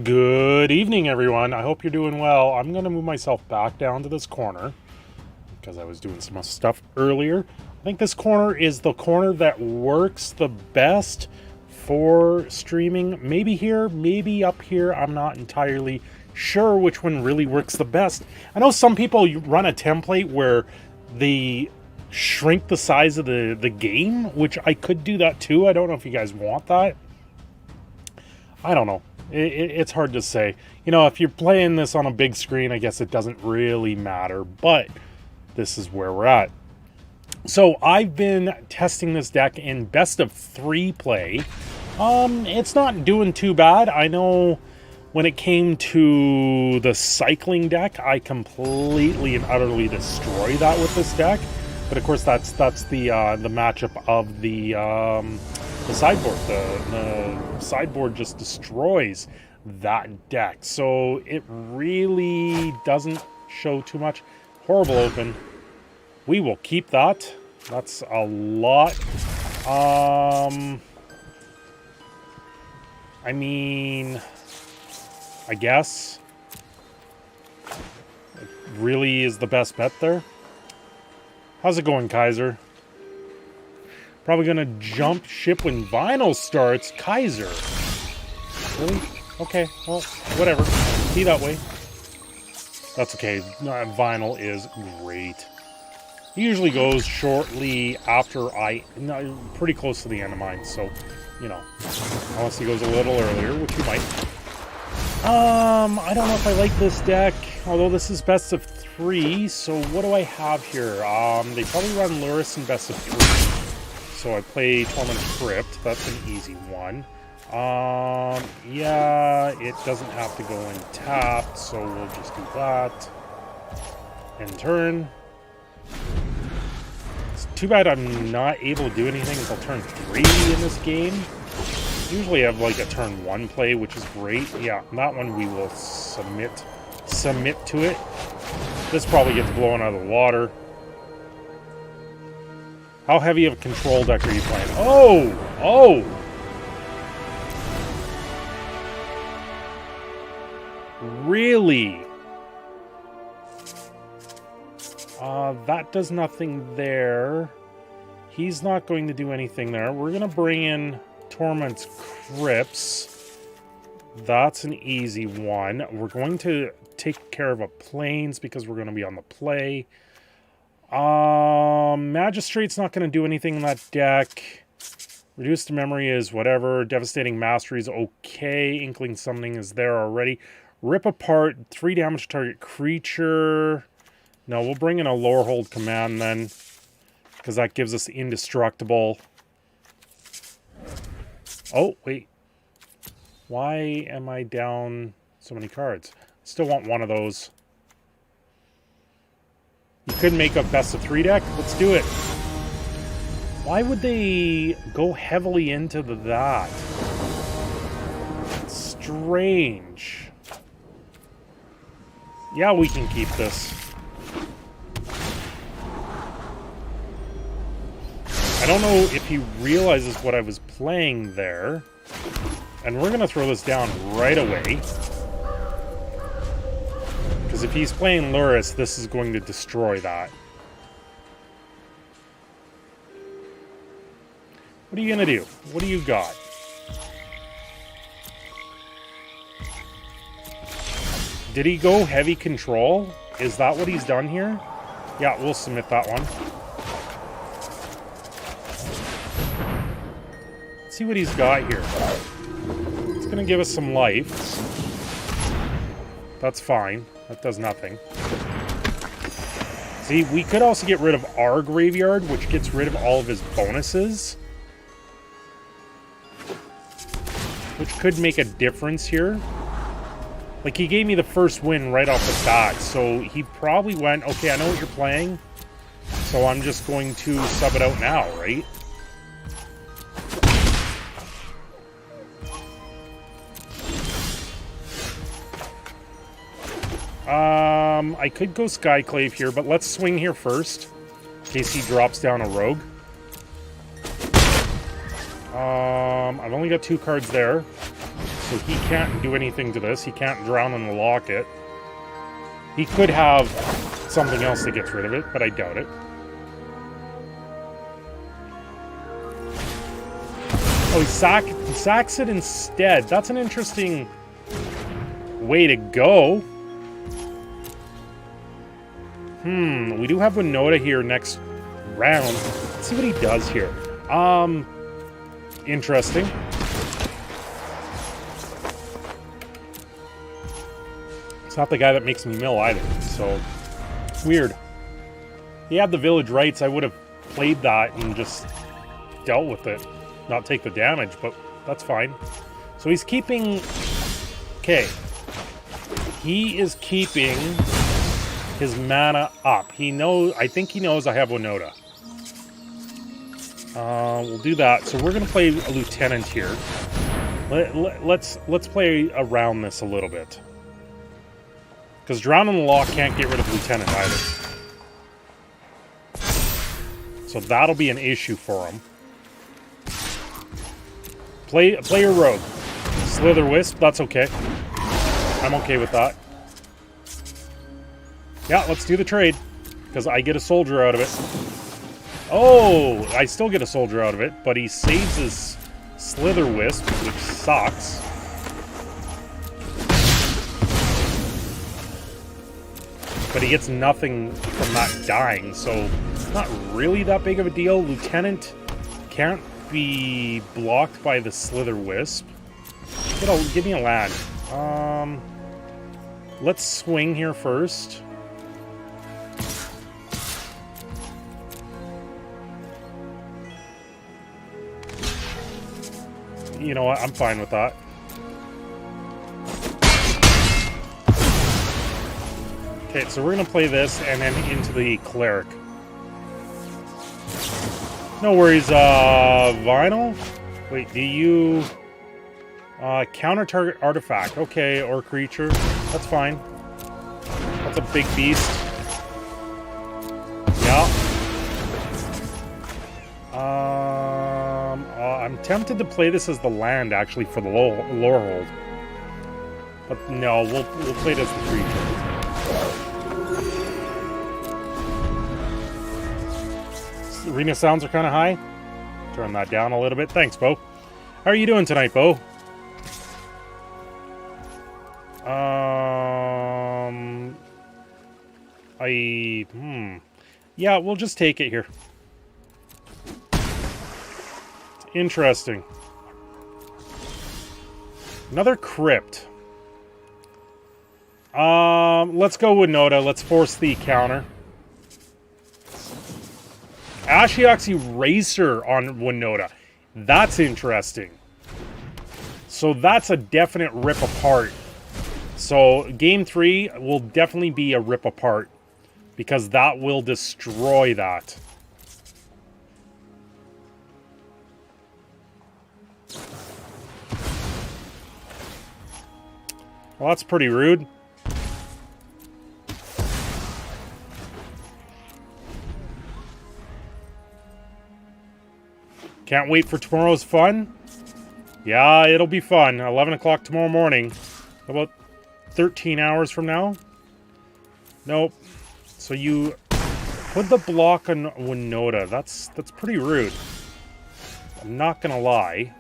Good evening, everyone. I hope you're doing well. I'm going to move myself back down to this corner because I was doing some stuff earlier. I think this corner is the corner that works the best for streaming. Maybe here, maybe up here. I'm not entirely sure which one really works the best. I know some people run a template where they shrink the size of the game, which I could do that too. I don't know if you guys want that. I don't know. It's hard to say. You know, if you're playing this on a big screen, I guess it doesn't really matter, but this is where we're at. So I've been testing this deck in best of 3 play. It's not doing too bad. I know when it came to the cycling deck, I completely and utterly destroy that with this deck. But of course, that's the matchup of the sideboard. The sideboard just destroys that deck. So it really doesn't show too much. Horrible open. We will keep that. That's a lot. I mean, I guess it really is the best bet there. How's it going, Kaiser? Probably gonna jump ship when Vinyl starts. Kaiser. Really? Okay, well, whatever. Be that way. That's okay. Vinyl is great. He usually goes shortly after pretty close to the end of mine, so, you know. Unless he goes a little earlier, which he might. I don't know if I like this deck, although this is best of 3, so what do I have here? They probably run Luris in best of 3. So I play Torment Crypt. That's an easy one. Yeah, it doesn't have to go in tapped, so we'll just do that. End turn. It's too bad I'm not able to do anything until turn 3 in this game. Usually I have like a turn 1 play, which is great. Yeah, that one we will submit to it. This probably gets blown out of the water. How heavy of a control deck are you playing? Oh! Really? That does nothing there. He's not going to do anything there. We're going to bring in Torment's Crypts. That's an easy one. We're going to take care of a Plains because we're going to be on the play. Magistrate's not going to do anything in that deck. Reduced memory is whatever. Devastating Mastery is okay. Inkling Summoning is there already. Rip Apart, 3 damage to target creature. No, we'll bring in a Lorehold command then, because that gives us Indestructible. Oh, wait. Why am I down so many cards? Still want one of those. You could make a best of 3 deck. Let's do it. Why would they go heavily into that? It's strange. Yeah, we can keep this. I don't know if he realizes what I was playing there. And we're going to throw this down right away. Because if he's playing Luris, this is going to destroy that. What are you going to do? What do you got? Did he go heavy control? Is that what he's done here? Yeah, we'll submit that one. Let's see what he's got here. It's going to give us some life. That's fine. That does nothing. See, we could also get rid of our graveyard, which gets rid of all of his bonuses. Which could make a difference here. Like, he gave me the first win right off the bat, so he probably went, okay, I know what you're playing, so I'm just going to sub it out now, right? I could go Skyclave here, but let's swing here first, in case he drops down a rogue. I've only got 2 cards there, so he can't do anything to this. He can't drown in the locket. He could have something else that gets rid of it, but I doubt it. Oh, he sacks it instead. That's an interesting way to go. We do have Winota here next round. Let's see what he does here. Interesting. It's not the guy that makes me mill either, so weird. He had the village rights. I would have played that and just dealt with it, not take the damage, but that's fine. So he's keeping... Okay. He is keeping his mana up. He knows... I think he knows I have Winota. We'll do that. So we're going to play a lieutenant here. Let's play around this a little bit. Because Drown in the Lock can't get rid of lieutenant either. So that'll be an issue for him. Play your rogue. Slither Wisp, that's okay. I'm okay with that. Yeah, let's do the trade. Because I get a soldier out of it. Oh, I still get a soldier out of it, but he saves his Slither Wisp, which sucks. But he gets nothing from that dying, so not really that big of a deal. Lieutenant can't be blocked by the Slither Wisp. Give me a land. Let's swing here first. You know what? I'm fine with that. Okay, so we're going to play this and then into the cleric. No worries, Vinyl? Wait, do you... counter target artifact. Okay, or creature. That's fine. That's a big beast. Yeah. I'm tempted to play this as the land, actually, for the Lorehold. But no, we'll play it as the creature. Arena sounds are kind of high. Turn that down a little bit. Thanks, Bo. How are you doing tonight, Bo? Yeah, we'll just take it here. It's interesting. Another crypt. Let's go with Winota. Let's force the counter. Ashiok's Eraser on Winota. That's interesting. So that's a definite rip apart. So game 3 will definitely be a rip apart. Because that will destroy that. Well, that's pretty rude. Can't wait for tomorrow's fun. Yeah, it'll be fun. 11 o'clock tomorrow morning. About 13 hours from now. Nope. So you put the block on Winota. That's pretty rude. I'm not gonna lie.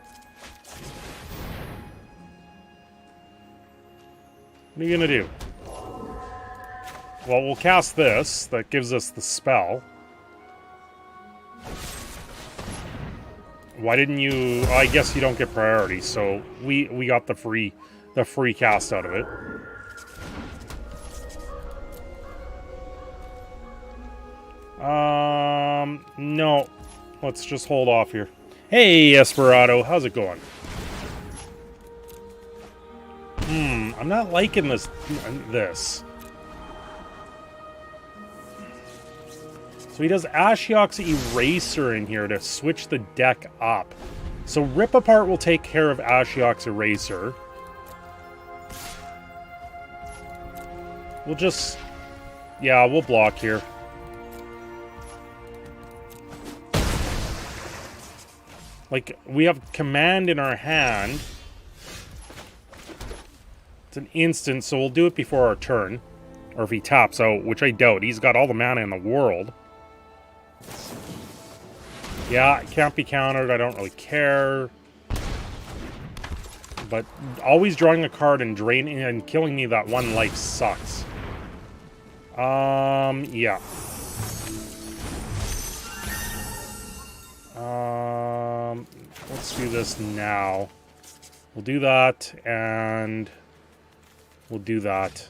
What are you gonna do? Well, we'll cast this. That gives us the spell. Why didn't you... I guess you don't get priority, so we got the free cast out of it. No. Let's just hold off here. Hey, Esperado, how's it going? I'm not liking this. So he does Ashiok's Eraser in here to switch the deck up. So Rip Apart will take care of Ashiok's Eraser. We'll just... yeah, we'll block here. Like, we have Command in our hand. It's an instant, so we'll do it before our turn. Or if he taps out, which I doubt. He's got all the mana in the world. Yeah, it can't be countered. I don't really care. But always drawing a card and draining and killing me that one life sucks. Yeah. Let's do this now. We'll do that, and we'll do that.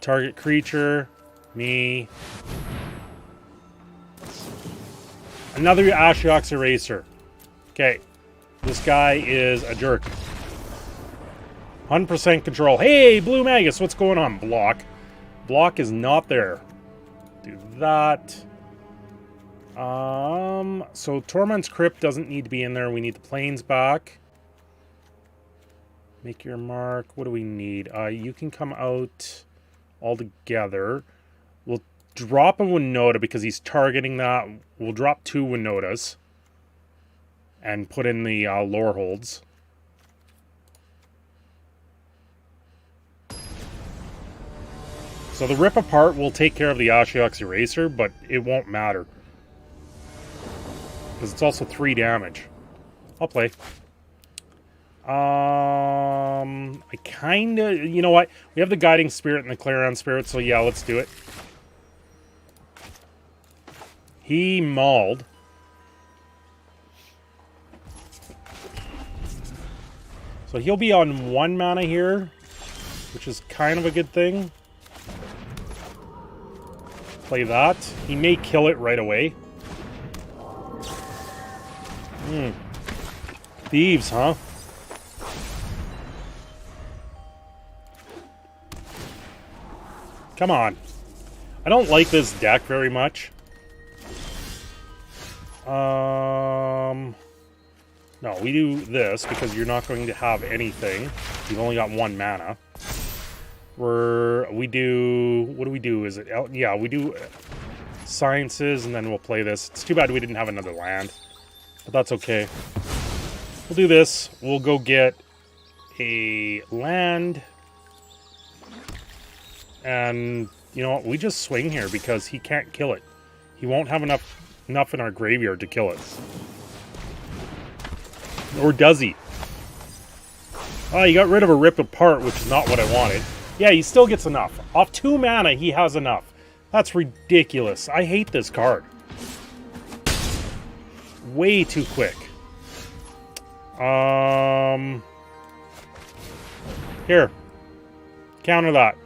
Target creature, me. Another Ashiok's Eraser. Okay. This guy is a jerk. 100% control. Hey, Blue Magus, what's going on? Block. Block is not there. Do that. So Torment's Crypt doesn't need to be in there. We need the planes back. Make your mark. What do we need? You can come out all together. We'll drop a Winota because he's targeting that. We'll drop 2 Winotas and put in the Loreholds. So the Rip Apart will take care of the Ashiok's Eraser, but it won't matter. Because it's also 3 damage. I'll play. I kinda... You know what? We have the Guiding Spirit and the Clarion Spirit, so yeah, let's do it. He mauled. So he'll be on 1 mana here, which is kind of a good thing. Play that. He may kill it right away. Thieves, huh? Come on. I don't like this deck very much. No, we do this because you're not going to have anything. You've only got 1 mana. We do... What do we do? Is it... Yeah, we do Sciences, and then we'll play this. It's too bad we didn't have another land. But that's okay. We'll do this. We'll go get a land. And, you know what? We just swing here because he can't kill it. He won't have enough in our graveyard to kill it. Or does he? Oh, he got rid of a Rip Apart, which is not what I wanted. Yeah, he still gets enough. Off 2 mana, he has enough. That's ridiculous. I hate this card. Way too quick. Here. Counter that.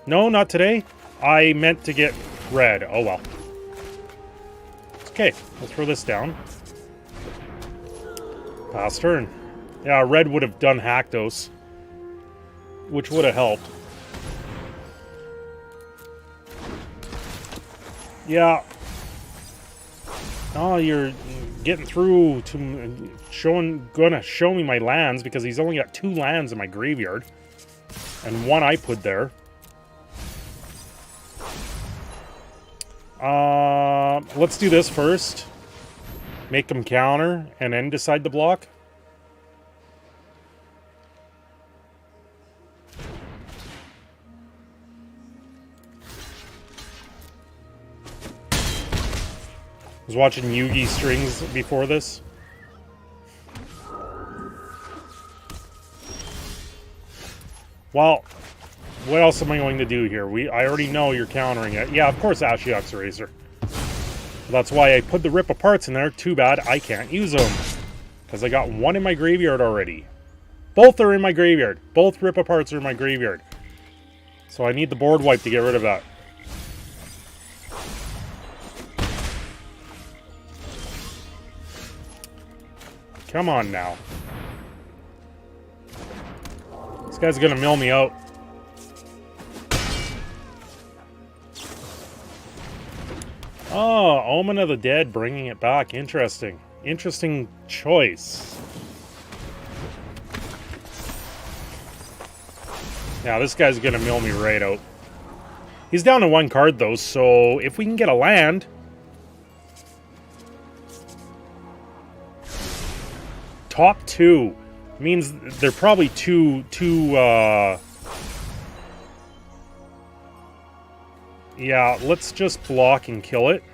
No, not today. I meant to get red. Oh, well. Okay, we'll throw this down. Pass turn. Yeah, red would have done Haktos, which would have helped. Yeah. Oh, you're getting through to gonna show me my lands because he's only got 2 lands in my graveyard. And 1 I put there. Let's do this first. Make them counter and then decide to block. I was watching Yugi Strings before this. Well, what else am I going to do here? I already know you're countering it. Yeah, of course Ashiok's Eraser. That's why I put the Rip Aparts in there. Too bad I can't use them. Because I got 1 in my graveyard already. Both are in my graveyard. Both Rip Aparts are in my graveyard. So I need the board wipe to get rid of that. Come on now. This guy's gonna mill me out. Oh, Omen of the Dead, bringing it back. Interesting. Interesting choice. Now, this guy's gonna mill me right out. He's down to 1 card, though, so if we can get a land... Top 2. Means they're probably too yeah, let's just block and kill it.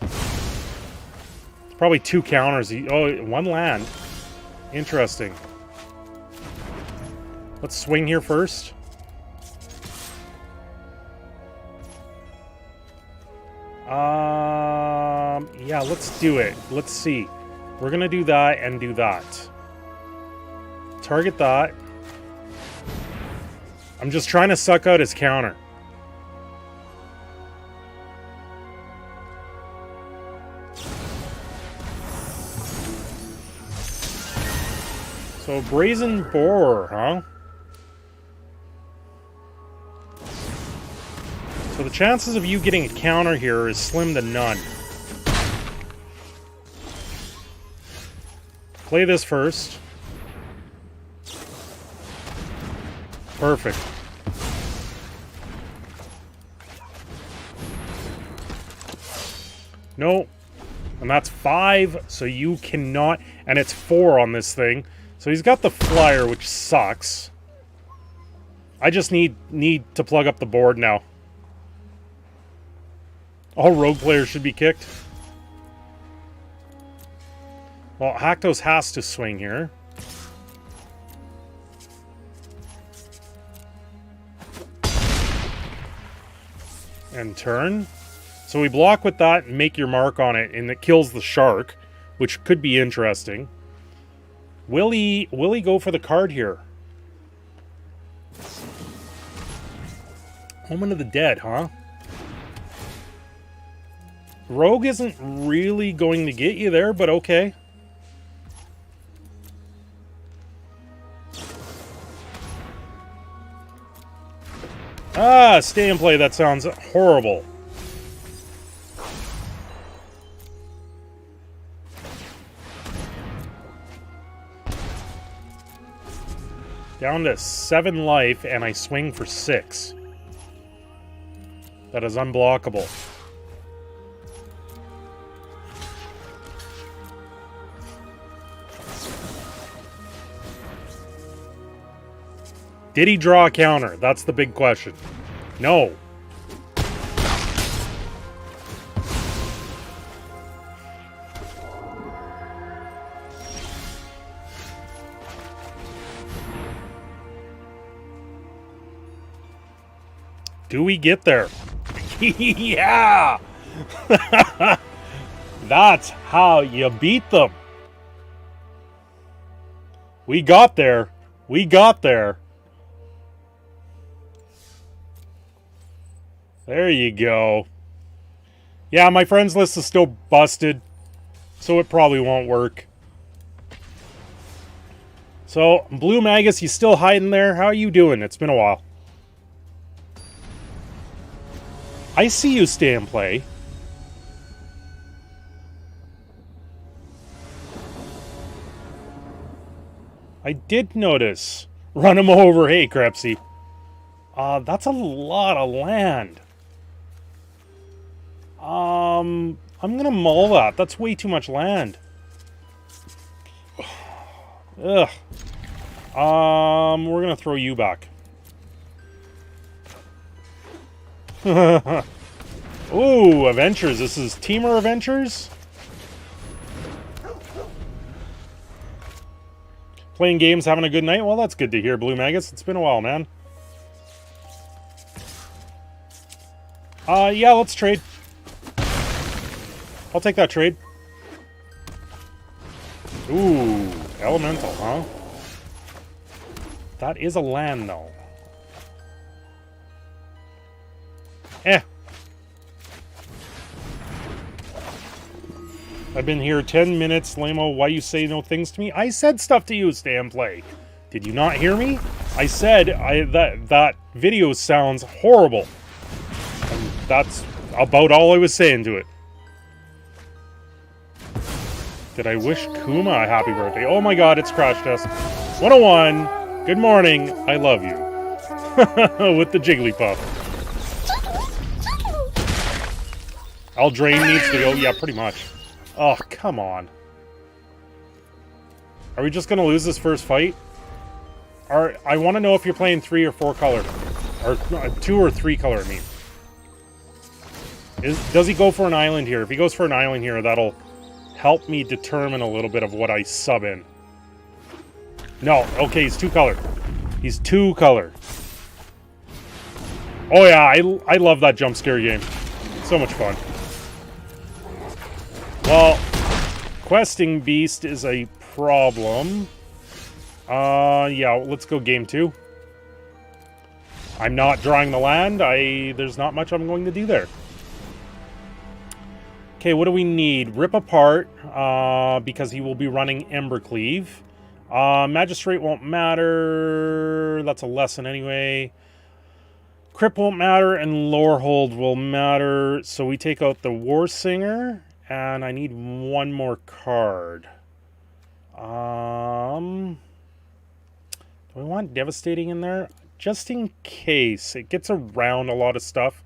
It's probably 2 counters. Oh, 1 land. Interesting. Let's swing here first. Yeah, let's do it. Let's see. We're gonna do that and do that. Target that. I'm just trying to suck out his counter. So, Brazen Boar, huh? So the chances of you getting a counter here is slim to none. Play this first. Perfect. No. And that's 5, so you cannot... And it's 4 on this thing. So he's got the flyer, which sucks. I just need to plug up the board now. All rogue players should be kicked. Well, Haktos has to swing here. And turn. So we block with that and make your mark on it, and it kills the shark, which could be interesting. Will he go for the card here? Omen of the Dead, huh? Rogue isn't really going to get you there, but okay. Ah, stay and play. That sounds horrible. Down to 7 life, and I swing for 6. That is unblockable. Did he draw a counter? That's the big question. No. Do we get there? Yeah! That's how you beat them. We got there. We got there. There you go. Yeah, my friends list is still busted, so it probably won't work. So, Blue Magus, you still hiding there? How are you doing? It's been a while. I see you stay and play. I did notice. Run him over. Hey, Crepsy. That's a lot of land. I'm gonna mull that. That's way too much land. Ugh. We're gonna throw you back. Ooh, Adventures. This is Teamer Adventures? Playing games, having a good night? Well, that's good to hear, Blue Magus. It's been a while, man. Yeah, let's trade. I'll take that trade. Ooh, Elemental, huh? That is a land, though. Eh. I've been here 10 minutes, Llama. Why you say no things to me? I said stuff to you, stay and play. Did you not hear me? I said that video sounds horrible. And that's about all I was saying to it. Did I wish Kuma a happy birthday? Oh my god, it's Crash Test. 101. Good morning. I love you. With the Jigglypuff. Eldraine needs to go. Yeah, pretty much. Oh, come on. Are we just going to lose this first fight? I want to know if you're playing 3 or 4 color. Or 2 or 3 color, I mean. Does he go for an island here? If he goes for an island here, that'll help me determine a little bit of what I sub in. No, okay, he's 2 color. He's 2 color. Oh yeah, I love that jump scare game. So much fun. Well, questing beast is a problem. Yeah, let's go game 2. I'm not drawing the land. There's not much I'm going to do there. Okay, what do we need? Rip apart, because he will be running Embercleave. Magistrate won't matter. That's a lesson anyway. Crip won't matter, and Lorehold will matter. So we take out the War Singer, and I need 1 more card. Do I want Devastating in there? Just in case. It gets around a lot of stuff.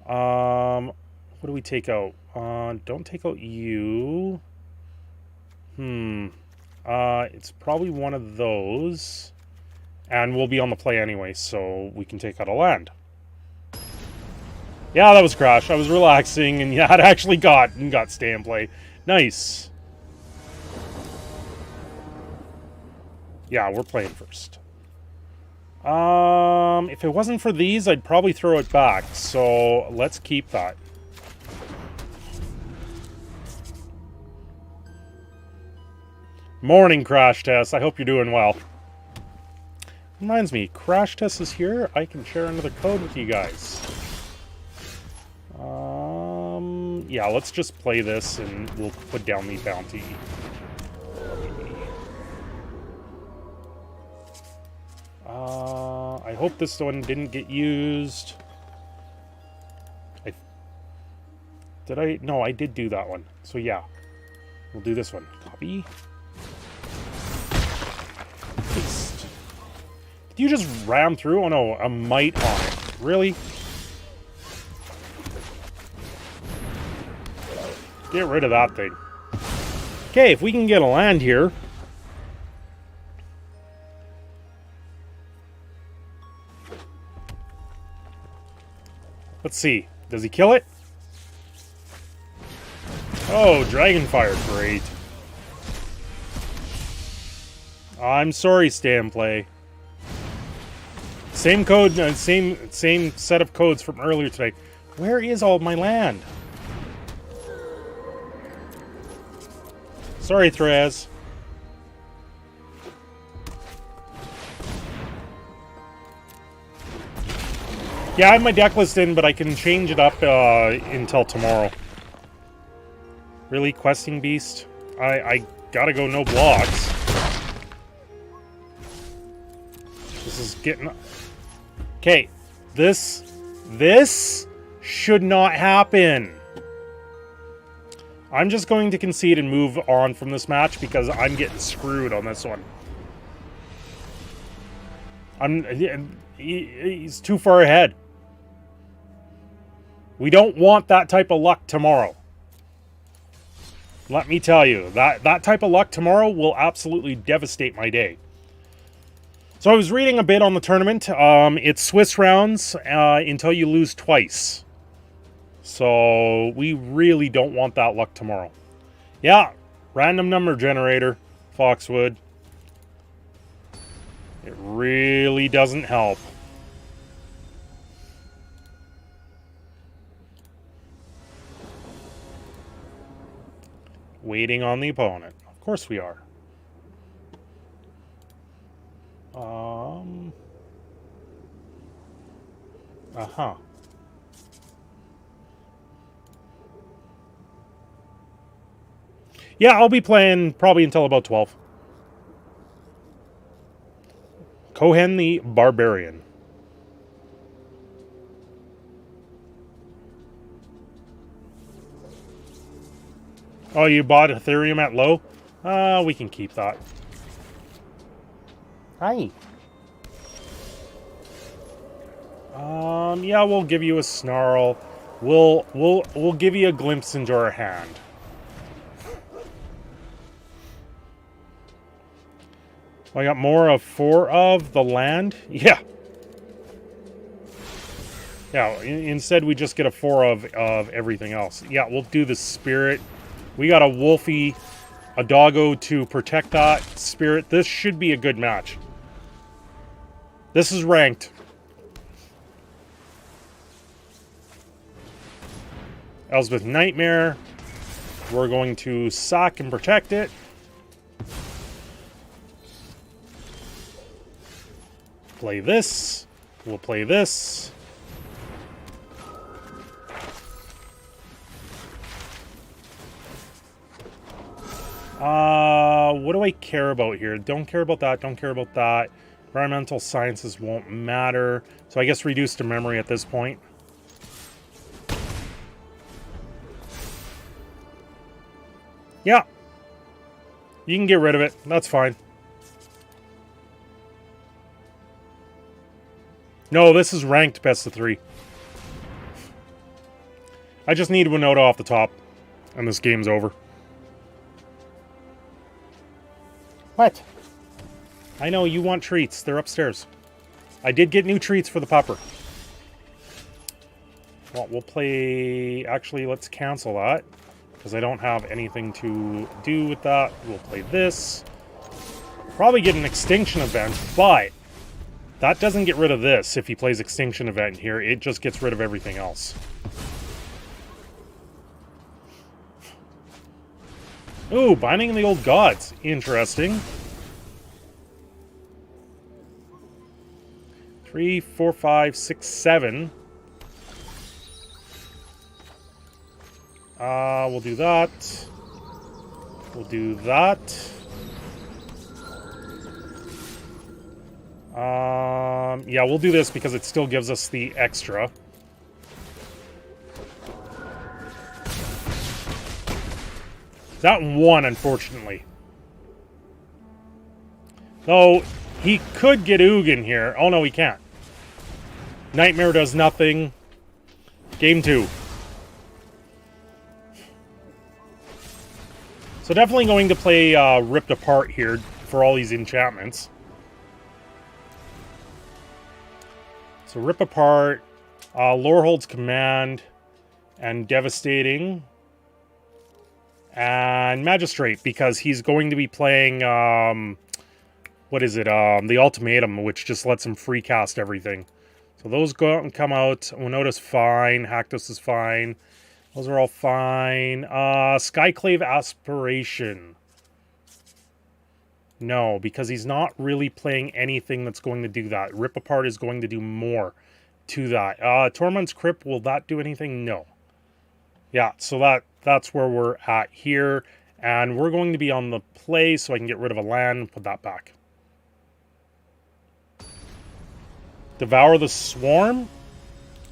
What do we take out? Don't take out you. It's probably one of those. And we'll be on the play anyway, so we can take out a land. Yeah, that was Crash. I was relaxing, and yeah, it actually got stay and play. Nice. Yeah, we're playing first. If it wasn't for these, I'd probably throw it back. So let's keep that. Morning, Crash Test. I hope you're doing well. Reminds me, Crash Test is here. I can share another code with you guys. Yeah, let's just play this and we'll put down the bounty. I hope this one didn't get used. No, I did do that one. So yeah, we'll do this one. Copy. Paste. Did you just ram through? Oh no, a mite on it. Really? Get rid of that thing. Okay, if we can get a land here. Let's see. Does he kill it? Oh, Dragonfire. Great. I'm sorry, Stay and Play. Same code, same set of codes from earlier today. Where is all my land? Sorry, Threz. Yeah, I have my deck list in, but I can change it up until tomorrow. Really, Questing Beast? I gotta go no blocks. This is getting... Okay, this should not happen. I'm just going to concede and move on from this match because I'm getting screwed on this one. He's too far ahead. We don't want that type of luck tomorrow. Let me tell you, that type of luck tomorrow will absolutely devastate my day. So I was reading a bit on the tournament. It's Swiss rounds until you lose twice. So we really don't want that luck tomorrow. Yeah, random number generator, Foxwood. It really doesn't help. Waiting on the opponent. Of course we are. Yeah, I'll be playing probably until about 12. Cohen the Barbarian. Oh, you bought Ethereum at low? We can keep that. Hi. Yeah, we'll give you a snarl. We'll give you a glimpse into our hand. So I got more of 4 of the land. Yeah. Yeah, instead we just get a 4 of everything else. Yeah, we'll do the spirit. We got a wolfie, a doggo to protect that spirit. This should be a good match. This is ranked. Elspeth Nightmare. We're going to sock and protect it. Play this. We'll play this. What do I care about here? Don't care about that, don't care about that. Environmental sciences won't matter. So I guess reduced to memory at this point. Yeah. You can get rid of it. That's fine. No, this is ranked best of 3. I just need Winota off the top. And this game's over. What? I know, you want treats. They're upstairs. I did get new treats for the pupper. Well, we'll play... Actually, let's cancel that. Because I don't have anything to do with that. We'll play this. Probably get an extinction event, but... that doesn't get rid of this if he plays extinction event here. It just gets rid of everything else. Ooh, Binding of the Old Gods. Interesting. 3, 4, 5, 6, 7. We'll do that. We'll do that. Yeah, we'll do this because it still gives us the extra. That one, unfortunately. Though, he could get Oog in here. Oh, no, he can't. Nightmare does nothing. Game 2. So definitely going to play Ripped Apart here for all these enchantments. So Rip Apart, Lorehold's Command, and Devastating. And Magistrate, because he's going to be playing, what is it, the Ultimatum, which just lets him free cast everything. So those go out and come out. Winota's fine, Haktos is fine. Those are all fine. Skyclave Aspiration. No, because he's not really playing anything that's going to do that. Rip Apart is going to do more to that. Tormund's Crypt, will that do anything? No. Yeah, so that's where we're at here. And we're going to be on the play, so I can get rid of a land and put that back. Devour the Swarm?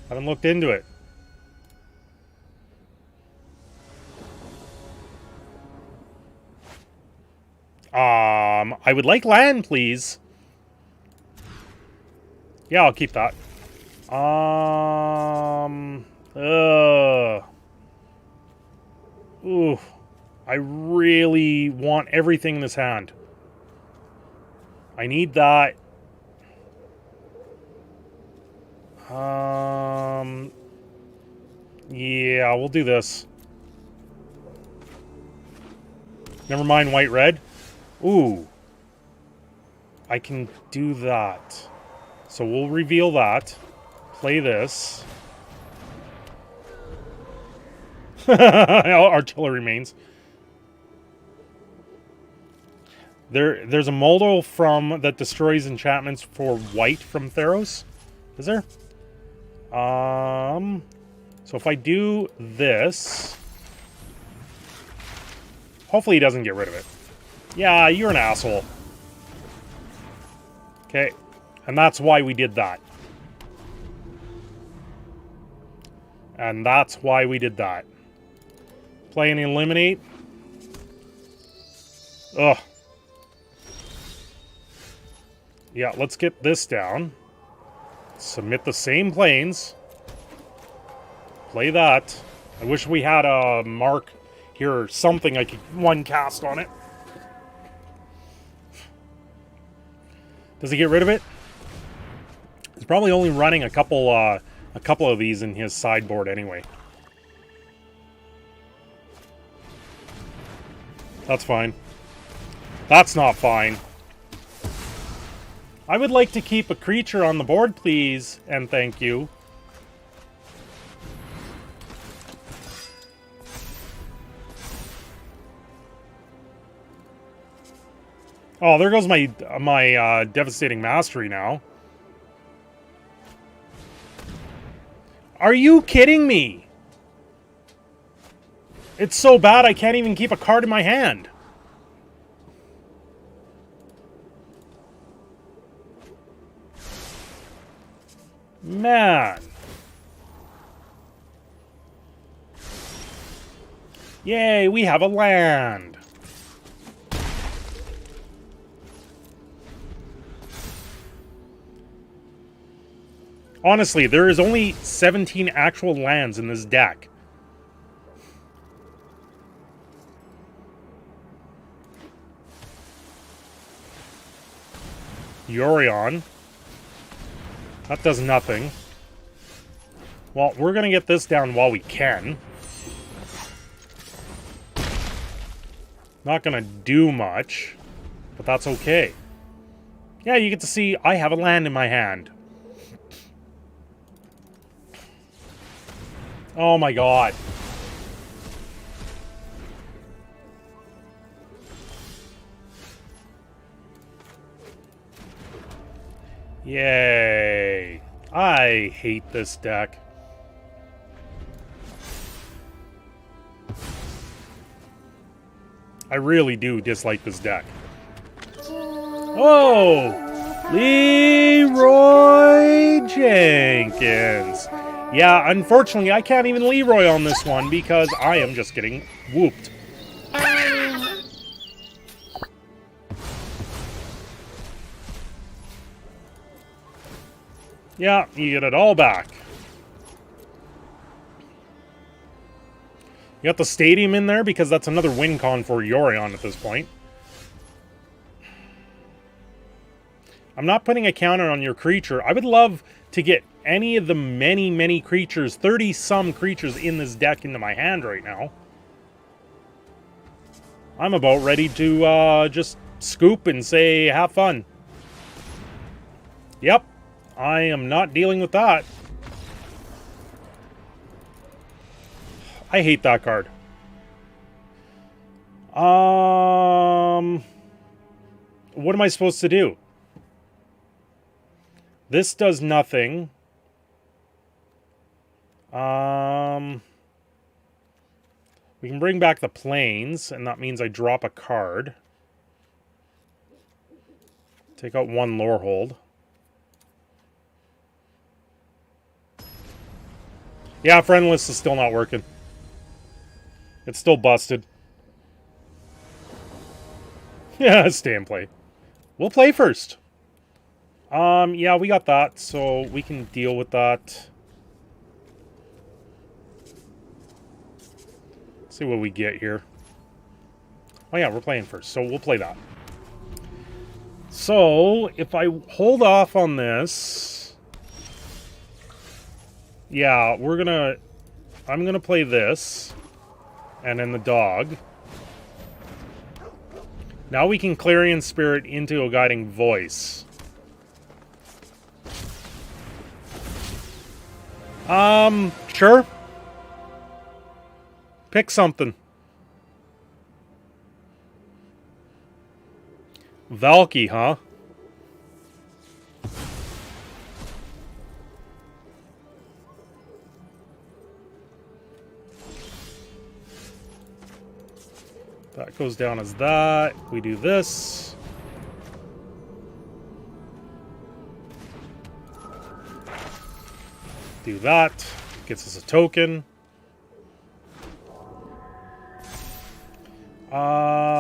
Haven't looked into it. I would like land, please. Yeah, I'll keep that. Ooh. I really want everything in this hand. I need that. Yeah, we'll do this. Never mind white-red. Ooh. I can do that. So we'll reveal that. Play this. Artillery mains. There's a modal from that destroys enchantments for white from Theros. Is there? So if I do this, hopefully he doesn't get rid of it. Yeah, you're an asshole. Okay, and that's why we did that. And that's why we did that. Play and eliminate. Ugh. Yeah, let's get this down. Submit the same planes. Play that. I wish we had a mark here or something I could one cast on it. Does he get rid of it? He's probably only running a couple of these in his sideboard anyway. That's fine. That's not fine. I would like to keep a creature on the board, please, and thank you. Oh, there goes my Devastating Mastery now. Are you kidding me? It's so bad I can't even keep a card in my hand. Man. Yay, we have a land. Honestly, there is only 17 actual lands in this deck. Yorion. That does nothing. Well, we're going to get this down while we can. Not going to do much, but that's okay. Yeah, you get to see I have a land in my hand. Oh my god. Yay. I hate this deck. I really do dislike this deck. Oh! Leroy Jenkins. Yeah, unfortunately, I can't even Leroy on this one because I am just getting whooped. Yeah, you get it all back. You got the stadium in there because that's another win con for Yorion at this point. I'm not putting a counter on your creature. I would love to get any of the many creatures, 30-some creatures in this deck into my hand right now. I'm about ready to just scoop and say, have fun. Yep, I am not dealing with that. I hate that card. What am I supposed to do? This does nothing. We can bring back the planes, and that means I drop a card. Take out one Lorehold. Yeah, friend list is still not working. It's still busted. Yeah, stay and play. We'll play first. Yeah, we got that, so we can deal with that. See what we get here. Oh yeah, we're playing first, so we'll play that. So, if I hold off on this... Yeah, I'm gonna play this. And then the dog. Now we can Clarion Spirit into a Guiding Voice. Sure. Pick something. Valky, huh? That goes down as that. We do this. Do that. Gets us a token.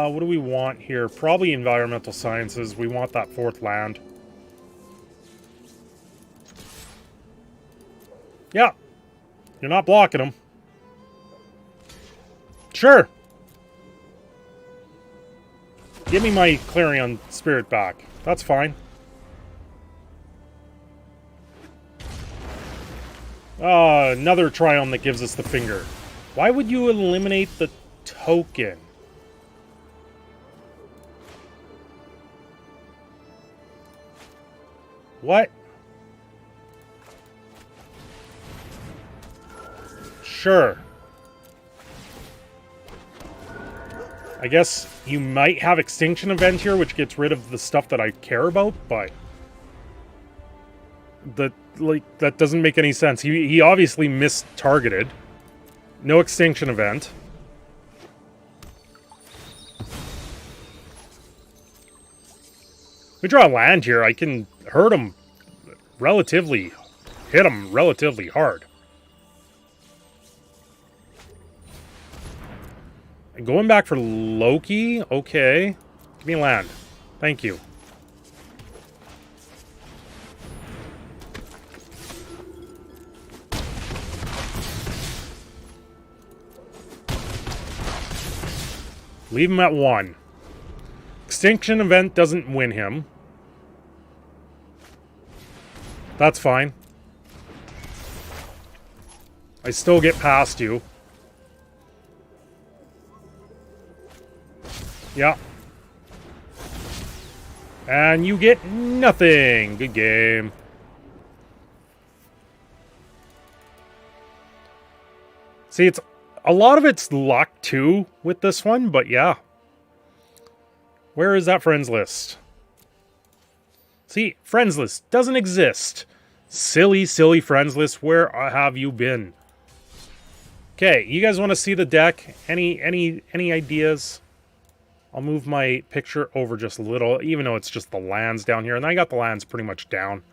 What do we want here? Probably environmental sciences. We want that 4th land. Yeah. You're not blocking them. Sure. Give me my Clarion Spirit back. That's fine. Another Triumph that gives us the finger. Why would you eliminate the token? What? Sure. I guess you might have Extinction Event here, which gets rid of the stuff that I care about, but... that doesn't make any sense. He obviously mistargeted. No Extinction Event. We draw land here, I can hurt him relatively... hit him relatively hard. Going back for Loki? Okay. Give me land. Thank you. Leave him at 1. Extinction Event doesn't win him. That's fine. I still get past you. Yeah. And you get nothing. Good game. See, it's a lot of it's luck too with this one, but yeah. Where is that friends list? See, friends list doesn't exist. Silly, silly friends list. Where have you been? Okay, you guys want to see the deck? Any ideas? I'll move my picture over just a little, even though it's just the lands down here. And I got the lands pretty much down.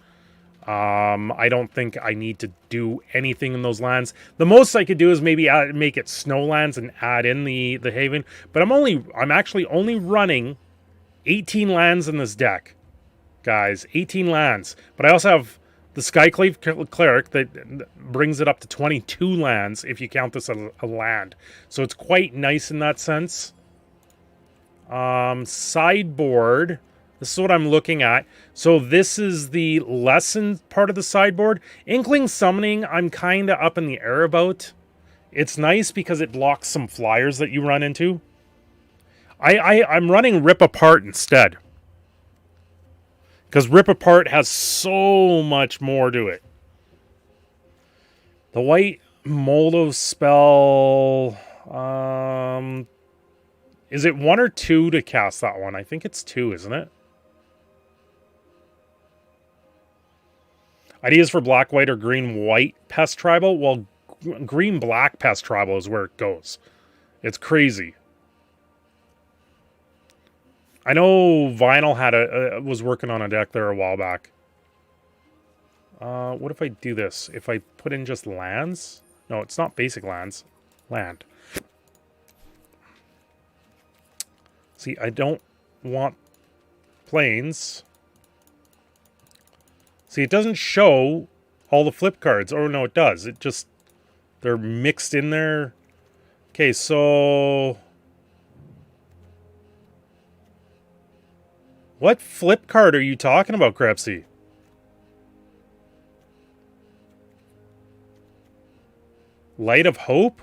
I don't think I need to do anything in those lands. The most I could do is maybe make it snowlands and add in the haven. But I'm actually only running 18 lands in this deck. Guys, 18 lands. But I also have the Skyclave Cleric that brings it up to 22 lands if you count this as a land. So it's quite nice in that sense. Sideboard. This is what I'm looking at. So this is the lesson part of the sideboard. Inkling Summoning, I'm kind of up in the air about. It's nice because it blocks some flyers that you run into. I'm running Rip Apart instead. Because Rip Apart has so much more to it. The White Moldo spell... is it 1 or 2 to cast that one? I think it's 2, isn't it? Ideas for black, white, or green, white Pest Tribal? Well, green, black Pest Tribal is where it goes. It's crazy. I know Vinyl had was working on a deck there a while back. What if I do this? If I put in just lands? No, it's not basic lands. Land. See, I don't want planes. See, it doesn't show all the flip cards. Oh, no, it does. It just... they're mixed in there. Okay, so... what flip card are you talking about, Crepsy? Light of Hope?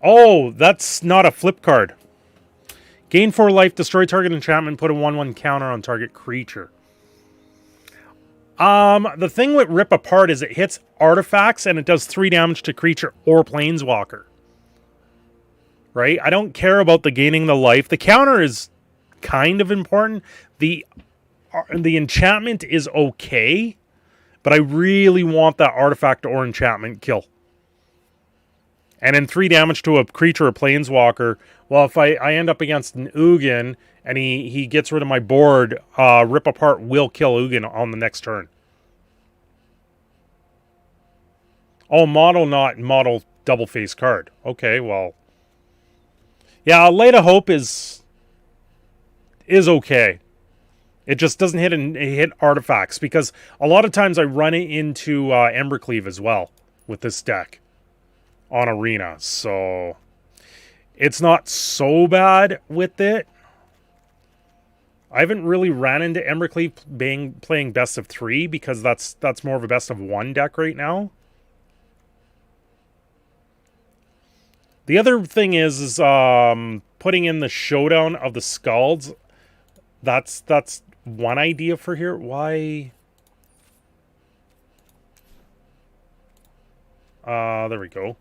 Oh, that's not a flip card. Gain 4 life, destroy target enchantment, put a 1/1 counter on target creature. The thing with Rip Apart is it hits artifacts and it does 3 damage to creature or planeswalker. Right? I don't care about the gaining the life. The counter is kind of important. The enchantment is okay, but I really want that artifact or enchantment kill. And then 3 damage to a creature or planeswalker. Well, if I end up against an Ugin and he gets rid of my board, Rip Apart will kill Ugin on the next turn. Oh, model not model double face card. Okay, well. Yeah, Light of Hope is okay. It just doesn't hit artifacts because a lot of times I run it into Embercleave as well with this deck on Arena. So it's not so bad with it. I haven't really ran into Embercleave playing best of 3 because that's more of a best of 1 deck right now. The other thing is putting in the showdown of the skulls. That's one idea for here. Why? There we go.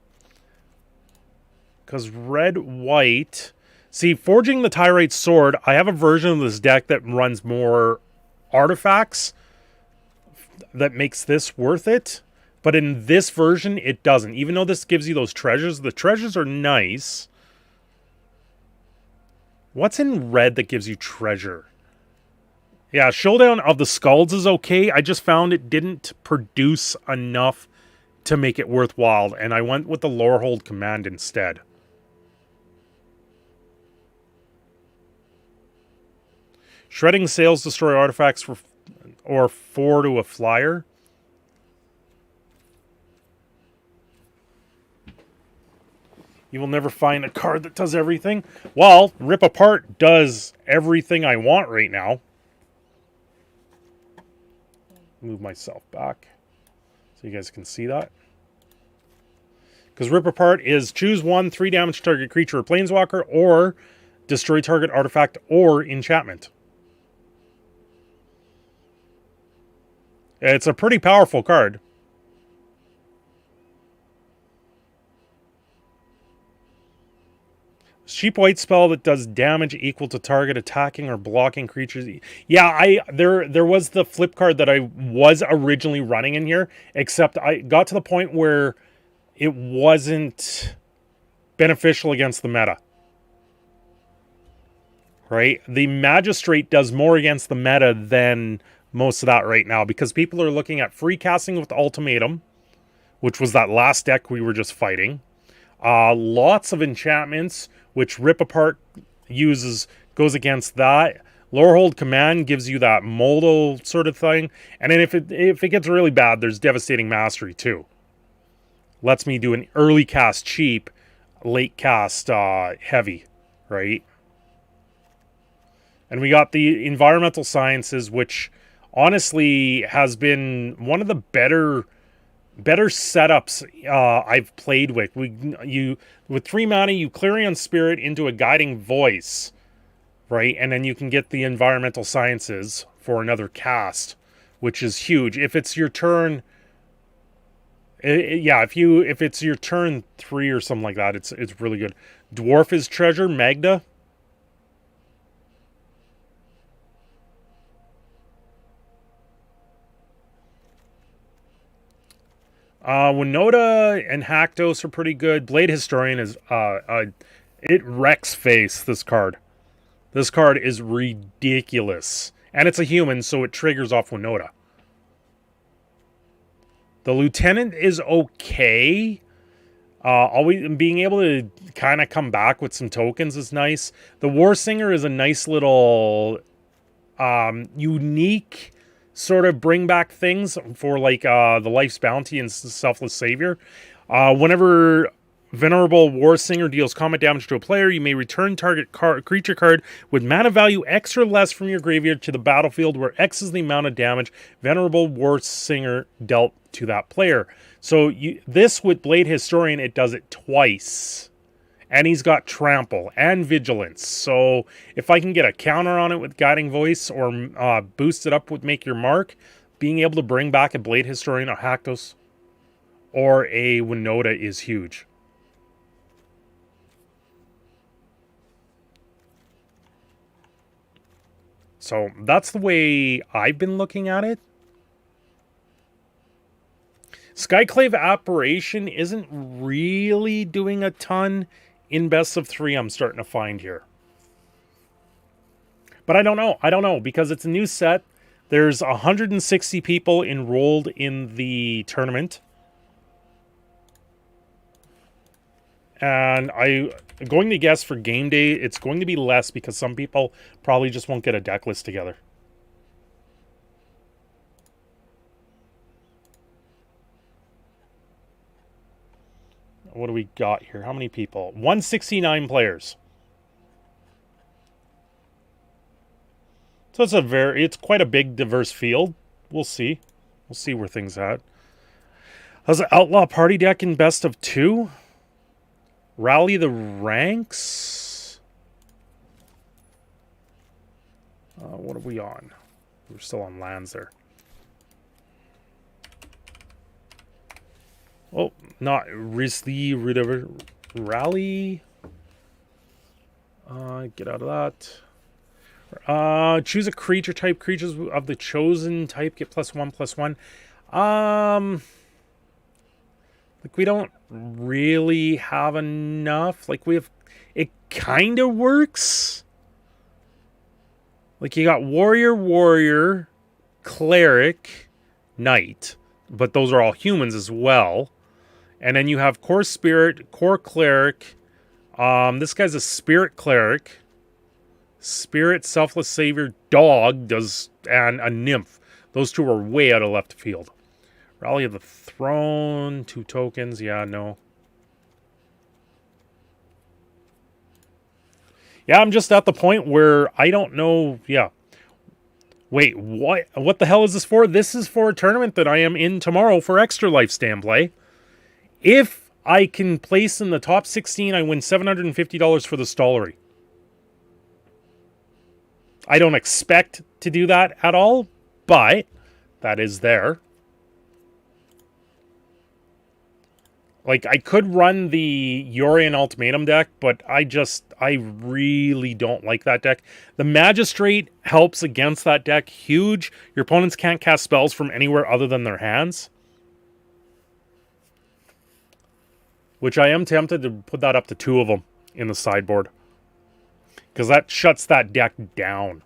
Because red, white. See, Forging the Tyrite Sword, I have a version of this deck that runs more artifacts that makes this worth it. But in this version, it doesn't. Even though this gives you those treasures, the treasures are nice. What's in red that gives you treasure? Yeah, Showdown of the Skulls is okay. I just found it didn't produce enough to make it worthwhile, and I went with the Lorehold command instead. Shredding Sails destroy artifacts or 4 to a flyer. You will never find a card that does everything. Well, Rip Apart does everything I want right now. Move myself back so you guys can see that. Because Rip Apart is choose 1, 3 damage to target creature or planeswalker, or destroy target artifact or enchantment. It's a pretty powerful card. Cheap white spell that does damage equal to target attacking or blocking creatures. Yeah, there was the flip card that I was originally running in here, except I got to the point where it wasn't beneficial against the meta. Right? The Magistrate does more against the meta than most of that right now, because people are looking at free casting with Ultimatum, which was that last deck we were just fighting. Lots of enchantments, which Rip Apart goes against that. Lorehold Command gives you that Moldo sort of thing. And then if it gets really bad, there's Devastating Mastery too. Lets me do an early cast cheap, late cast heavy, right? And we got the Environmental Sciences, which honestly has been one of the better setups I've played with. With 3 mana, you Clarion Spirit into a Guiding Voice, right? And then you can get the Environmental Sciences for another cast, which is huge. If it's your turn, if it's your turn 3 or something like that, it's really good. Dwarf is Treasure, Magda. Winota and Haktos are pretty good. Blade Historian is it wrecks face, this card. This card is ridiculous. And it's a human, so it triggers off Winota. The Lieutenant is okay. Always being able to kind of come back with some tokens is nice. The War Singer is a nice little unique sort of bring back things for like the Life's Bounty and Selfless Savior. Whenever Venerable War Singer deals combat damage to a player, you may return target creature card with mana value X or less from your graveyard to the battlefield, where X is the amount of damage Venerable War Singer dealt to that player. So this with Blade Historian, it does it twice. And he's got Trample and Vigilance. So if I can get a counter on it with Guiding Voice or boost it up with Make Your Mark, being able to bring back a Blade Historian, a Haktos, or a Winota is huge. So that's the way I've been looking at it. Skyclave Apparition isn't really doing a ton in best of 3, I'm starting to find here. But I don't know, because it's a new set. There's 160 people enrolled in the tournament. And I'm going to guess for game day, it's going to be less, because some people probably just won't get a deck list together. What do we got here? How many people? 169 players. So it's quite a big, diverse field. We'll see. We'll see where things at. How's the Outlaw Party deck in best of 2? Rally the ranks. What are we on? We're still on lands there. Oh, not Risley, Rally. Get out of that. Choose a creature type. Creatures of the chosen type get +1/+1. Like, we don't really have enough. Like, we have... It kind of works. Like, you got warrior, warrior, cleric, knight. But those are all humans as well. And then you have core spirit, core cleric. This guy's a spirit cleric. Spirit, selfless savior, dog does, and a nymph. Those two are way out of left field. Rally of the Throne, 2 tokens. Yeah, no. Yeah, I'm just at the point where I don't know. Yeah. Wait, what? What the hell is this for? This is for a tournament that I am in tomorrow for Extra Life stand play. If I can place in the top 16, I win $750 for the stallery. I don't expect to do that at all, but that is there. Like, I could run the Yorian Ultimatum deck, but I really don't like that deck. The Magistrate helps against that deck huge. Your opponents can't cast spells from anywhere other than their hands. Which I am tempted to put that up to 2 of them in the sideboard. Because that shuts that deck down.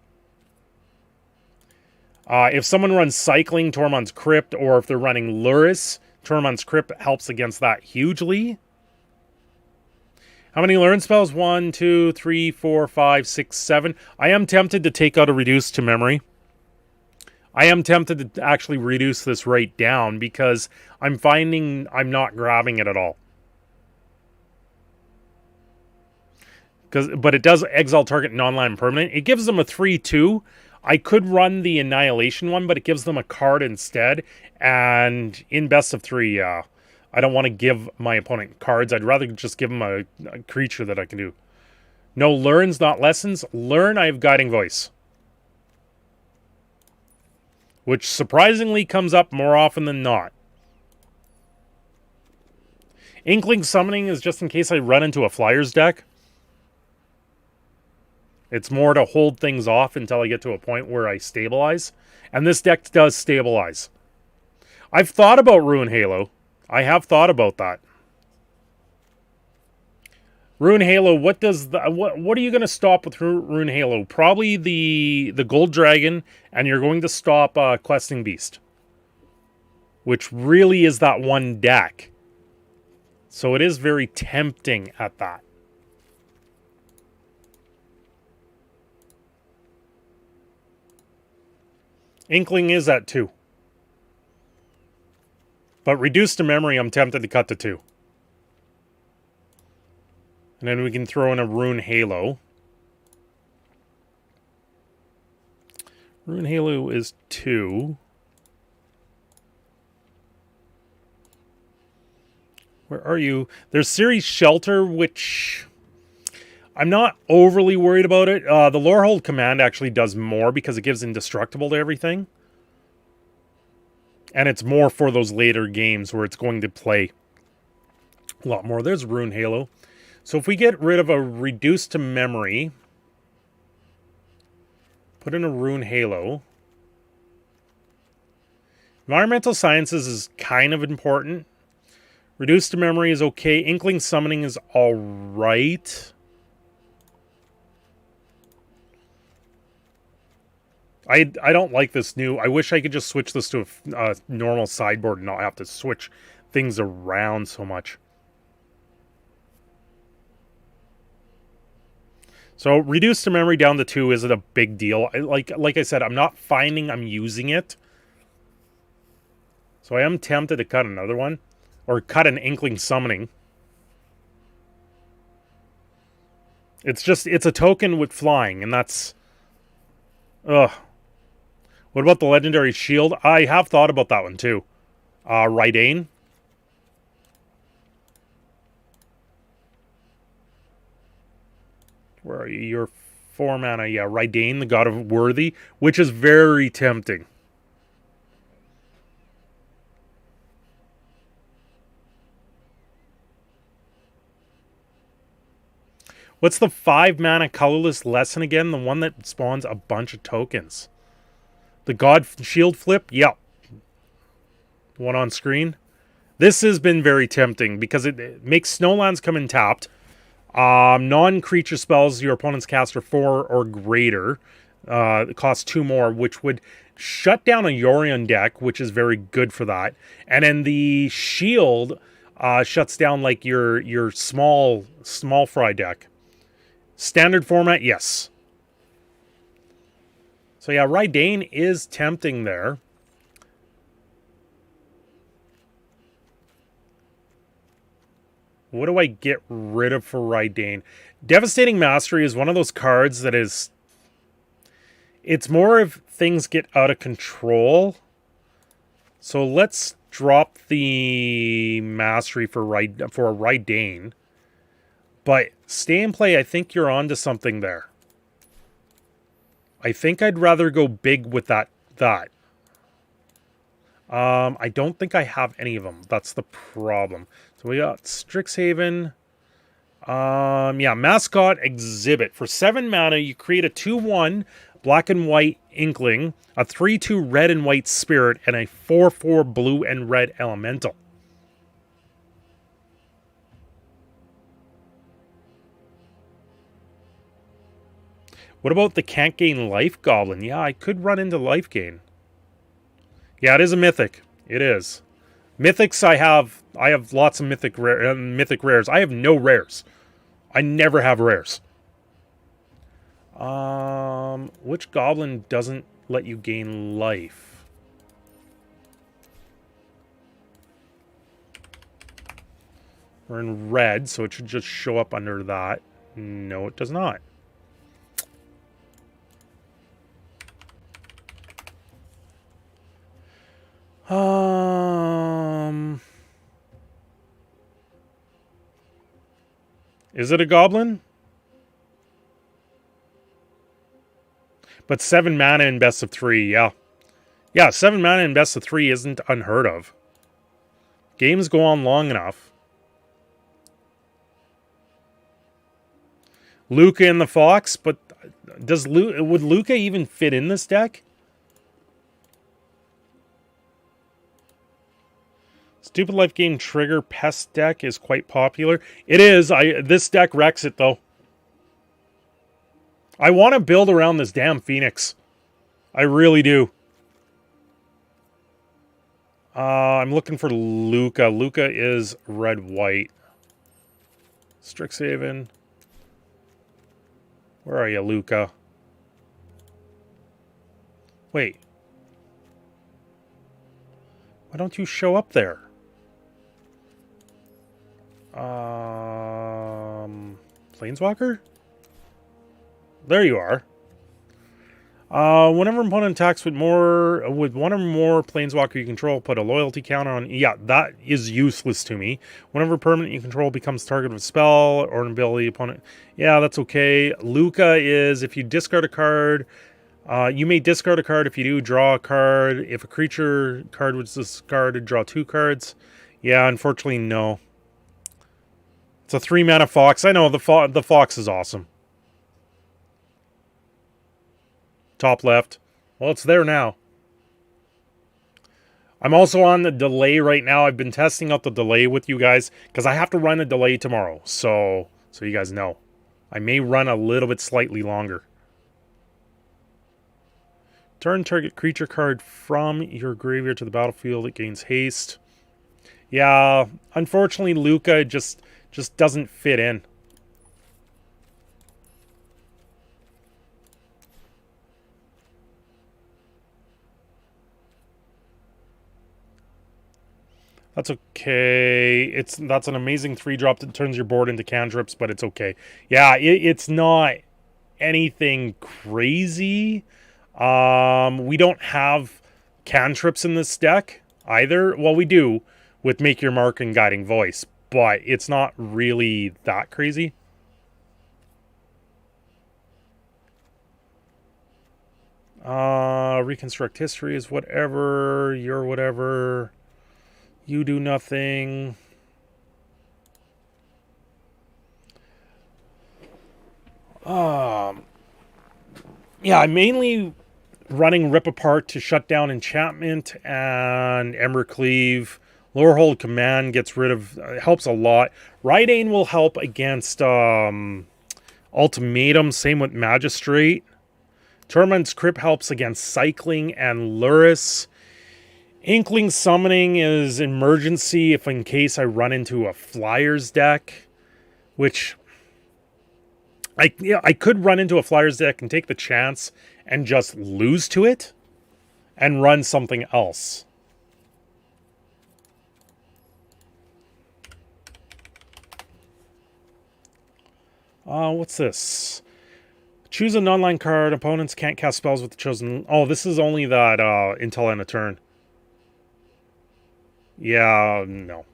If someone runs Cycling, Tormund's Crypt, or if they're running Luris, Tormund's Crypt helps against that hugely. How many learn spells? 1, 2, 3, 4, 5, 6, 7. I am tempted to take out a reduce to memory. I am tempted to actually reduce this right down because I'm finding I'm not grabbing it at all. But it does exile target non-land permanent. It gives them a 3/2. I could run the Annihilation one, but it gives them a card instead. And in best of 3, I don't want to give my opponent cards. I'd rather just give them a creature that I can do. No learns, not lessons. Learn, I have Guiding Voice. Which surprisingly comes up more often than not. Inkling Summoning is just in case I run into a Flyers deck. It's more to hold things off until I get to a point where I stabilize. And this deck does stabilize. I've thought about Ruin Halo. I have thought about that. Ruin Halo, what are you going to stop with Ruin Halo? Probably the Gold Dragon, and you're going to stop Questing Beast. Which really is that one deck. So it is very tempting at that. Inkling is at 2. But reduced to memory, I'm tempted to cut to 2. And then we can throw in a Rune Halo. Rune Halo is 2. Where are you? There's Series Shelter, which I'm not overly worried about it. The Lorehold command actually does more because it gives indestructible to everything. And it's more for those later games where it's going to play a lot more. There's Rune Halo. So if we get rid of a reduced to memory, put in a Rune Halo. Environmental Sciences is kind of important. Reduced to memory is okay. Inkling Summoning is alright. I don't like this new... I wish I could just switch this to a normal sideboard and not have to switch things around so much. So, reduced to memory down to 2 isn't a big deal. Like I said, I'm not finding I'm using it. So I am tempted to cut another one. Or cut an Inkling Summoning. It's a token with flying, and that's... Ugh. What about the legendary shield? I have thought about that one too. Rydane. Where are you? You're 4 mana. Yeah, Rydane, the god of worthy, which is very tempting. What's the 5 mana colorless lesson again? The one that spawns a bunch of tokens. The God Shield flip? Yep. The one on screen. This has been very tempting because it makes Snowlands come in tapped. Non-creature spells your opponent's cast are 4 or greater. It costs 2 more, which would shut down a Yorion deck, which is very good for that. And then the shield shuts down like your small fry deck. Standard format, yes. So yeah, Rydane is tempting there. What do I get rid of for Rydane? Devastating Mastery is one of those cards that is... It's more if things get out of control. So let's drop the Mastery for Rydane. But stay in play, I think you're onto something there. I think I'd rather go big with that. I don't think I have any of them. That's the problem. So we got Strixhaven. Yeah, Mascot Exhibit. For 7 mana, you create a 2/1 black and white Inkling, a 3/2 red and white Spirit, and a 4/4 blue and red Elemental. What about the can't gain life goblin? Yeah, I could run into life gain. Yeah, it is a mythic. It is. Mythics I have lots of mythic rares. I have no rares. I never have rares. Which goblin doesn't let you gain life? We're in red, so it should just show up under that. No, it does not. Is it a goblin? But 7 mana in best of 3, yeah. Yeah, 7 mana in best of 3 isn't unheard of. Games go on long enough. Luca and the Fox, but would Luca even fit in this deck? Stupid Life Game Trigger Pest deck is quite popular. It is. This deck wrecks it, though. I want to build around this damn Phoenix. I really do. I'm looking for Luca. Luca is red-white. Strixhaven. Where are you, Luca? Wait. Why don't you show up there? Planeswalker? There you are. Whenever an opponent attacks with one or more Planeswalker you control, put a loyalty counter on. Yeah, that is useless to me. Whenever a permanent you control becomes target of a spell or an ability opponent. Yeah, that's okay. Luca is if you discard a card. You may discard a card. If you do, draw a card. If a creature card was discarded, draw 2 cards. Yeah, unfortunately, no. It's a 3 mana Fox. I know, the Fox is awesome. Top left. Well, it's there now. I'm also on the delay right now. I've been testing out the delay with you guys because I have to run a delay tomorrow. So you guys know. I may run a little bit slightly longer. Turn target creature card from your graveyard to the battlefield. It gains haste. Yeah, unfortunately, Luca just doesn't fit in. That's okay. That's an amazing 3-drop that turns your board into cantrips, but it's okay. Yeah, it's not anything crazy. We don't have cantrips in this deck either. Well, we do with Make Your Mark and Guiding Voice, but it's not really that crazy. Reconstruct history is whatever. You're whatever. You do nothing. Yeah, I'm mainly running Rip Apart to shut down Enchantment and Ember Cleave. Lorehold Command gets rid of, helps a lot. Rydane will help against Ultimatum, same with Magistrate. Torment's Crypt helps against Cycling and Luris. Inkling Summoning is emergency if in case I run into a Flyers deck, which I could run into a Flyers deck and take the chance and just lose to it and run something else. What's this? Choose a non-land card. Opponents can't cast spells with the chosen... Oh, this is only that until end of turn. Yeah, no.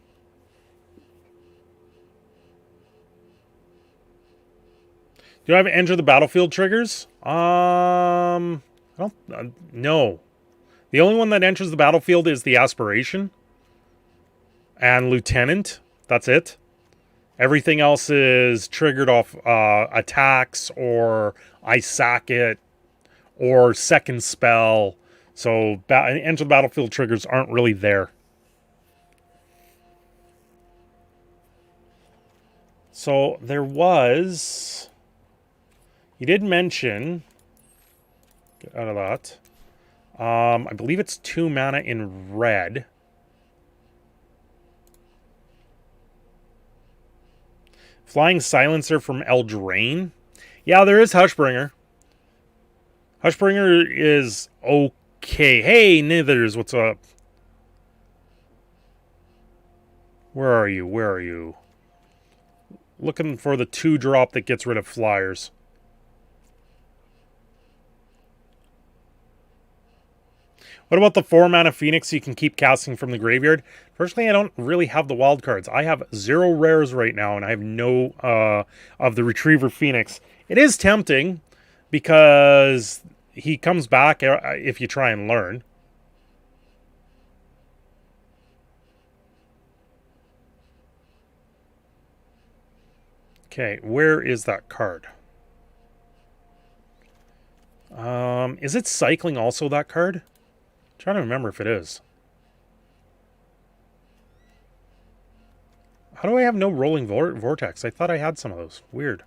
Do I have Enter the Battlefield triggers? I don't... no. The only one that enters the battlefield is the Aspiration. And Lieutenant. That's it. Everything else is triggered off attacks or I sack it or second spell. So Enter the Battlefield triggers aren't really there. So there was... You did mention... Get out of that. I believe it's 2 mana in red. Flying Silencer from Eldraine. Yeah, there is Hushbringer. Hushbringer is okay. Hey, Nithers, what's up? Where are you? Where are you? Looking for the 2-drop that gets rid of flyers. What about the 4-mana Phoenix you can keep casting from the graveyard? Personally, I don't really have the wild cards. I have 0 rares right now, and I have no of the Retriever Phoenix. It is tempting, because he comes back if you try and learn. Okay, where is that card? Is it Cycling also that card? I'm trying to remember if it is. How do I have no Rolling Vortex? I thought I had some of those. Weird.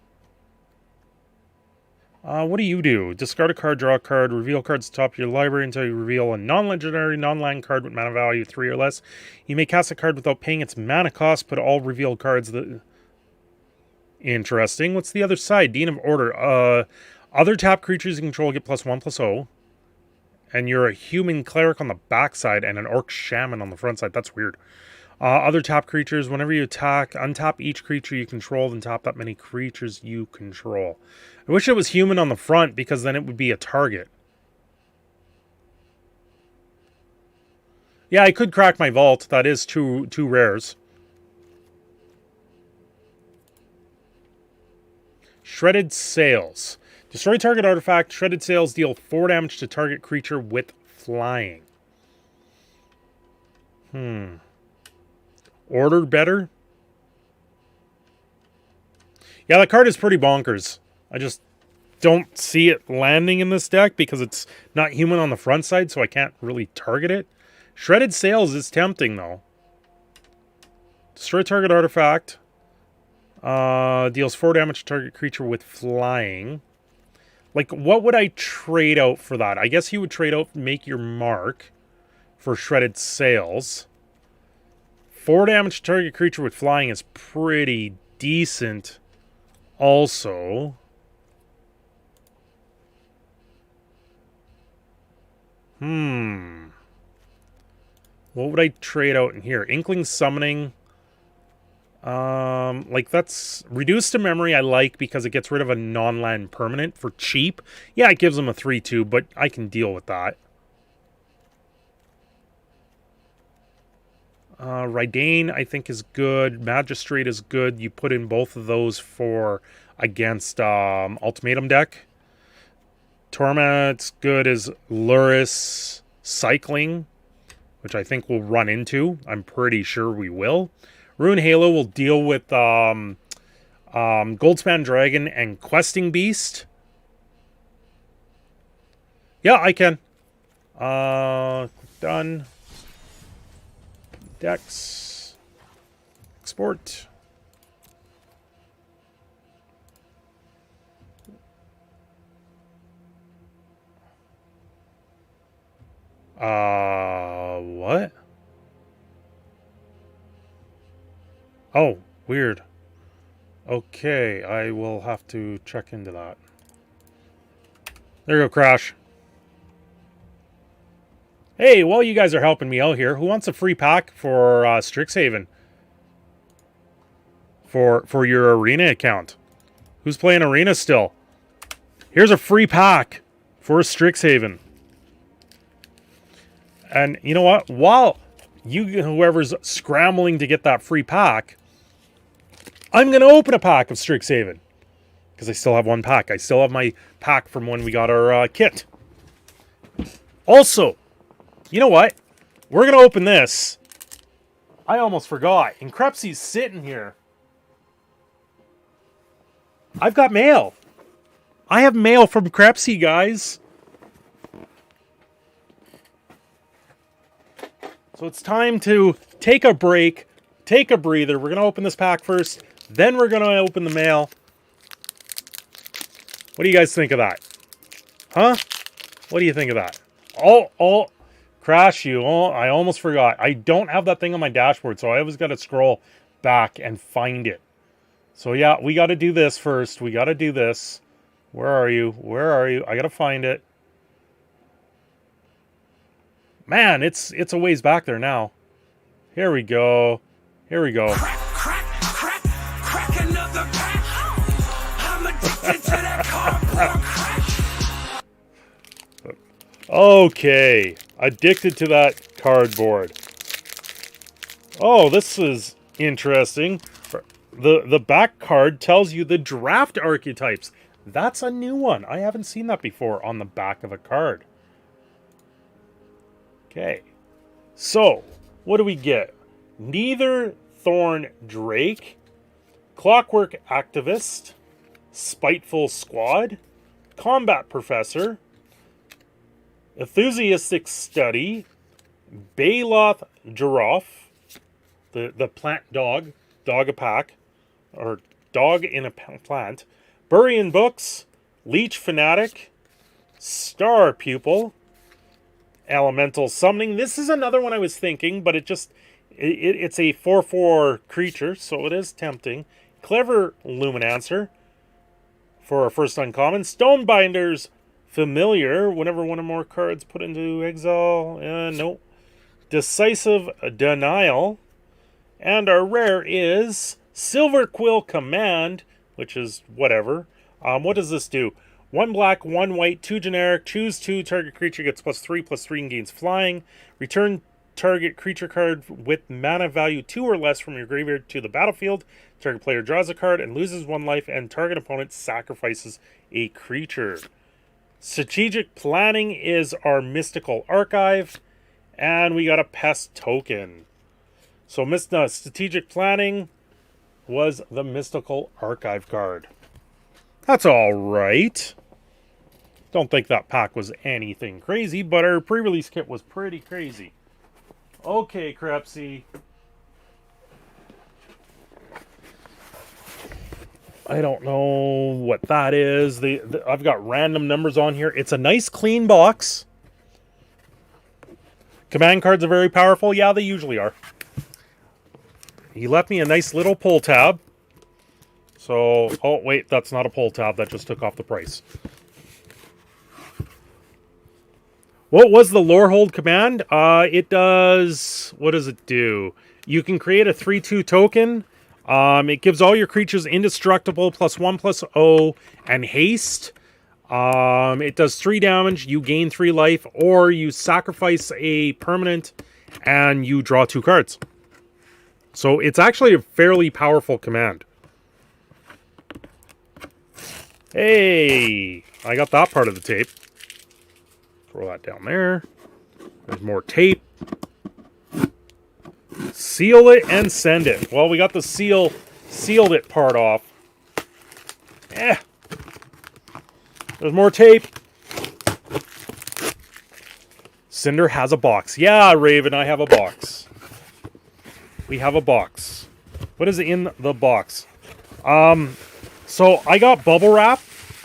What do you do? Discard a card, draw a card, reveal cards at the top of your library until you reveal a non-legendary, non-land card with mana value 3 or less. You may cast a card without paying its mana cost, put all revealed cards that... Interesting. What's the other side? Dean of Order. Other tap creatures you control get +1/+0. And you're a human cleric on the backside and an orc shaman on the front side. That's weird. Other tap creatures, whenever you attack, untap each creature you control and tap that many creatures you control. I wish it was human on the front because then it would be a target. Yeah, I could crack my vault. That is two rares. Shredded Sails. Destroy target artifact. Shredded Sails deal 4 damage to target creature with flying. Order better? Yeah, that card is pretty bonkers. I just don't see it landing in this deck because it's not human on the front side, so I can't really target it. Shredded Sails is tempting, though. Destroy target artifact. Deals 4 damage to target creature with flying. Like, what would I trade out for that? I guess you would trade out Make Your Mark for Shredded Sails. 4 damage to target creature with flying is pretty decent also. What would I trade out in here? Inkling Summoning. Like that's reduced to memory I like because it gets rid of a non-land permanent for cheap. Yeah, it gives them a 3-2, but I can deal with that. Rydane, I think, is good. Magistrate is good. You put in both of those for against Ultimatum deck. Torment's good as Luris Cycling, which I think we'll run into. I'm pretty sure we will. Rune Halo will deal with Goldspan Dragon and Questing Beast. Yeah, I can. Done. Dex. Export. What? Oh, weird. Okay, I will have to check into that. There you go, Crash. Hey, while you guys are helping me out here, who wants a free pack for Strixhaven? For your Arena account. Who's playing Arena still? Here's a free pack for Strixhaven. And you know what? While whoever's scrambling to get that free pack, I'm going to open a pack of Strixhaven. Because I still have one pack. I still have my pack from when we got our kit. Also, you know what? We're going to open this. I almost forgot. And Crepsy's sitting here. I've got mail. I have mail from Crepsy, guys. So it's time to take a break, take a breather. We're going to open this pack first. Then we're going to open the mail. What do you guys think of that? Huh? What do you think of that? Oh, Crash you. Oh, I almost forgot. I don't have that thing on my dashboard, so I always got to scroll back and find it. So yeah, we got to do this first. We got to do this. Where are you? Where are you? I got to find it. Man, it's a ways back there now. Here we go. Here we go. Crack another pack. I'm addicted to that cardboard crack. Okay, addicted to that cardboard. Oh, this is interesting. The back card tells you the draft archetypes. That's a new one. I haven't seen that before on the back of a card. Okay, so what do we get? Neither Thorn Drake, Clockwork Activist, Spiteful Squad, Combat Professor, Enthusiastic Study, Baloth Giraffe, the plant dog a pack, or dog in a plant, Burian Books, Leech Fanatic, Star Pupil, Elemental Summoning. This is another one I was thinking, but it's a 4/4 creature, so it is tempting. Clever Luminancer for our first uncommon. Stonebinder's Familiar. Whenever one or more cards put into exile. No. Decisive Denial. And our rare is Silver Quill Command, which is whatever. What does this do? 1 black, 1 white, 2 generic. Choose 2. Target creature gets +3/+3 and gains flying. Return target creature card with mana value 2 or less from your graveyard to the battlefield. Target player draws a card and loses 1 life, and target opponent sacrifices a creature. Strategic Planning is our Mystical Archive. And we got a Pest token. So Strategic Planning was the Mystical Archive card. That's alright. Don't think that pack was anything crazy, but our pre-release kit was pretty crazy. Okay, Crepsy. I don't know what that is. I've got random numbers on here. It's a nice clean box. Command cards are very powerful. Yeah, they usually are. He left me a nice little pull tab. So, oh wait, that's not a pull tab. That just took off the price. What was the Lorehold command? It does... What does it do? You can create a 3/2 token. It gives all your creatures indestructible, +1/+0, and haste. It does 3 damage, you gain 3 life, or you sacrifice a permanent and you draw 2 cards. So it's actually a fairly powerful command. Hey, I got that part of the tape. Throw that down there. There's more tape. Seal it and send it. Well, we got the sealed it part off. There's more tape. Cinder has a box. Yeah, Raven, I have a box. We have a box. What is in the box? So I got bubble wrap.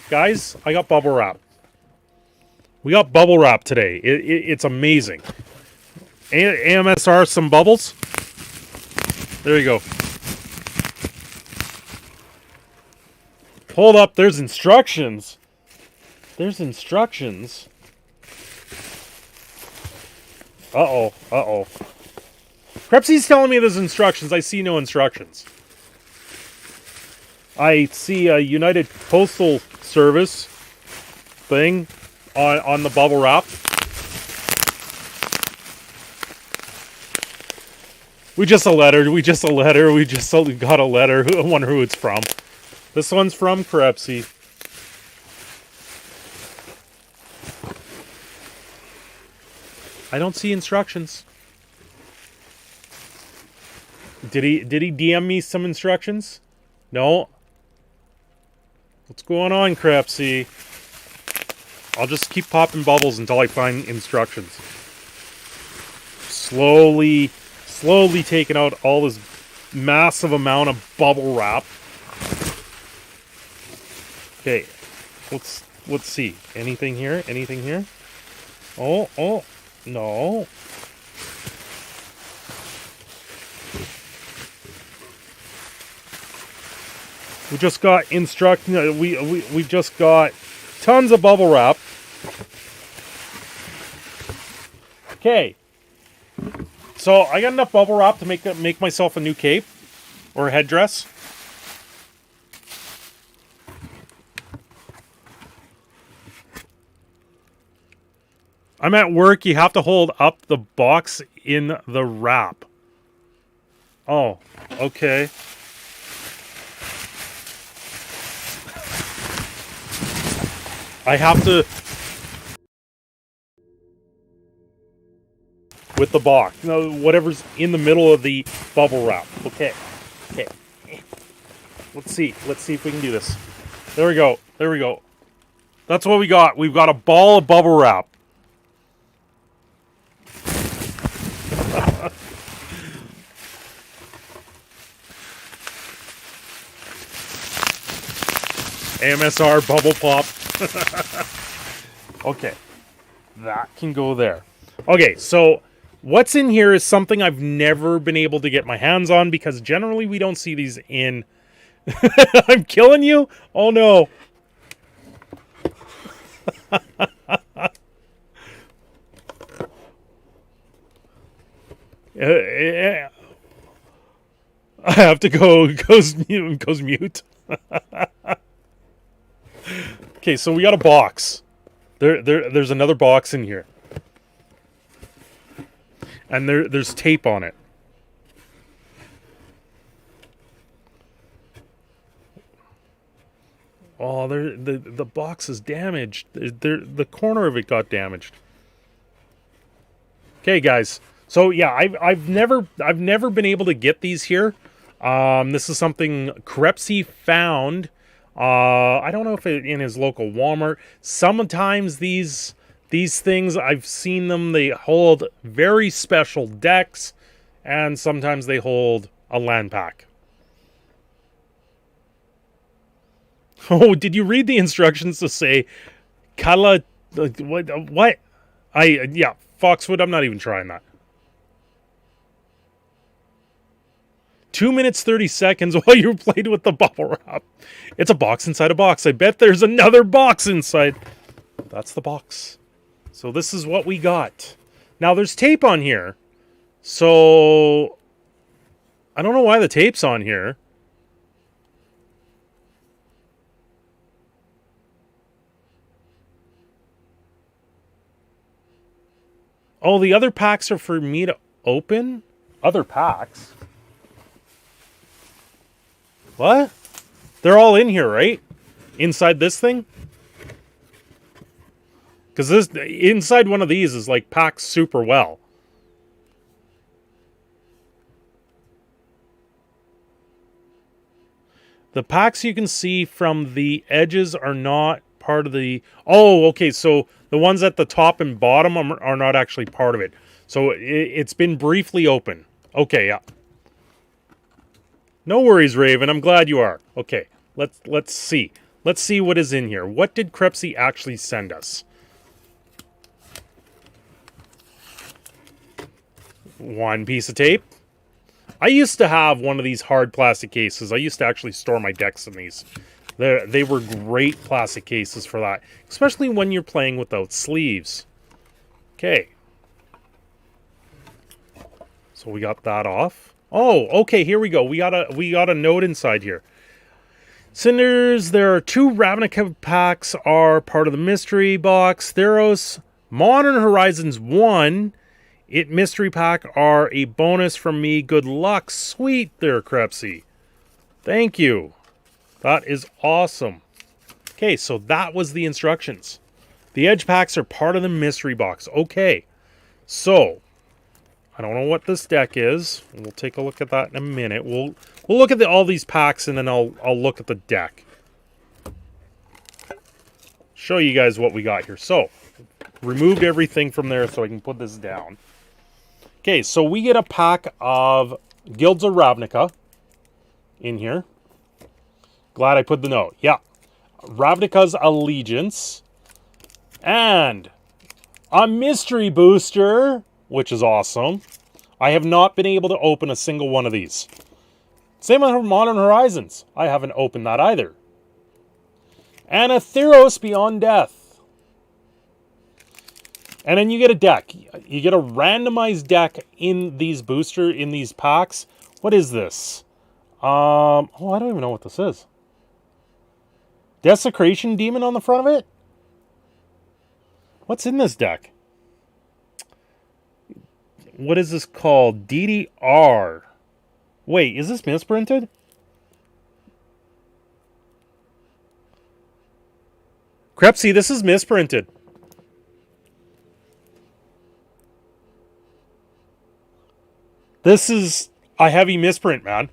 Guys, I got bubble wrap. We got bubble wrap today. It's amazing. AMSR some bubbles. There you go. Hold up, there's instructions. There's instructions. Uh-oh, uh-oh. Crepsy's telling me there's instructions. I see no instructions. I see a United Postal Service thing on the bubble wrap. We just got a letter. We just got a letter. I wonder who it's from. This one's from Crepsy. I don't see instructions. Did he DM me some instructions? No. What's going on, Crepsy? I'll just keep popping bubbles until I find instructions. Slowly taking out all this massive amount of bubble wrap. Okay, let's see. Anything here? Anything here? Oh, no. We just got we just got tons of bubble wrap. Okay. So I got enough bubble wrap to make myself a new cape or a headdress. I'm at work. You have to hold up the box in the wrap. Oh, okay. I have to... with the box. No, whatever's in the middle of the bubble wrap. Okay. Let's see if we can do this. There we go. That's what we got. We've got a ball of bubble wrap. AMSR bubble pop. Okay. That can go there. Okay, so what's in here is something I've never been able to get my hands on because generally we don't see these in... I'm killing you? Oh no. I have to goes mute. Okay, so we got a box. There's another box in here. And there's tape on it. Oh, the box is damaged. The corner of it got damaged. Okay, guys. So yeah, I've never been able to get these here. This is something Crepsy found. I don't know if in his local Walmart. Sometimes these things, I've seen them, they hold very special decks, and sometimes they hold a land pack. Oh, did you read the instructions to say Kala... What? Yeah, Foxwood, I'm not even trying that. 2 minutes, 30 seconds while you played with the bubble wrap. It's a box inside a box. I bet there's another box inside. That's the box. So this is what we got. Now, there's tape on here. So, I don't know why the tape's on here. Oh, the other packs are for me to open? Other packs? What? They're all in here, right? Inside this thing? Because this inside one of these is like packed super well. The packs you can see from the edges are not part of the... Oh, okay, so the ones at the top and bottom are not actually part of it. So it's been briefly open. Okay, yeah. No worries, Raven. I'm glad you are. Okay, let's see. Let's see what is in here. What did Crepsy actually send us? One piece of tape. I used to have one of these hard plastic cases. I used to actually store my decks in these. They were great plastic cases for that, especially when you're playing without sleeves. Okay. So we got that off. Oh, okay, here we go. We got a note inside here. Cinders, there are 2 Ravnica packs are part of the mystery box. THRU's Modern Horizons 1 mystery pack are a bonus from me. Good luck. Sweet there, Crepsy. Thank you. That is awesome. Okay, so that was the instructions. The edge packs are part of the mystery box. Okay. So, I don't know what this deck is. We'll take a look at that in a minute. We'll look at all these packs and then I'll look at the deck. Show you guys what we got here. So, removed everything from there so I can put this down. Okay, so we get a pack of Guilds of Ravnica in here. Glad I put the note. Yeah. Ravnica's Allegiance. And a mystery booster, which is awesome. I have not been able to open a single one of these. Same with Modern Horizons. I haven't opened that either. And a THRU's Beyond Death. And then you get a deck. You get a randomized deck in these packs. What is this? Oh, I don't even know what this is. Desecration Demon on the front of it? What's in this deck? What is this called? DDR. Wait, is this misprinted? Crepsy, this is misprinted. This is a heavy misprint, man.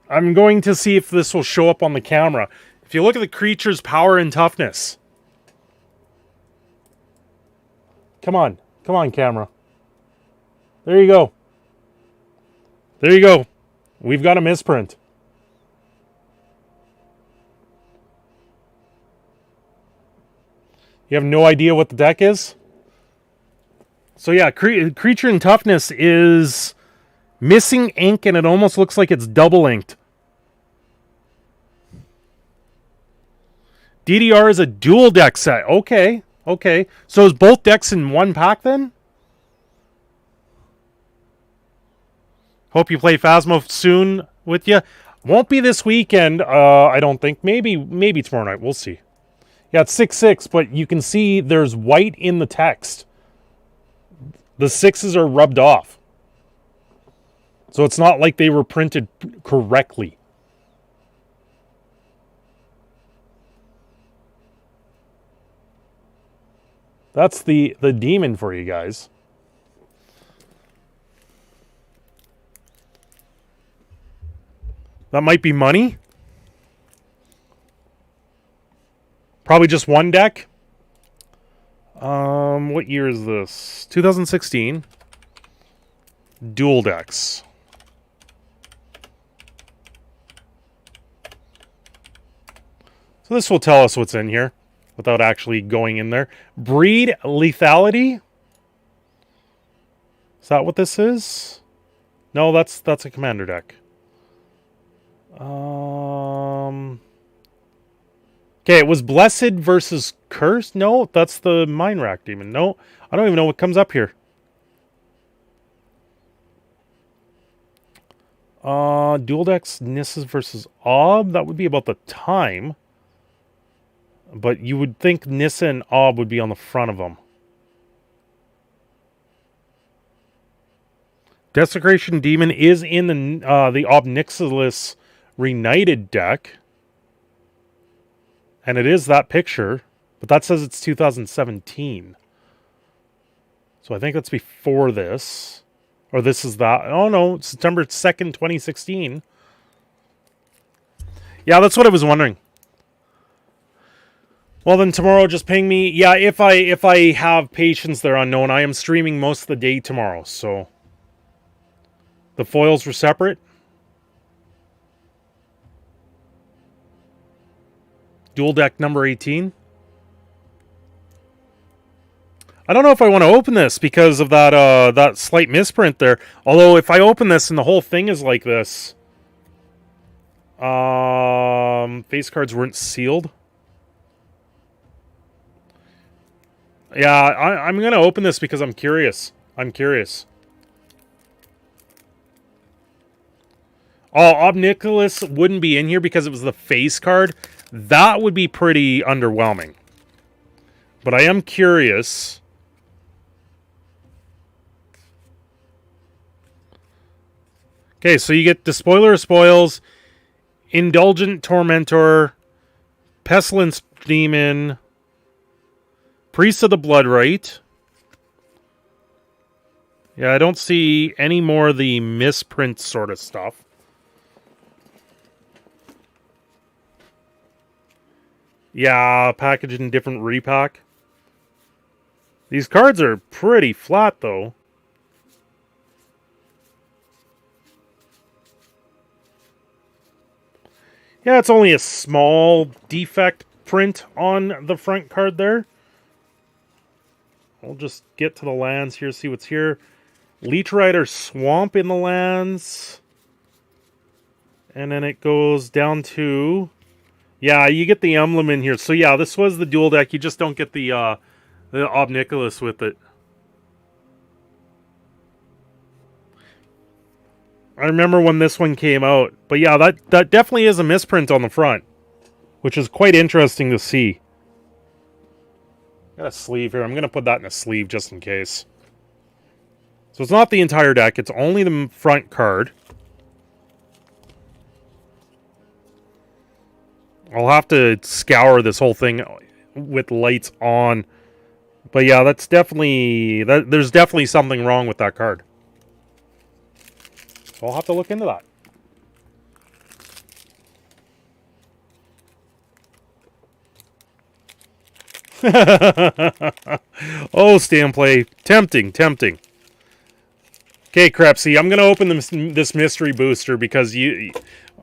I'm going to see if this will show up on the camera. If you look at the creature's power and toughness. Come on. Come on, camera. There you go. There you go. We've got a misprint. You have no idea what the deck is? So yeah, creature and toughness is missing ink and it almost looks like it's double inked. DDR is a dual deck set. Okay, okay. So is both decks in one pack then? Hope you play Phasmo soon with you. Won't be this weekend, I don't think. Maybe tomorrow night. We'll see. Yeah, it's 6/6, but you can see there's white in the text. The 6s are rubbed off. So it's not like they were printed correctly. That's the demon for you guys. That might be money. Probably just one deck. What year is this? 2016. Dual decks. So this will tell us what's in here without actually going in there. Breed Lethality. Is that what this is? No, that's a commander deck. Okay, it was Blessed versus Cursed. No, that's the Mine Rack Demon. No, I don't even know what comes up here. Dual decks, Nisses versus Ob. That would be about the time. But you would think Nissa and Ob would be on the front of them. Desecration Demon is in the Obnixilis Reunited deck. And it is that picture. But that says it's 2017. So I think that's before this. Or this is that. Oh no, September 2nd, 2016. Yeah, that's what I was wondering. Well, then tomorrow just ping me. Yeah, if I have patience, they're unknown. I am streaming most of the day tomorrow, so the foils were separate. Dual deck number 18. I don't know if I want to open this because of that that slight misprint there. Although if I open this and the whole thing is like this, face cards weren't sealed. Yeah, I'm gonna open this because I'm curious. I'm curious. Oh, Obnixilis wouldn't be in here because it was the face card. That would be pretty underwhelming. But I am curious. Okay, so you get Despoiler of Spoils, Indulgent Tormentor, Pestilence Demon, Priest of the Bloodrite. Yeah, I don't see any more of the misprint sort of stuff. Yeah, packaged in different repack. These cards are pretty flat, though. Yeah, it's only a small defect print on the front card there. We'll just get to the lands here, see what's here. Leech Rider Swamp in the lands. And then it goes down to... Yeah, you get the emblem in here. So yeah, this was the dual deck. You just don't get the Obnixilis with it. I remember when this one came out. But yeah, that definitely is a misprint on the front. Which is quite interesting to see. Got a sleeve here. I'm going to put that in a sleeve just in case. So it's not the entire deck. It's only the front card. I'll have to scour this whole thing with lights on. But yeah, that's definitely... there's definitely something wrong with that card. So I'll have to look into that. Oh, stand play. Tempting, tempting. Okay, Crepsy, I'm going to open this mystery booster because you...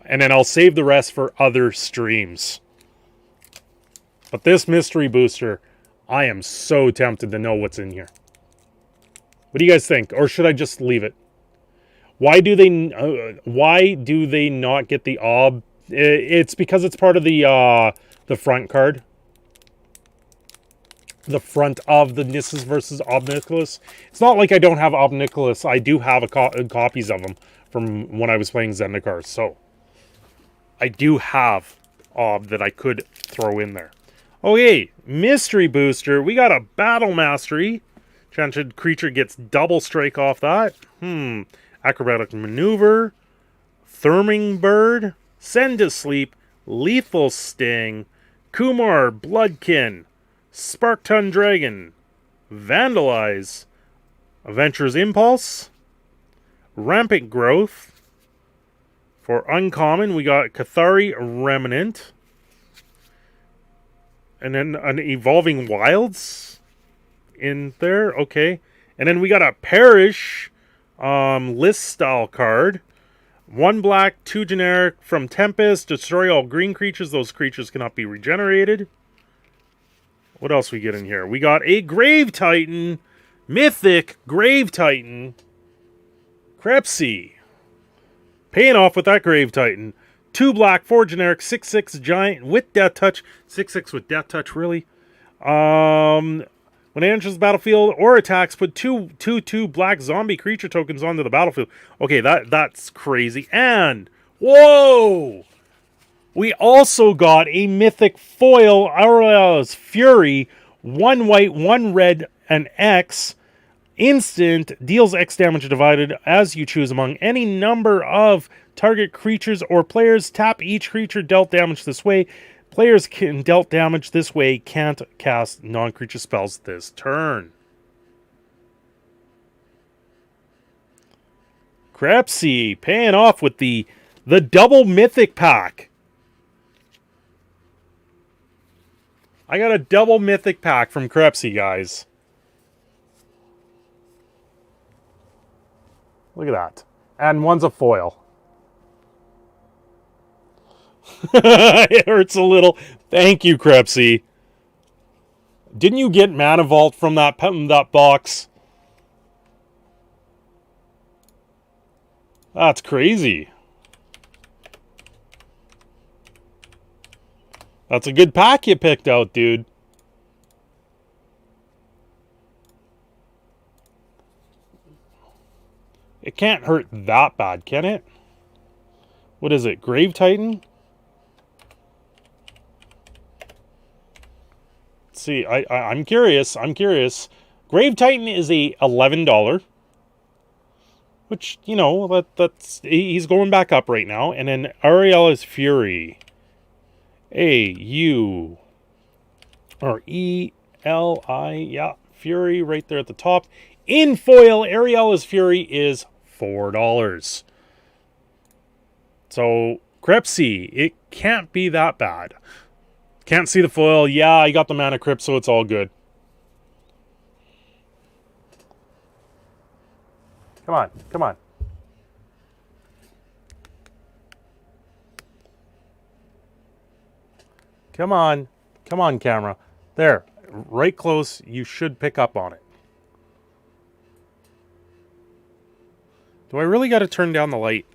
And then I'll save the rest for other streams. But this mystery booster, I am so tempted to know what's in here. What do you guys think? Or should I just leave it? Why do they not get the Ob? It's because it's part of the front card. The front of the Nissus versus Obnixilis. It's not like I don't have Obnixilis. I do have copies of them from when I was playing Zendikar. So, I do have Ob that I could throw in there. Okay, Mystery Booster. We got a Battle Mastery. Enchanted creature gets double strike off that. Acrobatic Maneuver. Therming Bird. Send to Sleep. Lethal Sting. Kumar Bloodkin. Sparkton Dragon. Vandalize. Adventurer's Impulse. Rampant Growth. For uncommon, we got Cathari Remnant. And then an Evolving Wilds in there. Okay. And then we got a Perish list style card. 1 black, 2 generic from Tempest. Destroy all green creatures. Those creatures cannot be regenerated. What else we get in here? We got a Grave Titan. Mythic Grave Titan. Crepsy. Paying off with that Grave Titan. 2 black, 4 generic, 6/6 giant with Death Touch. 6/6 with Death Touch, really. When it enters the battlefield or attacks, put 2/2 black zombie creature tokens onto the battlefield. Okay, that's crazy. And, whoa! We also got a mythic foil, Aureola's Fury, 1 white, 1 red, an X. Instant, deals X damage divided as you choose among any number of target creatures or players. Tap each creature dealt damage this way. Players can dealt damage this way can't cast non-creature spells this turn. Crepsy paying off with the double mythic pack. I got a double mythic pack from Crepsy, guys. Look at that. And one's a foil. It hurts a little. Thank you, Crepsy. Didn't you get Mana Vault from that box? That's crazy. That's a good pack you picked out, dude. It can't hurt that bad, can it? What is it? Grave Titan? Let's see, I'm curious. Grave Titan is a $11. Which, you know, that's he's going back up right now. And then Aureola's Fury. A-U or E-L-I, yeah, Fury right there at the top. In foil, Aureola's Fury is $4. So, Crepsy, it can't be that bad. Can't see the foil. Yeah, I got the Mana Crypt, so it's all good. Come on, come on. Come on. Come on, camera. There. Right close. You should pick up on it. Do I really got to turn down the light?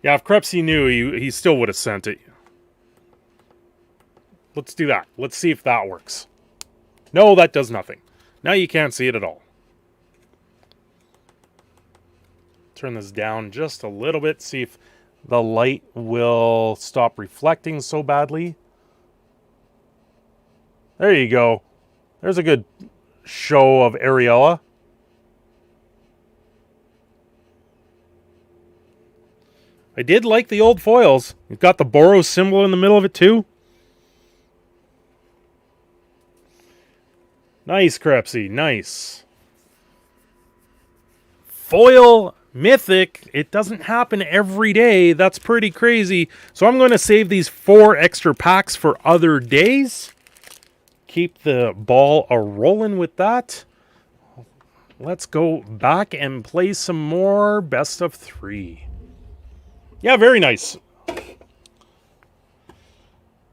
Yeah, if Crepsy knew, he still would have sent it. Let's do that. Let's see if that works. No, that does nothing. Now you can't see it at all. Turn this down just a little bit. See if the light will stop reflecting so badly. There you go. There's a good show of Aureola. I did like the old foils. You've got the Boros symbol in the middle of it too. Nice, Crepsy. Nice. Foil Mythic. It doesn't happen every day. That's pretty crazy. So I'm going to save these 4 extra packs for other days. Keep the ball a-rolling with that. Let's go back and play some more best of 3. Yeah, very nice.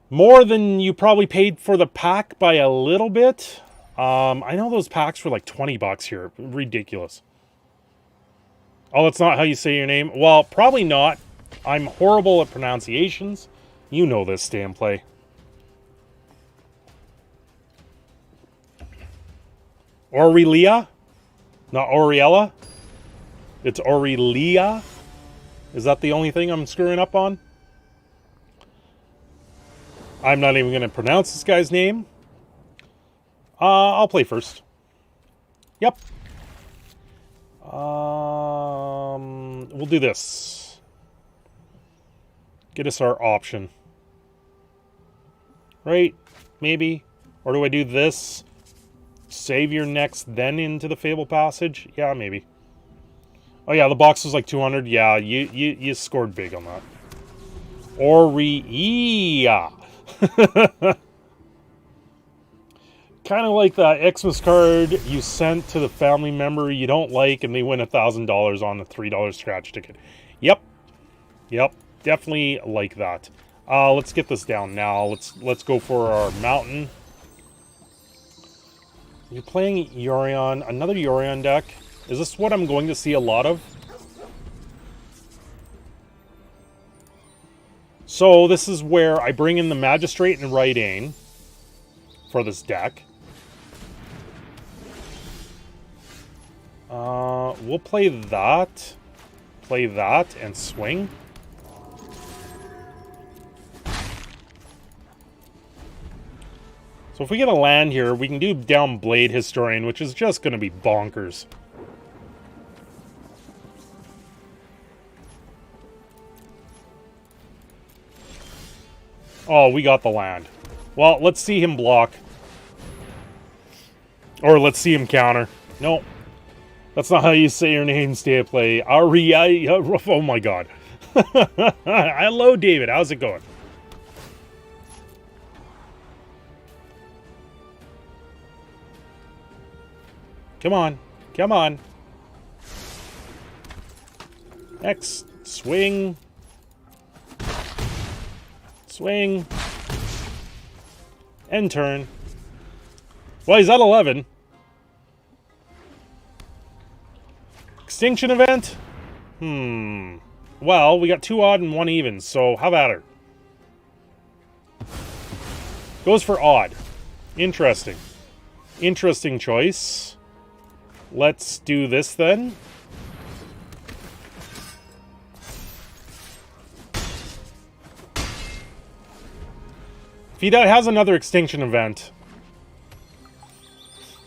More than you probably paid for the pack by a little bit. I know those packs were like $20 here. Ridiculous. Oh, that's not how you say your name? Well, probably not. I'm horrible at pronunciations. You know this, stay and play. Aurelia? Not Aureola? It's Aurelia? Is that the only thing I'm screwing up on? I'm not even going to pronounce this guy's name. I'll play first. Yep. We'll do this. Get us our option. Right? Maybe. Or do I do this? Save your next, then into the Fable Passage? Yeah, maybe. Oh yeah, the box was like 200. Yeah, you scored big on that. Aurelia. Kind of like that Xmas card you sent to the family member you don't like and they win $1,000 on a $3 scratch ticket. Yep. Yep. Definitely like that. Let's get this down now. Let's go for our mountain. You're playing Yorion. Another Yorion deck. Is this what I'm going to see a lot of? So this is where I bring in the Magistrate and Raidane for this deck. We'll play that, and swing. So if we get a land here, we can do down Blade Historian, which is just going to be bonkers. Oh, we got the land. Well, let's see him block. Or let's see him counter. No. That's not how you say your name, stay at play. R-E-I... Oh my god. Hello, David. How's it going? Come on. Come on. X. Swing. Swing. End turn. Well, he's at 11. Extinction event? Well, we got 2 odd and 1 even, so how about her? Goes for odd. Interesting. Interesting choice. Let's do this then. If he has another extinction event,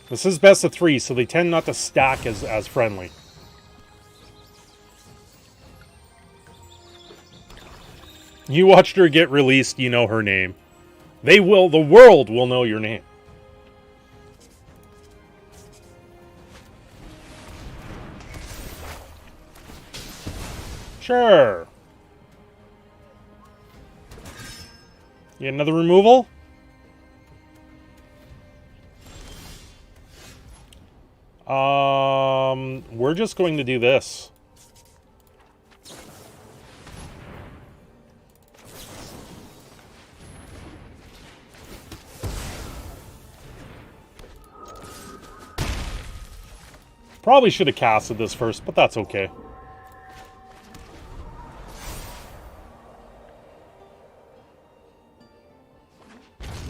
this is best of 3, so they tend not to stack as friendly. You watched her get released, you know her name. The world will know your name. Sure. You get another removal? We're just going to do this. Probably should have casted this first, but that's okay.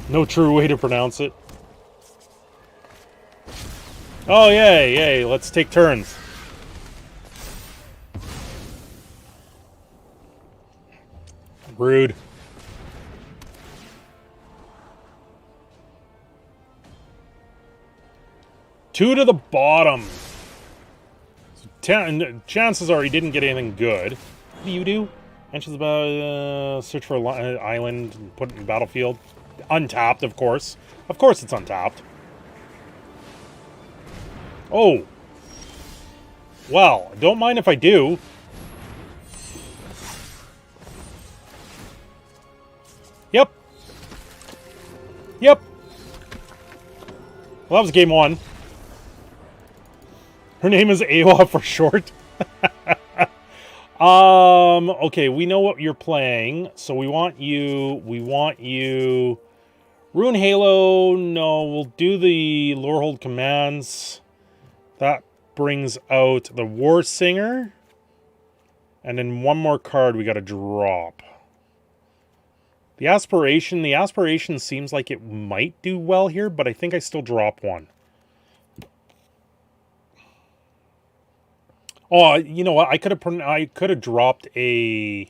No true way to pronounce it. Oh, yay, yay, let's take turns. Rude. Two to the bottom. Chances are he didn't get anything good. What do you do? Mentions about search for an island and put it in the battlefield. Untapped, of course. Of course it's untapped. Oh. Well, don't mind if I do. Yep. Yep. Well, that was game 1. Her name is Awa for short. Okay, we know what you're playing. So we want you. Rune Halo, no, we'll do the Lorehold commands. That brings out the War Singer. And then one more card we gotta drop. The Aspiration seems like it might do well here, but I think I still drop one. Oh, you know what? I could have dropped a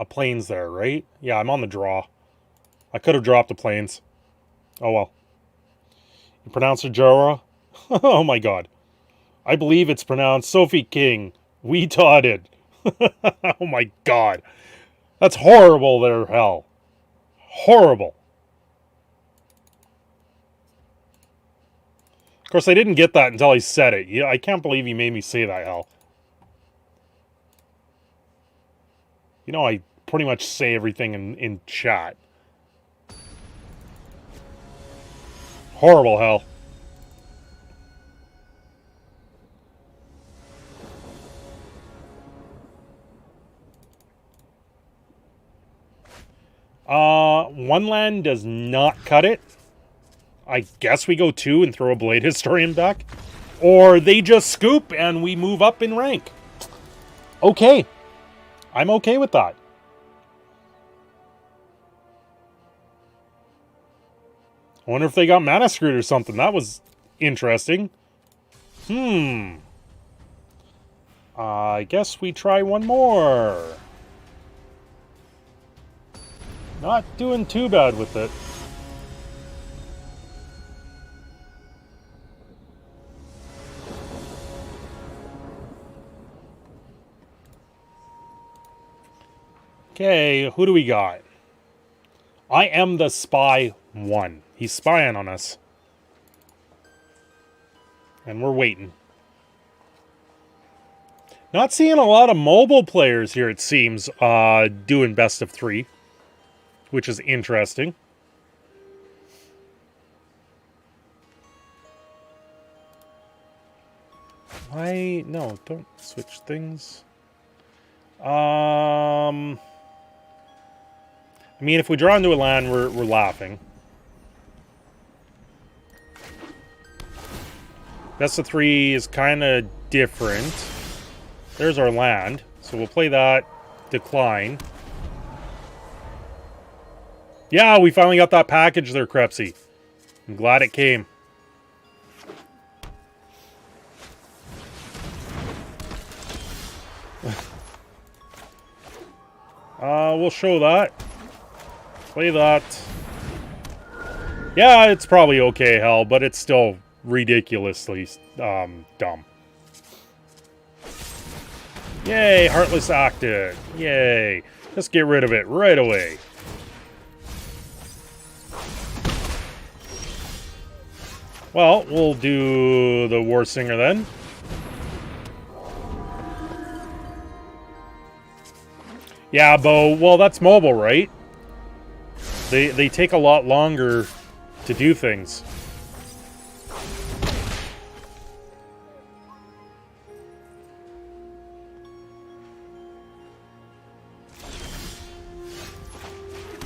planes there, right? Yeah, I'm on the draw. I could have dropped the planes. Oh well. You pronounce it Jora? Oh my god. I believe it's pronounced Sophie King. We taught it. Oh my god. That's horrible there, hell. Horrible. Of course, I didn't get that until I said it. Yeah, I can't believe you made me say that, hell. You know, I pretty much say everything in chat. Horrible hell. One land does not cut it. I guess we go 2 and throw a Blade Historian back. Or they just scoop and we move up in rank. Okay. I'm okay with that. I wonder if they got mana screwed or something. That was interesting. I guess we try one more. Not doing too bad with it. Okay, who do we got? I am the spy 1. He's spying on us. And we're waiting. Not seeing a lot of mobile players here, it seems, doing best of 3. Which is interesting. Why? No, don't switch things. I mean, if we draw into a land, we're laughing. Best of 3 is kind of different. There's our land. So we'll play that. Decline. Yeah, we finally got that package there, Crepsy. I'm glad it came. We'll show that. Play that. Yeah, it's probably okay, hell, but it's still ridiculously dumb. Yay, Heartless acted. Yay. Let's get rid of it right away. Well, we'll do the War Singer then. Yeah, Bo. Well, that's mobile, right? They take a lot longer to do things.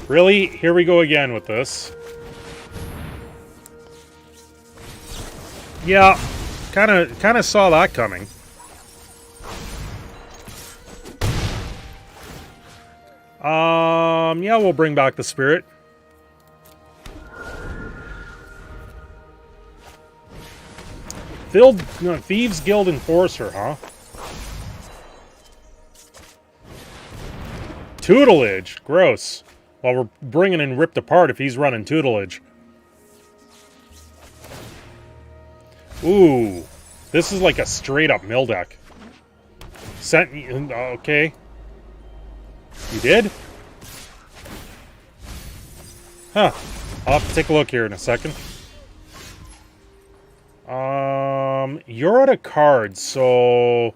Really? Here we go again with this. Yeah, kind of saw that coming. Yeah, we'll bring back the spirit. Thieves Guild Enforcer, huh? Tutelage, gross. While we're bringing in Ripped Apart if he's running tutelage. Ooh, this is like a straight up mill deck. Okay. You did? Huh. I'll have to take a look here in a second. You're out of cards, so...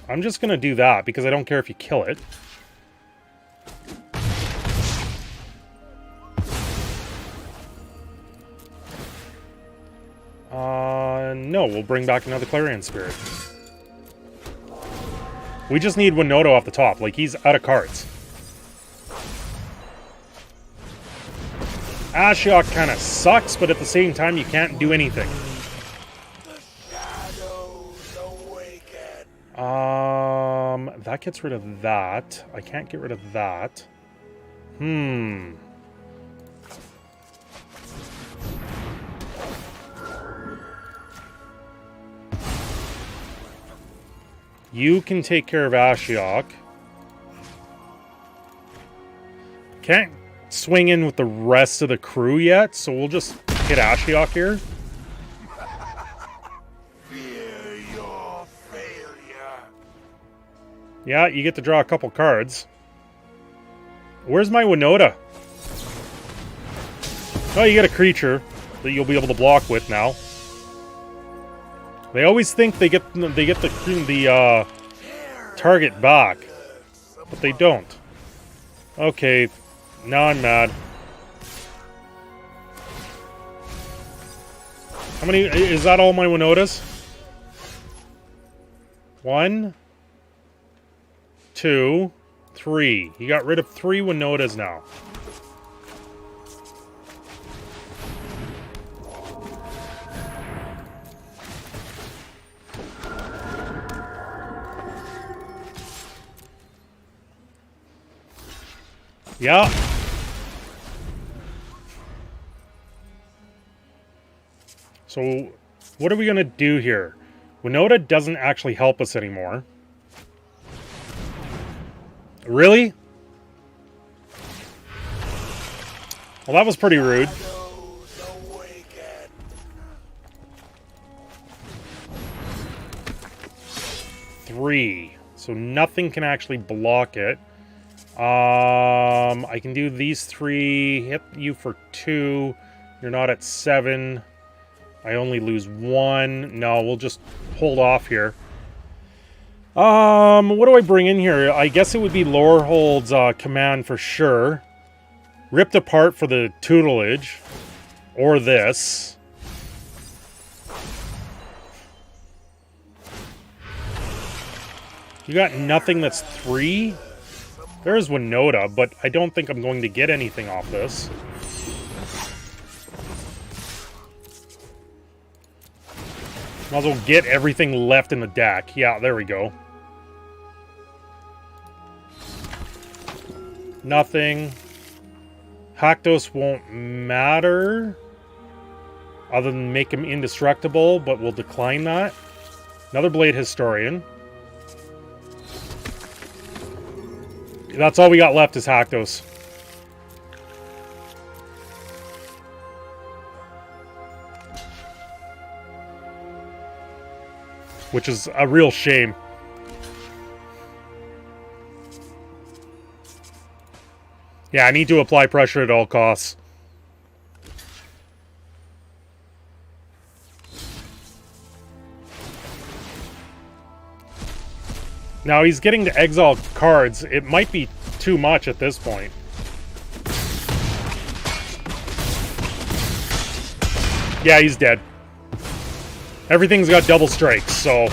I'm just gonna do that, because I don't care if you kill it. No, we'll bring back another Clarion Spirit. We just need Winota off the top, like he's out of cards. Ashiok kind of sucks, but at the same time, you can't do anything. That gets rid of that. I can't get rid of that. You can take care of Ashiok. Can't swing in with the rest of the crew yet, so we'll just hit Ashiok here. Fear your failure. Yeah, you get to draw a couple cards. Where's my Winota? Oh, you get a creature that you'll be able to block with now. They always think they get the target back, but they don't. Okay, now I'm mad. How many? Is that all my Winotas? 1, 2, 3. You got rid of 3 Winotas now. Yeah. So, what are we going to do here? Winota doesn't actually help us anymore. Really? Well, that was pretty rude. 3. So nothing can actually block it. I can do these 3. Hit you for 2. You're not at 7. I only lose 1. No, we'll just hold off here. What do I bring in here? I guess it would be Lorehold's command for sure. Ripped apart for the tutelage. Or this. You got nothing that's 3? There's Winota, but I don't think I'm going to get anything off this. Might as well get everything left in the deck. Yeah, there we go. Nothing. Haktos won't matter. Other than make him indestructible, but we'll decline that. Another Blade Historian. That's all we got left is Haktos. Which is a real shame. Yeah, I need to apply pressure at all costs. Now he's getting to exile cards. It might be too much at this point. Yeah, he's dead. Everything's got double strikes, so...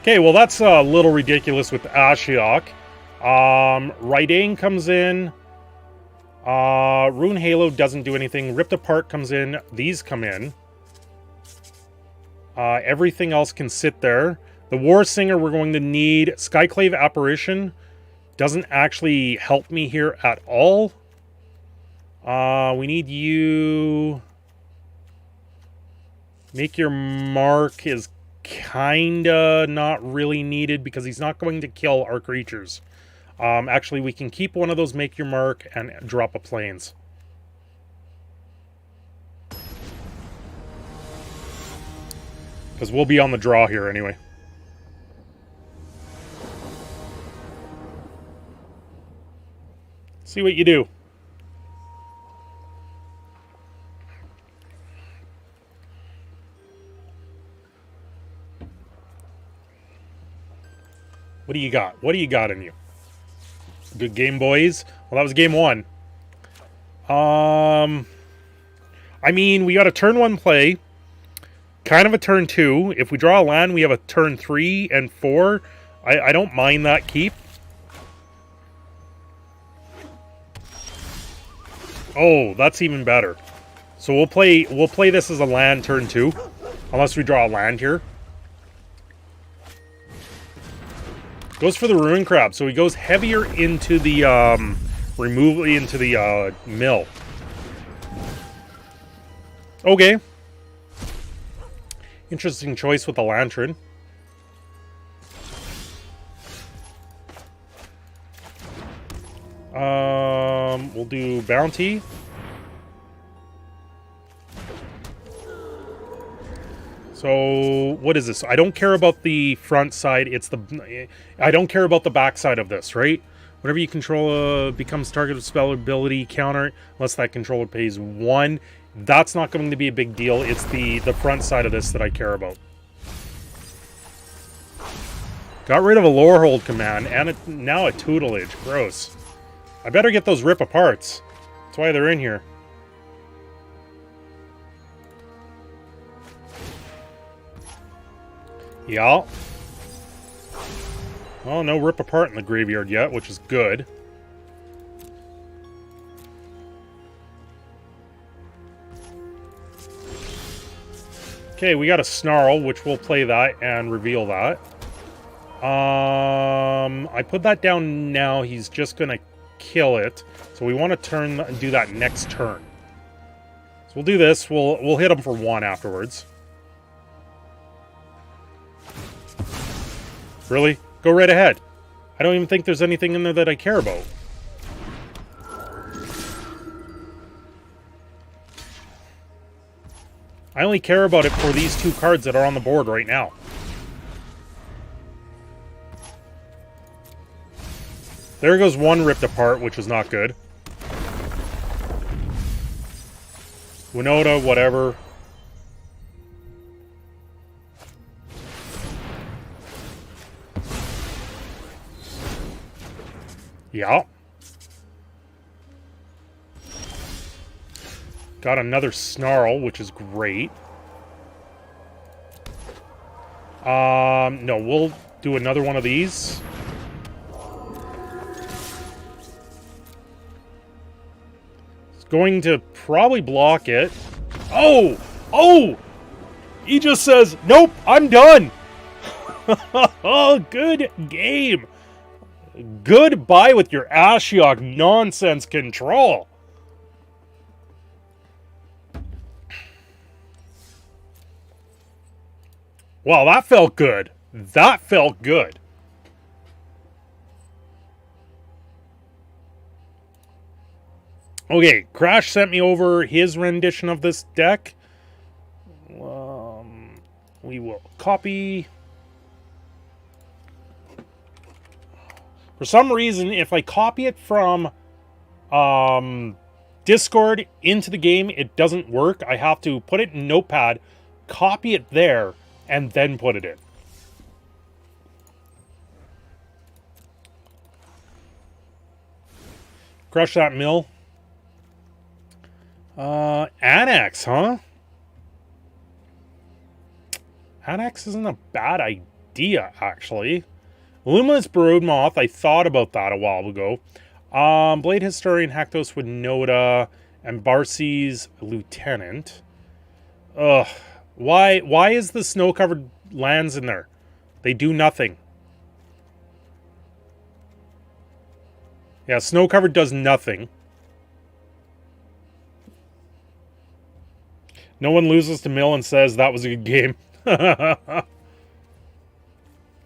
Okay, well that's a little ridiculous with Ashiok. Raidane comes in. Rune Halo doesn't do anything. Ripped Apart comes in. These come in. Everything else can sit there. The War Singer we're going to need. Skyclave Apparition doesn't actually help me here at all. We need you... Make Your Mark is kinda not really needed because he's not going to kill our creatures. Actually, we can keep one of those Make Your Mark and drop a Plains. Because we'll be on the draw here anyway. See what you do. What do you got? What do you got in you? Good game, boys. Well, that was game 1. I mean, we got a turn 1 play. Kind of a turn 2. If we draw a land, we have a turn 3 and 4. I don't mind that keep. Oh, that's even better. So we'll play this as a land turn 2. Unless we draw a land here. Goes for the Ruin Crab, so he goes heavier into the mill. Okay. Interesting choice with the Lantern. We'll do Bounty. So, what is this? I don't care about the front side. I don't care about the back side of this, right? Whenever you control becomes target of spell ability counter, unless that controller pays 1. That's not going to be a big deal. It's the front side of this that I care about. Got rid of a Lorehold command, and now a tutelage. Gross. I better get those rip aparts. That's why they're in here. Yeah. Well, no rip apart in the graveyard yet, which is good. Okay, we got a Snarl, which we'll play that and reveal that. I put that down now. He's just gonna kill it. So we want to do that next turn. So we'll do this. We'll hit him for 1 afterwards. Really? Go right ahead. I don't even think there's anything in there that I care about. I only care about it for these 2 cards that are on the board right now. There goes one ripped apart, which was not good. Winota, whatever. Yeah. Got another snarl, which is great. No, we'll do another one of these. It's going to probably block it. Oh! Oh! He just says, nope, I'm done! Oh, good game! Goodbye with your Ashiok nonsense control! Wow, that felt good. That felt good. Okay, Crash sent me over his rendition of this deck. We will copy. For some reason, if I copy it from Discord into the game, it doesn't work. I have to put it in Notepad, copy it there, and then put it in. Crush that mill. Annex, huh? Annex isn't a bad idea, actually. Luminous Broodmoth, I thought about that a while ago. Blade Historian, Haktos Winota, and Barcy's Lieutenant. Ugh. Why is the snow-covered lands in there? They do nothing. Yeah, snow-covered does nothing. No one loses to mill and says that was a good game.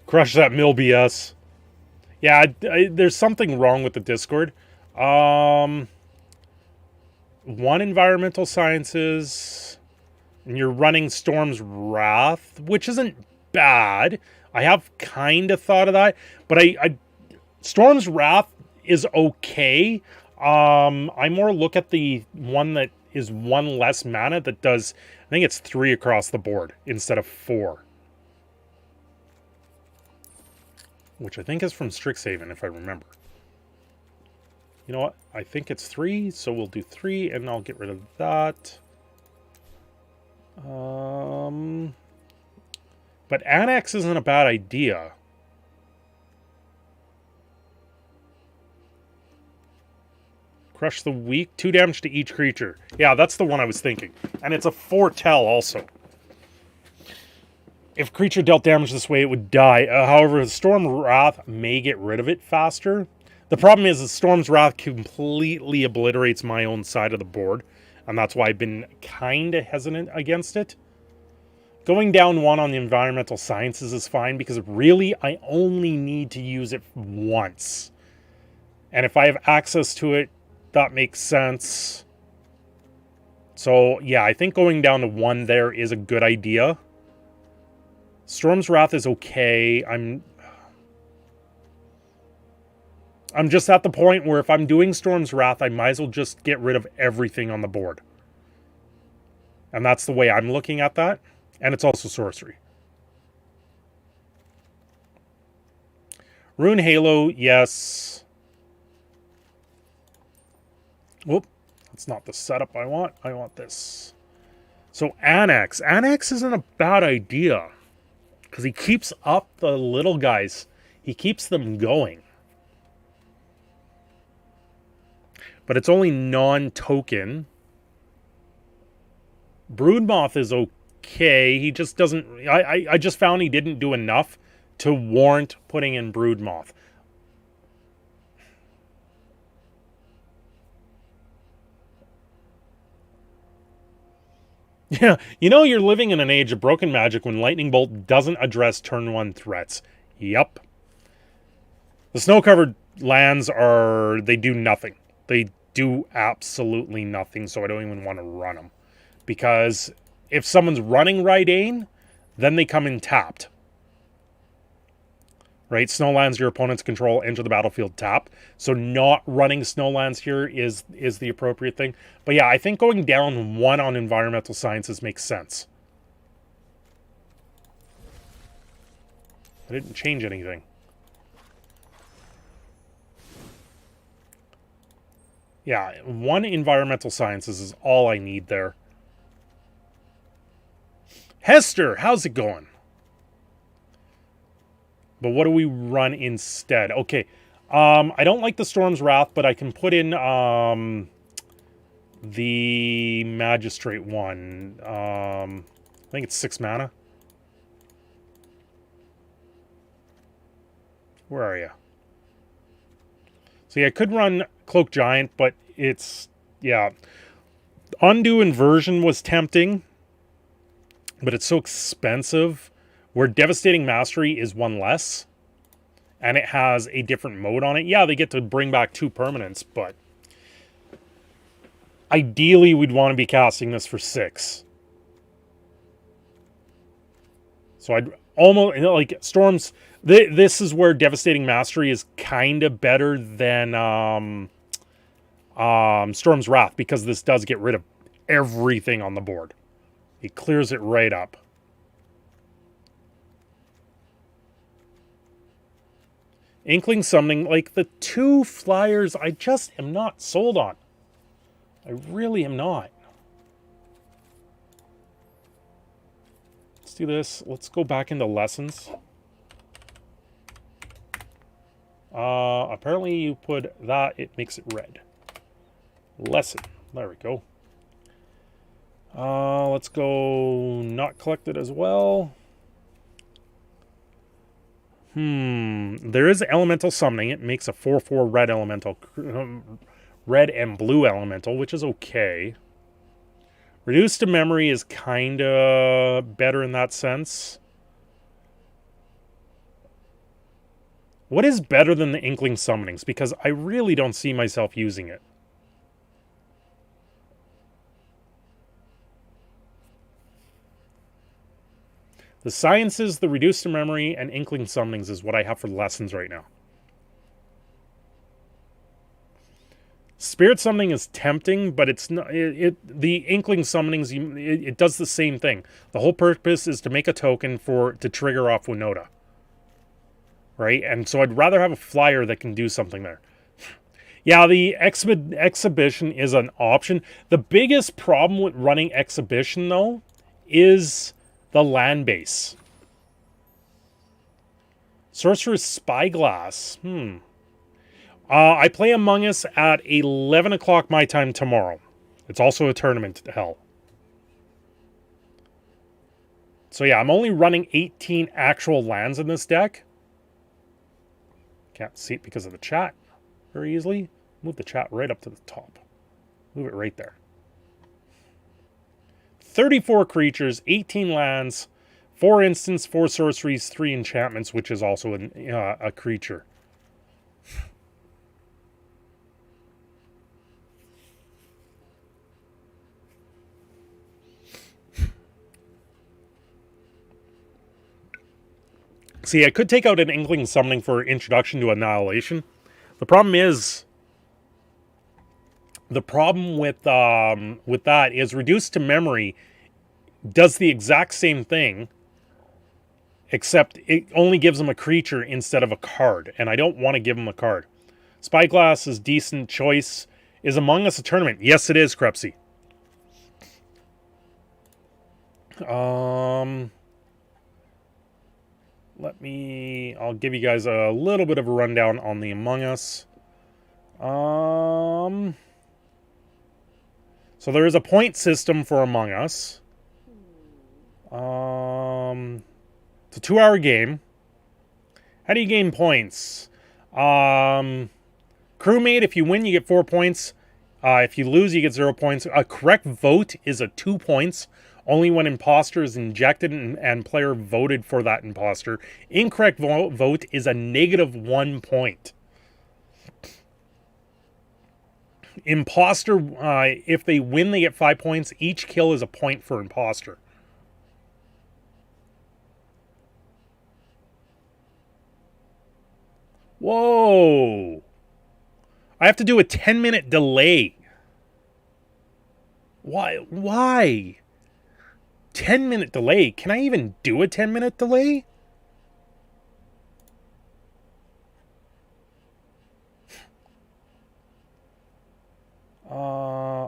Crush that mill BS. Yeah, there's something wrong with the Discord. One environmental sciences, and you're running Storm's Wrath, which isn't bad. I have kind of thought of that, but Storm's Wrath is okay. I more look at the one that is 1 less mana that does, I think it's 3 across the board instead of 4. Which I think is from Strixhaven, if I remember. You know what? I think it's 3, so we'll do 3, and I'll get rid of that. But Annex isn't a bad idea. Crush the weak. 2 damage to each creature. Yeah, that's the one I was thinking. And it's a foretell also. If creature dealt damage this way, it would die. However, the Storm Wrath may get rid of it faster. The problem is that Storm's Wrath completely obliterates my own side of the board. And that's why I've been kind of hesitant against it. Going down 1 on the environmental sciences is fine, because really, I only need to use it once. And if I have access to it, that makes sense. So, yeah, I think going down to 1 there is a good idea. Storm's Wrath is okay. I'm just at the point where if I'm doing Storm's Wrath, I might as well just get rid of everything on the board. And that's the way I'm looking at that. And it's also sorcery. Rune Halo, yes. Whoop, that's not the setup I want. I want this. So Annex. Annex isn't a bad idea. Because he keeps up the little guys. He keeps them going. But it's only non-token. Broodmoth is okay. He just doesn't... I just found he didn't do enough to warrant putting in Broodmoth. Yeah, you know you're living in an age of broken magic when Lightning Bolt doesn't address turn 1 threats. Yep. The snow-covered lands they do nothing. They do absolutely nothing, so I don't even want to run them. Because if someone's running Raidane, then they come in tapped. Right? Snowlands your opponent's control enter the battlefield tapped. So not running Snowlands here is the appropriate thing. But yeah, I think going down 1 on environmental sciences makes sense. I didn't change anything. Yeah, 1 environmental sciences is all I need there. Hester, how's it going? But what do we run instead? Okay, I don't like the Storm's Wrath, but I can put in the Magistrate one. I think it's 6 mana. Where are you? So yeah, I could run Cloak Giant, but it's, yeah. Undo Inversion was tempting, but it's so expensive. Where Devastating Mastery is 1 less, and it has a different mode on it. Yeah, they get to bring back 2 permanents, but ideally we'd want to be casting this for 6. So I'd almost, like, Storms, this is where Devastating Mastery is kind of better than Storm's Wrath, because this does get rid of everything on the board. It clears it right up. Inkling Summoning, like the 2 flyers, I just am not sold on. I really am not. Let's do this. Let's go back into lessons. Apparently you put that, it makes it red. Lesson. There we go. Let's go not collected as well. There is elemental summoning. It makes a 4/4 red elemental, red and blue elemental, which is okay. Reduced to memory is kind of better in that sense. What is better than the Inkling summonings? Because I really don't see myself using it. The Sciences, the Reduced to Memory, and Inkling Summonings is what I have for lessons right now. Spirit Summoning is tempting, but it's not. The Inkling Summonings, it does the same thing. The whole purpose is to make a token to trigger off Winota. Right? And so I'd rather have a flyer that can do something there. Yeah, the Exhibition is an option. The biggest problem with running Exhibition, though, is the land base. Sorcerer's Spyglass. I play Among Us at 11 o'clock my time tomorrow. It's also a tournament, hell. So yeah, I'm only running 18 actual lands in this deck. Can't see it because of the chat very easily. Move the chat right up to the top. Move it right there. 34 creatures, 18 lands, 4 instants, 4 sorceries, 3 enchantments, which is also a creature. See, I could take out an Inkling Summoning for Introduction to Annihilation. The problem is, the problem with that is Reduced to Memory does the exact same thing, except it only gives them a creature instead of a card, and I don't want to give them a card. Spyglass is decent choice. Is Among Us a tournament? Yes, it is, Crepsy. I'll give you guys a little bit of a rundown on the Among Us. So there is a point system for Among Us. It's a 2-hour game. How do you gain points? Crewmate, if you win, you get 4 points. If you lose, you get 0 points. A correct vote is a 2 points. Only when imposter is injected and player voted for that imposter. Incorrect vote is a -1 point. Imposter, if they win, they get 5 points. Each kill is a point for imposter. Whoa. I have to do a 10-minute delay. Why? Why? 10-minute delay? Can I even do a 10-minute delay?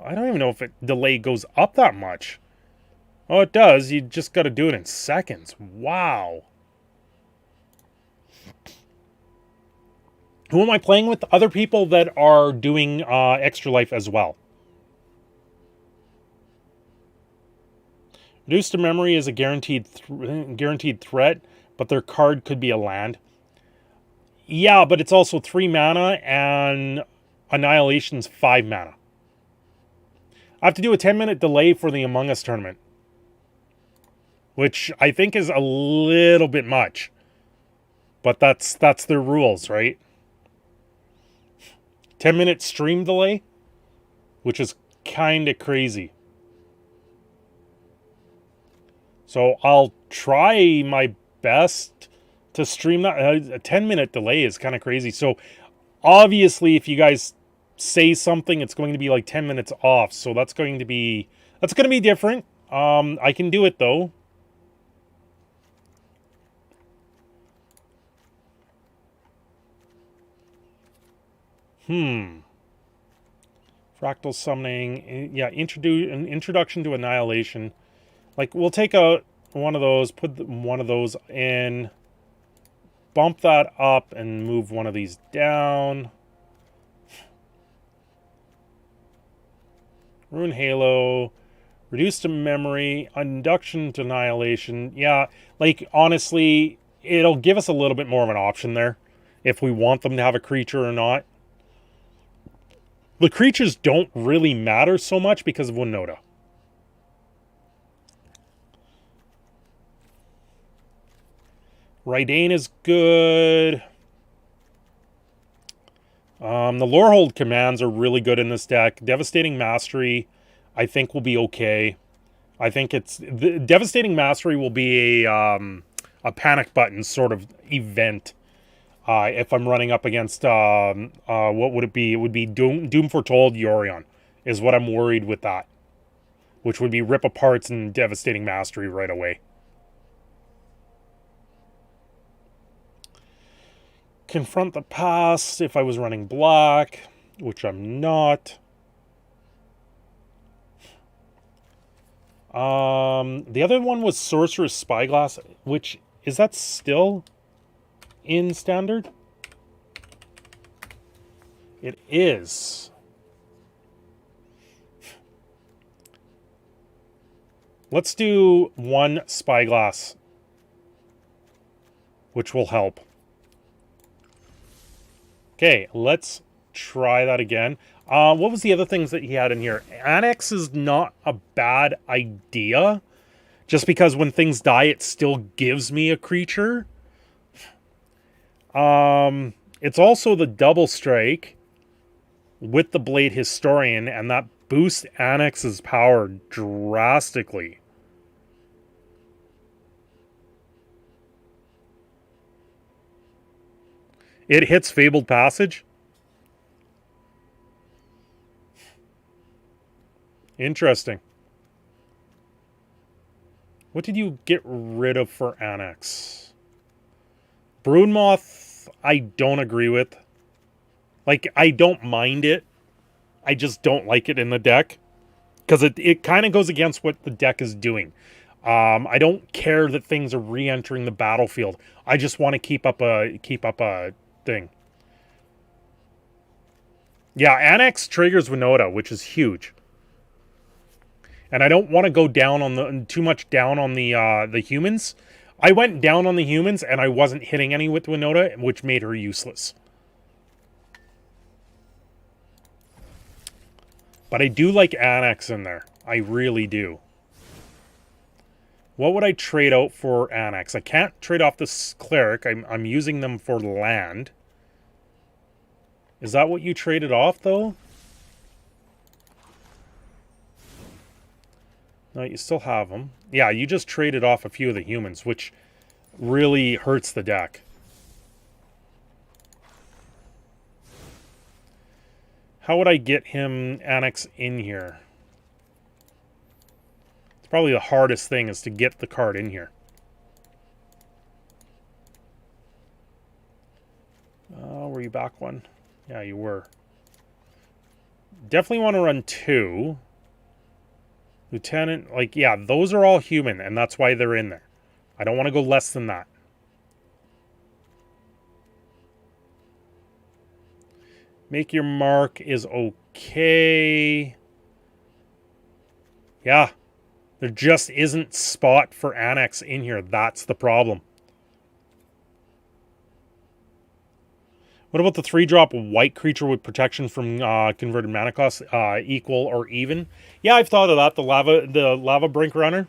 I don't even know if it delay goes up that much. Oh, it does. You just got to do it in seconds. Wow. Who am I playing with? Other people that are doing Extra Life as well. Reduced to memory is a guaranteed threat, but their card could be a land. Yeah, but it's also 3 mana and Annihilation's 5 mana. I have to do a 10-minute delay for the Among Us tournament, which I think is a little bit much. But that's their rules, right? 10-minute stream delay, which is kind of crazy. So I'll try my best to stream that. A 10-minute delay is kind of crazy. So obviously, if you guys say something, it's going to be like 10 minutes off. So that's going to be different. I can do it though. Fractal summoning. Yeah, an introduction to Annihilation. Like, we'll take one of those, put one of those in, bump that up, and move one of these down. Rune Halo, reduce to memory, induction to Annihilation. Yeah, like, honestly, it'll give us a little bit more of an option there, if we want them to have a creature or not. The creatures don't really matter so much because of Winota. Raidane is good. The Lorehold commands are really good in this deck. Devastating Mastery, I think, will be okay. I think the Devastating Mastery will be a panic button sort of event. If I'm running up against, what would it be? It would be Doom Foretold Yorion, is what I'm worried with that. Which would be Rip Aparts and Devastating Mastery right away. Confront the Past if I was running black, which I'm not. The other one was Sorcerer's Spyglass, which, is that still in Standard? It is. Let's do 1 Spyglass, which will help. Okay, let's try that again. What was the other things that he had in here? Annex is not a bad idea. Just because when things die, it still gives me a creature. It's also the double strike with the Blade Historian, and that boosts Annex's power drastically. It hits Fabled Passage. Interesting. What did you get rid of for Annex? Broodmoth, I don't agree with. Like, I don't mind it. I just don't like it in the deck. Because it kind of goes against what the deck is doing. I don't care that things are re-entering the battlefield. I just want to keep up a thing. Yeah, Annex triggers Winota, which is huge. And I don't want to go down too much down on the humans. I went down on the humans and I wasn't hitting any with Winota, which made her useless. But I do like Annex in there. I really do. What would I trade out for Annex? I can't trade off this Cleric. I'm using them for land. Is that what you traded off, though? No, you still have them. Yeah, you just traded off a few of the humans, which really hurts the deck. How would I get him Annex in here? It's probably the hardest thing is to get the card in here. Were you back one? Yeah, you were. Definitely want to run 2. Lieutenant, like, yeah, those are all human, and that's why they're in there. I don't want to go less than that. Make your mark is okay. Yeah. There just isn't spot for Annex in here. That's the problem. What about the 3-drop white creature with protection from converted mana cost equal or even? Yeah, I've thought of that. The lava brink runner.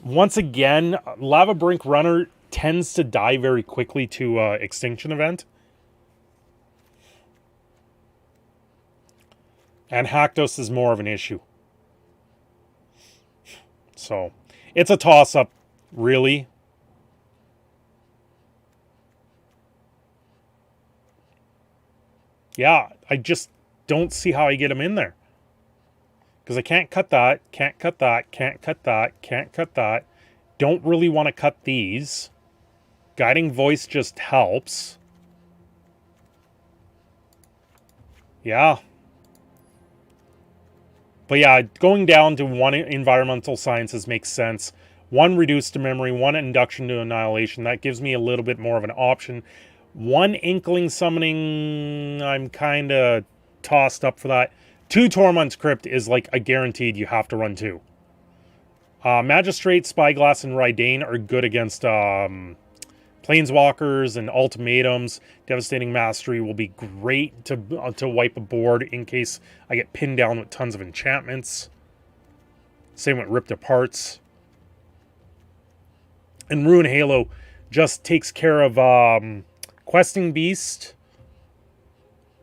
Once again, lava brink runner tends to die very quickly to extinction event. And Haktos is more of an issue. So, it's a toss-up, really. Yeah, I just don't see how I get him in there. Because I can't cut that, can't cut that, can't cut that, can't cut that. Don't really want to cut these. Guiding Voice just helps. Yeah. But yeah, going down to 1 environmental sciences makes sense. 1 reduced to memory, 1 induction to annihilation. That gives me a little bit more of an option. 1 inkling summoning, I'm kind of tossed up for that. 2 Tormund's Crypt is like a guaranteed you have to run 2. Magistrate, Spyglass, and Rydane are good against Planeswalkers and Ultimatums. Devastating Mastery will be great to wipe a board in case I get pinned down with tons of enchantments. Same with Ripped Aparts. And Ruin Halo just takes care of Questing Beast.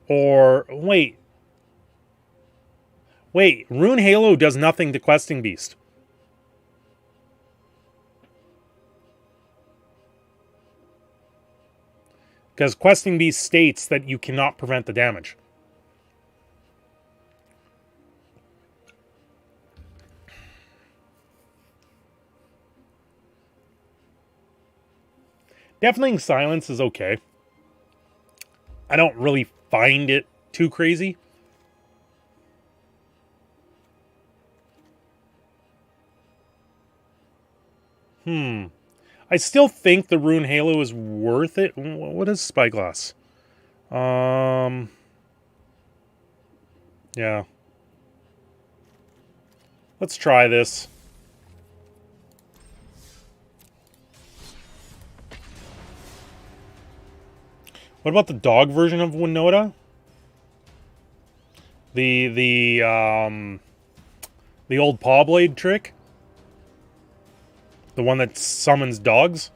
Or, wait, Ruin Halo does nothing to Questing Beast. Because Questing Beast states that you cannot prevent the damage. Deafening Silence is okay. I don't really find it too crazy. I still think the Rune Halo is worth it. What is Spyglass? Yeah. Let's try this. What about the dog version of Winota? The old paw blade trick? The one that summons dogs?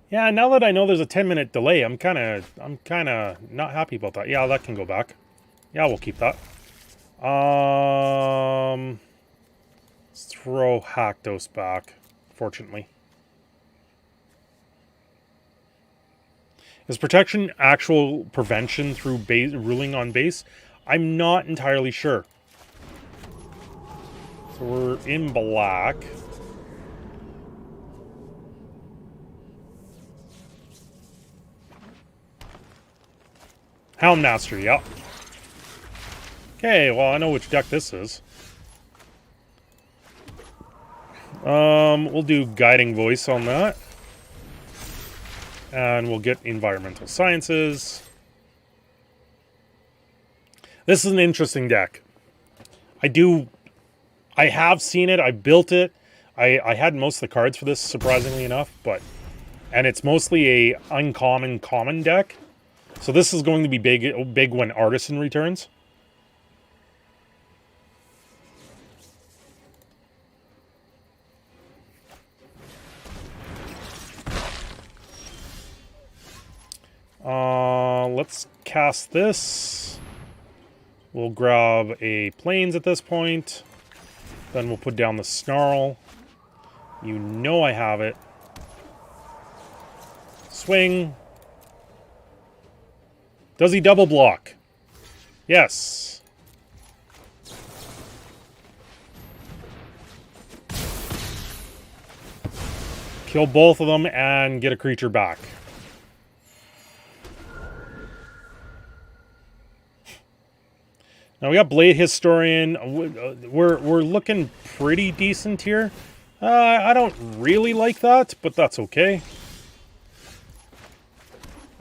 Yeah, now that I know there's a 10-minute delay, I'm kind of not happy about that. Yeah, that can go back. Yeah, we'll keep that. Let's throw Haktos back, fortunately. Is protection actual prevention through base, ruling on base? I'm not entirely sure. So we're in black. Houndmaster, yep. Okay, well, I know which deck this is. We'll do Guiding Voice on that. And we'll get Environmental Sciences. This is an interesting deck. I have seen it, I built it. I had most of the cards for this, surprisingly enough, and it's mostly a uncommon common deck. So this is going to be big when Artisan returns. let's cast this. We'll grab a planes at this point. Then we'll put down the snarl. You know I have it. Swing. Does he double block? Yes. Kill both of them and get a creature back. Now we got Blade Historian. We're looking pretty decent here. I don't really like that, but that's okay.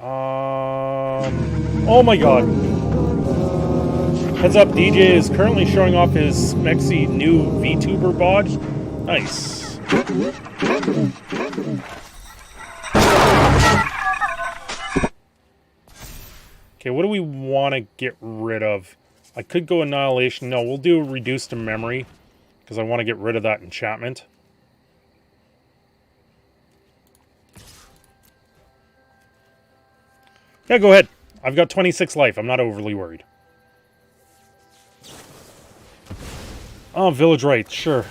Oh my god. Heads up, DJ is currently showing off his Msi new VTuber bod. Nice. Okay, what do we want to get rid of? I could go Annihilation. No, we'll do Reduce to Memory, because I want to get rid of that enchantment. Yeah, go ahead. I've got 26 life. I'm not overly worried. Oh, Village Rites, sure.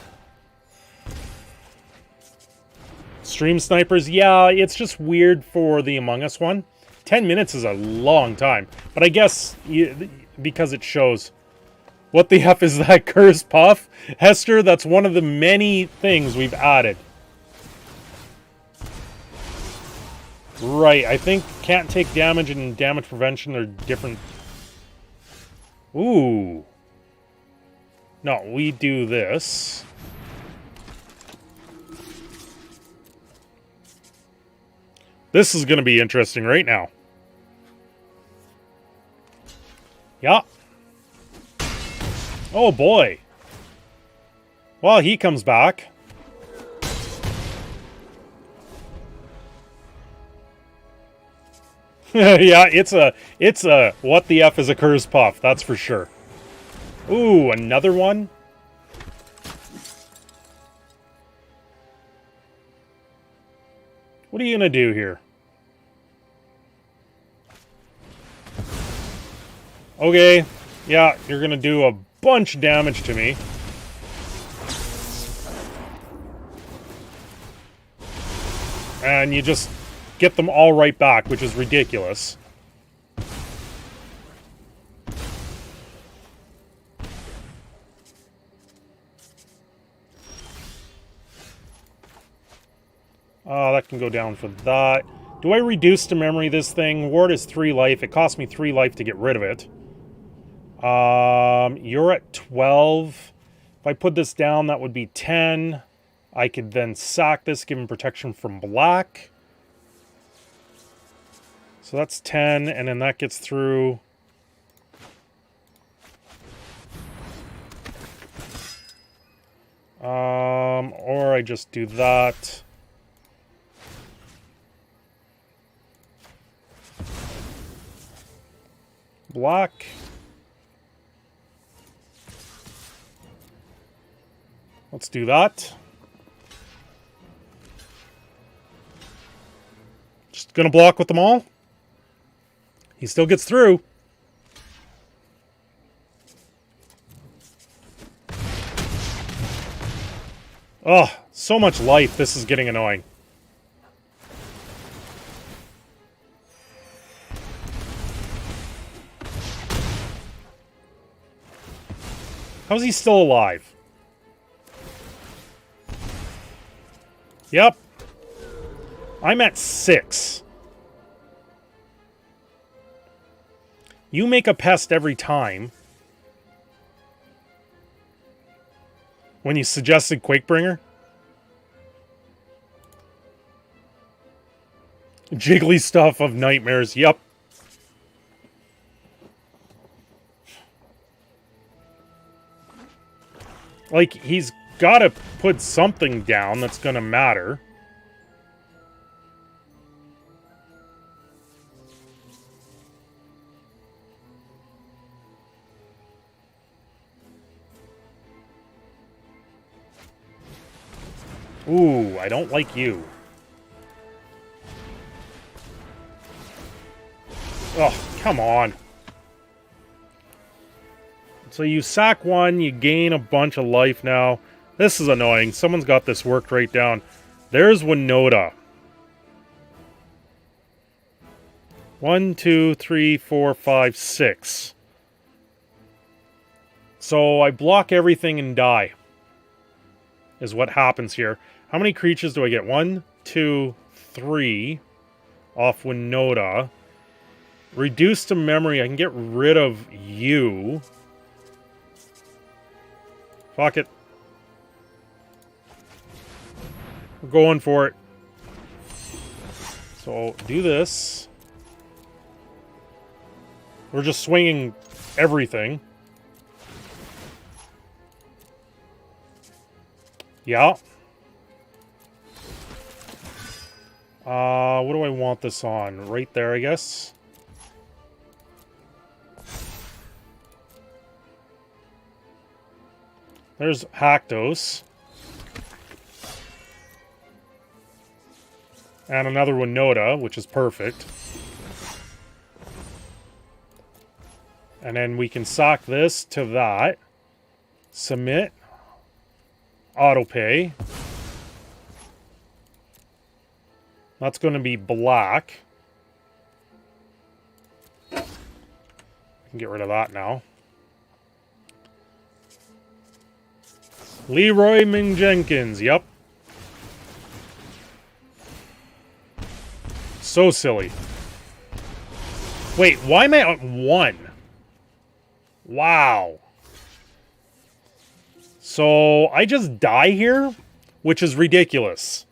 Stream Snipers, yeah, it's just weird for the Among Us one. 10 minutes is a long time, but I guess because it shows. What the F is that cursed puff? Hester, that's one of the many things we've added. Right, I think can't take damage and damage prevention are different. Ooh. No, we do this. This is going to be interesting right now. Yeah. Oh boy. Well, he comes back. Yeah, it's a what the F is a curse puff, that's for sure. Ooh, another one. What are you gonna do here? Okay, yeah, you're gonna do a bunch of damage to me. And you just get them all right back, which is ridiculous. Oh, that can go down for that. Do I reduce to memory this thing? Ward is 3 life. It cost me 3 life to get rid of it. You're at 12. If I put this down, that would be 10. I could then sack this, give him protection from black. So that's 10, and then that gets through. Or I just do that. Black. Let's do that. Just gonna block with them all. He still gets through. Oh, so much life. This is getting annoying. How's he still alive? Yep. I'm at 6. You make a pest every time. When you suggested Quakebringer? Jiggly stuff of nightmares, yep. Like, he's got to put something down that's going to matter. Ooh, I don't like you. Oh, Come on. So you sack one, you gain a bunch of life now. This is annoying. Someone's got this worked right down. There's Winota. 1, 2, 3, 4, 5, 6. So I block everything and die. Is what happens here. How many creatures do I get? 1, 2, 3 off Winota. Reduce to memory. I can get rid of you. Fuck it. We're going for it. So, do this. We're just swinging everything. Yeah. What do I want this on? Right there, I guess. There's Haktos. And another Winota, which is perfect. And then we can sock this to that. Submit. Autopay. That's going to be black. I can get rid of that now. Leroy Ming Jenkins, yep. So silly. Wait, why am I at 1? Wow. So, I just die here? Which is ridiculous.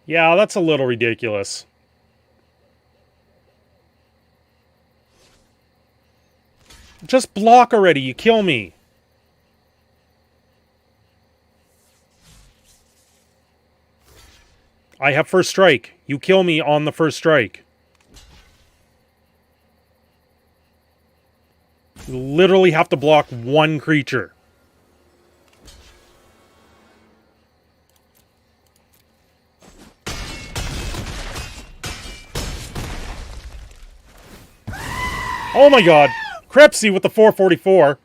Yeah, that's a little ridiculous. Just block already, you kill me. I have first strike. You kill me on the first strike. You literally have to block one creature. Oh my god. Crepsy with the 444.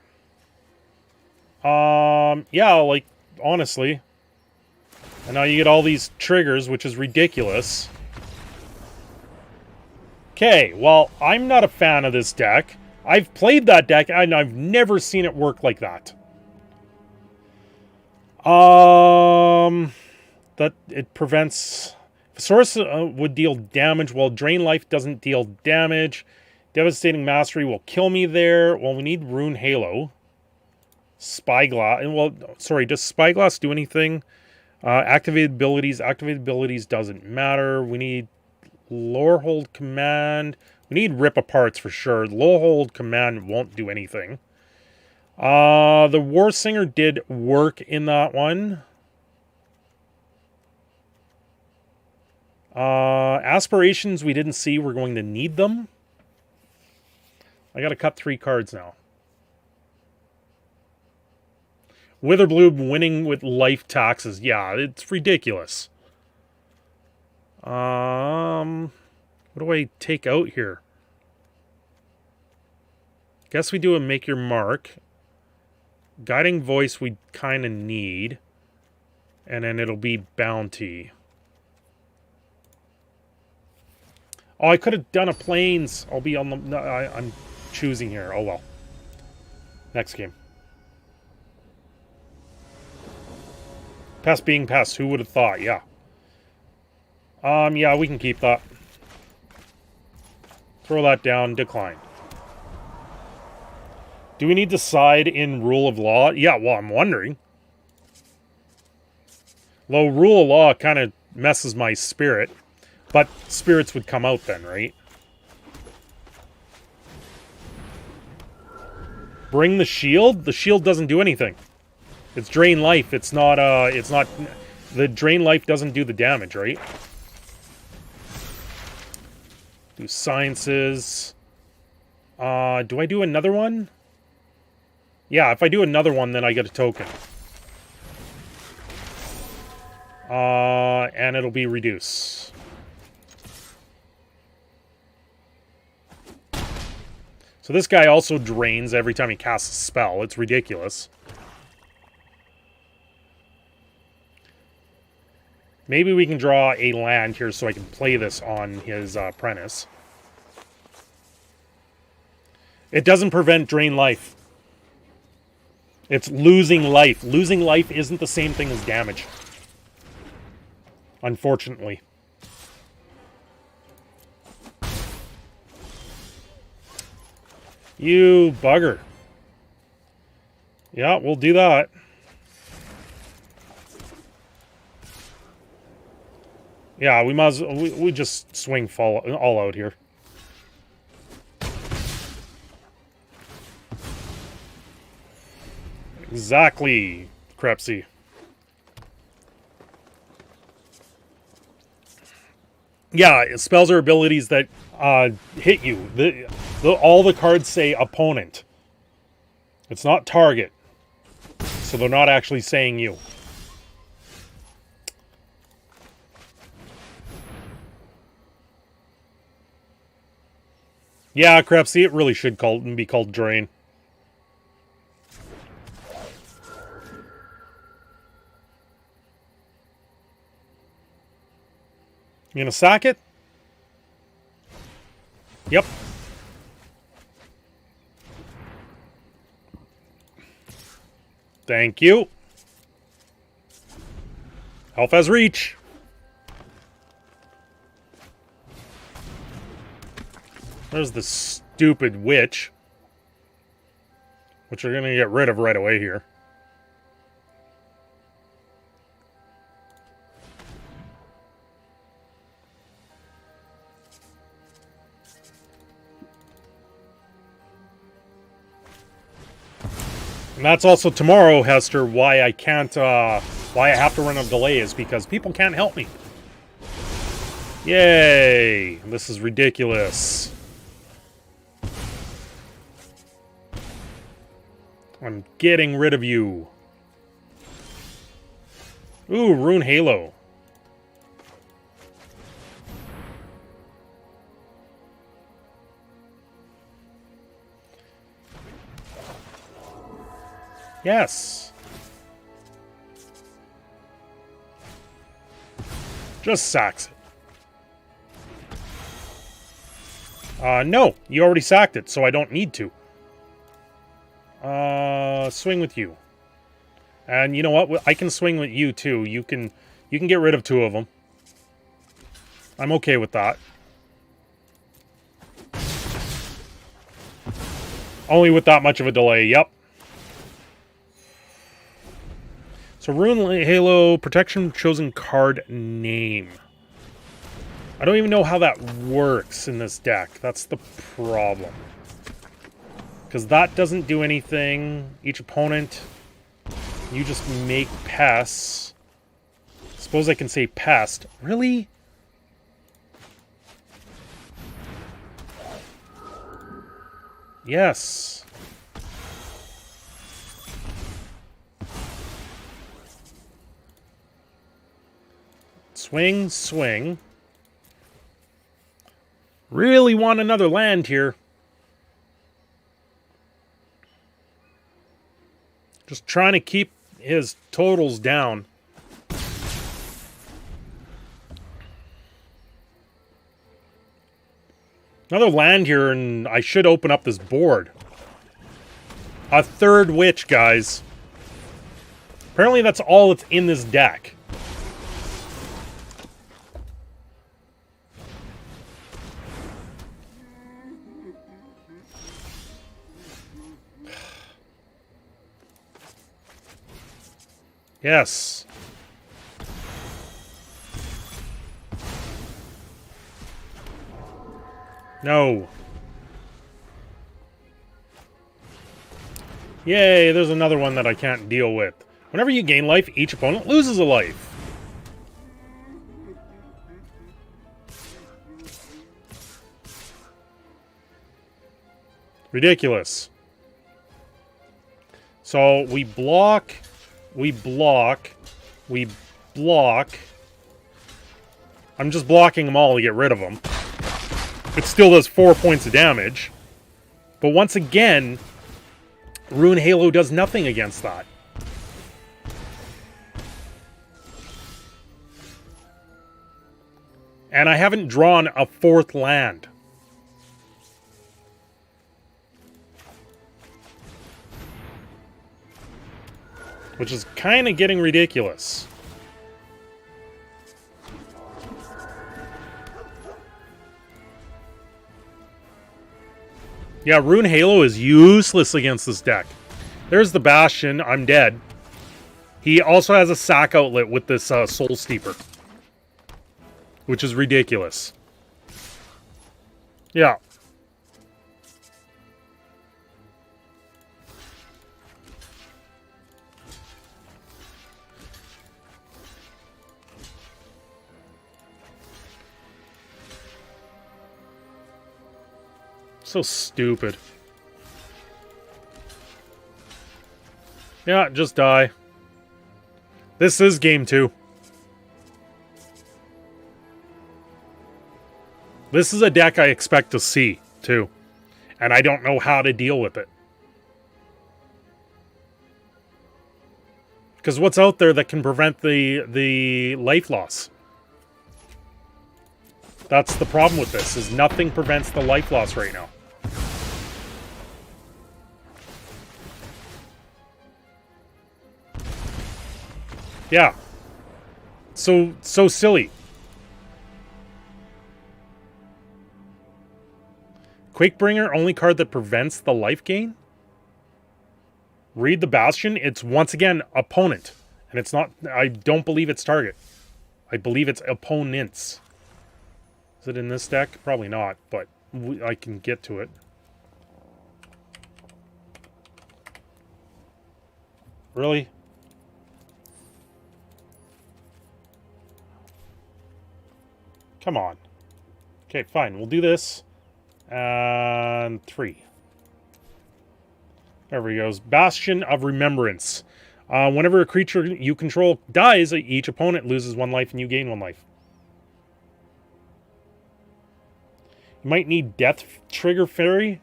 Yeah, like, honestly. And now you get all these triggers, which is ridiculous. Okay, well, I'm not a fan of this deck. I've played that deck, and I've never seen it work like that. That it prevents... Source would deal damage, while Drain Life doesn't deal damage. Devastating Mastery will kill me there. Well, we need Rune Halo. Spyglass. Well, sorry, does Spyglass do anything? Activated abilities. Activated abilities doesn't matter. We need Lorehold Command. We need Rip Aparts for sure. Lorehold Command won't do anything. The War Singer did work in that one. Aspirations we didn't see. We're going to need them. I gotta cut 3 cards now. Witherbloom winning with life taxes. Yeah, it's ridiculous. What do I take out here? Guess we do a Make Your Mark. Guiding Voice we kind of need. And then it'll be Bounty. Oh, I could have done a Plains. I'll be on the... No, I'm choosing here. Oh, well. Next game. Pest being pest. Who would have thought? Yeah. Yeah, we can keep that. Throw that down. Decline. Do we need to side in Rule of Law? Yeah, well, I'm wondering. Well, Rule of Law kind of messes my spirit. But spirits would come out then, right? Bring the shield? The shield doesn't do anything. It's Drain Life. It's not, the Drain Life doesn't do the damage, right? Do Sciences. Do I do another one? Yeah, if I do another one, then I get a token. And it'll be reduce. So this guy also drains every time he casts a spell. It's ridiculous. Maybe we can draw a land here so I can play this on his apprentice. It doesn't prevent drain life. It's losing life. Losing life isn't the same thing as damage. Unfortunately. You bugger. Yeah, we'll do that. Yeah, we might as well, we just swing all out here. Exactly, Crepsy. Yeah, spells are abilities that hit you. All the cards say opponent. It's not target. So they're not actually saying you. Yeah, Crepsy, it really should be called Drain. You gonna sack it? Yep. Thank you. Health has reach. There's the stupid witch. Which we're gonna get rid of right away here. And that's also tomorrow, Hester, why I can't, why I have to run a delay is because people can't help me. Yay! This is ridiculous. I'm getting rid of you. Ooh, Rune Halo. Yes. Just sacks it. No, you already sacked it, so I don't need to. Swing with you. And you know what? I can swing with you too. You can get rid of two of them. I'm okay with that. Only with that much of a delay, yep. So Rune Halo, protection chosen card name. I don't even know how that works in this deck. That's the problem. Because that doesn't do anything. Each opponent, you just make pests. Suppose I can say pest. Really? Yes. Swing, swing. Really want another land here. Just trying to keep his totals down. Another land here, and I should open up this board. A third witch, guys. Apparently that's all that's in this deck. Yes. No. Yay, there's another one that I can't deal with. Whenever you gain life, each opponent loses a life. Ridiculous. So we block, we block. I'm just blocking them all to get rid of them. It still does 4 points of damage. But once again, Rune Halo does nothing against that. And I haven't drawn a 4th land. Which is kind of getting ridiculous. Yeah, Rune Halo is useless against this deck. There's the Bastion. I'm dead. He also has a sack outlet with this Soul Steeper. Which is ridiculous. Yeah. So stupid. Yeah, just die. This is game 2. This is a deck I expect to see, too. And I don't know how to deal with it. Because what's out there that can prevent the life loss? That's the problem with this, is nothing prevents the life loss right now. Yeah. So silly. Quakebringer, only card that prevents the life gain? Read the Bastion, it's once again opponent. And it's not, I don't believe it's target. I believe it's opponents. Is it in this deck? Probably not, but I can get to it. Really? Come on. Okay, fine. We'll do this. And 3. There we go. Bastion of Remembrance. Whenever a creature you control dies, each opponent loses 1 life and you gain 1 life. You might need Death Trigger Fairy.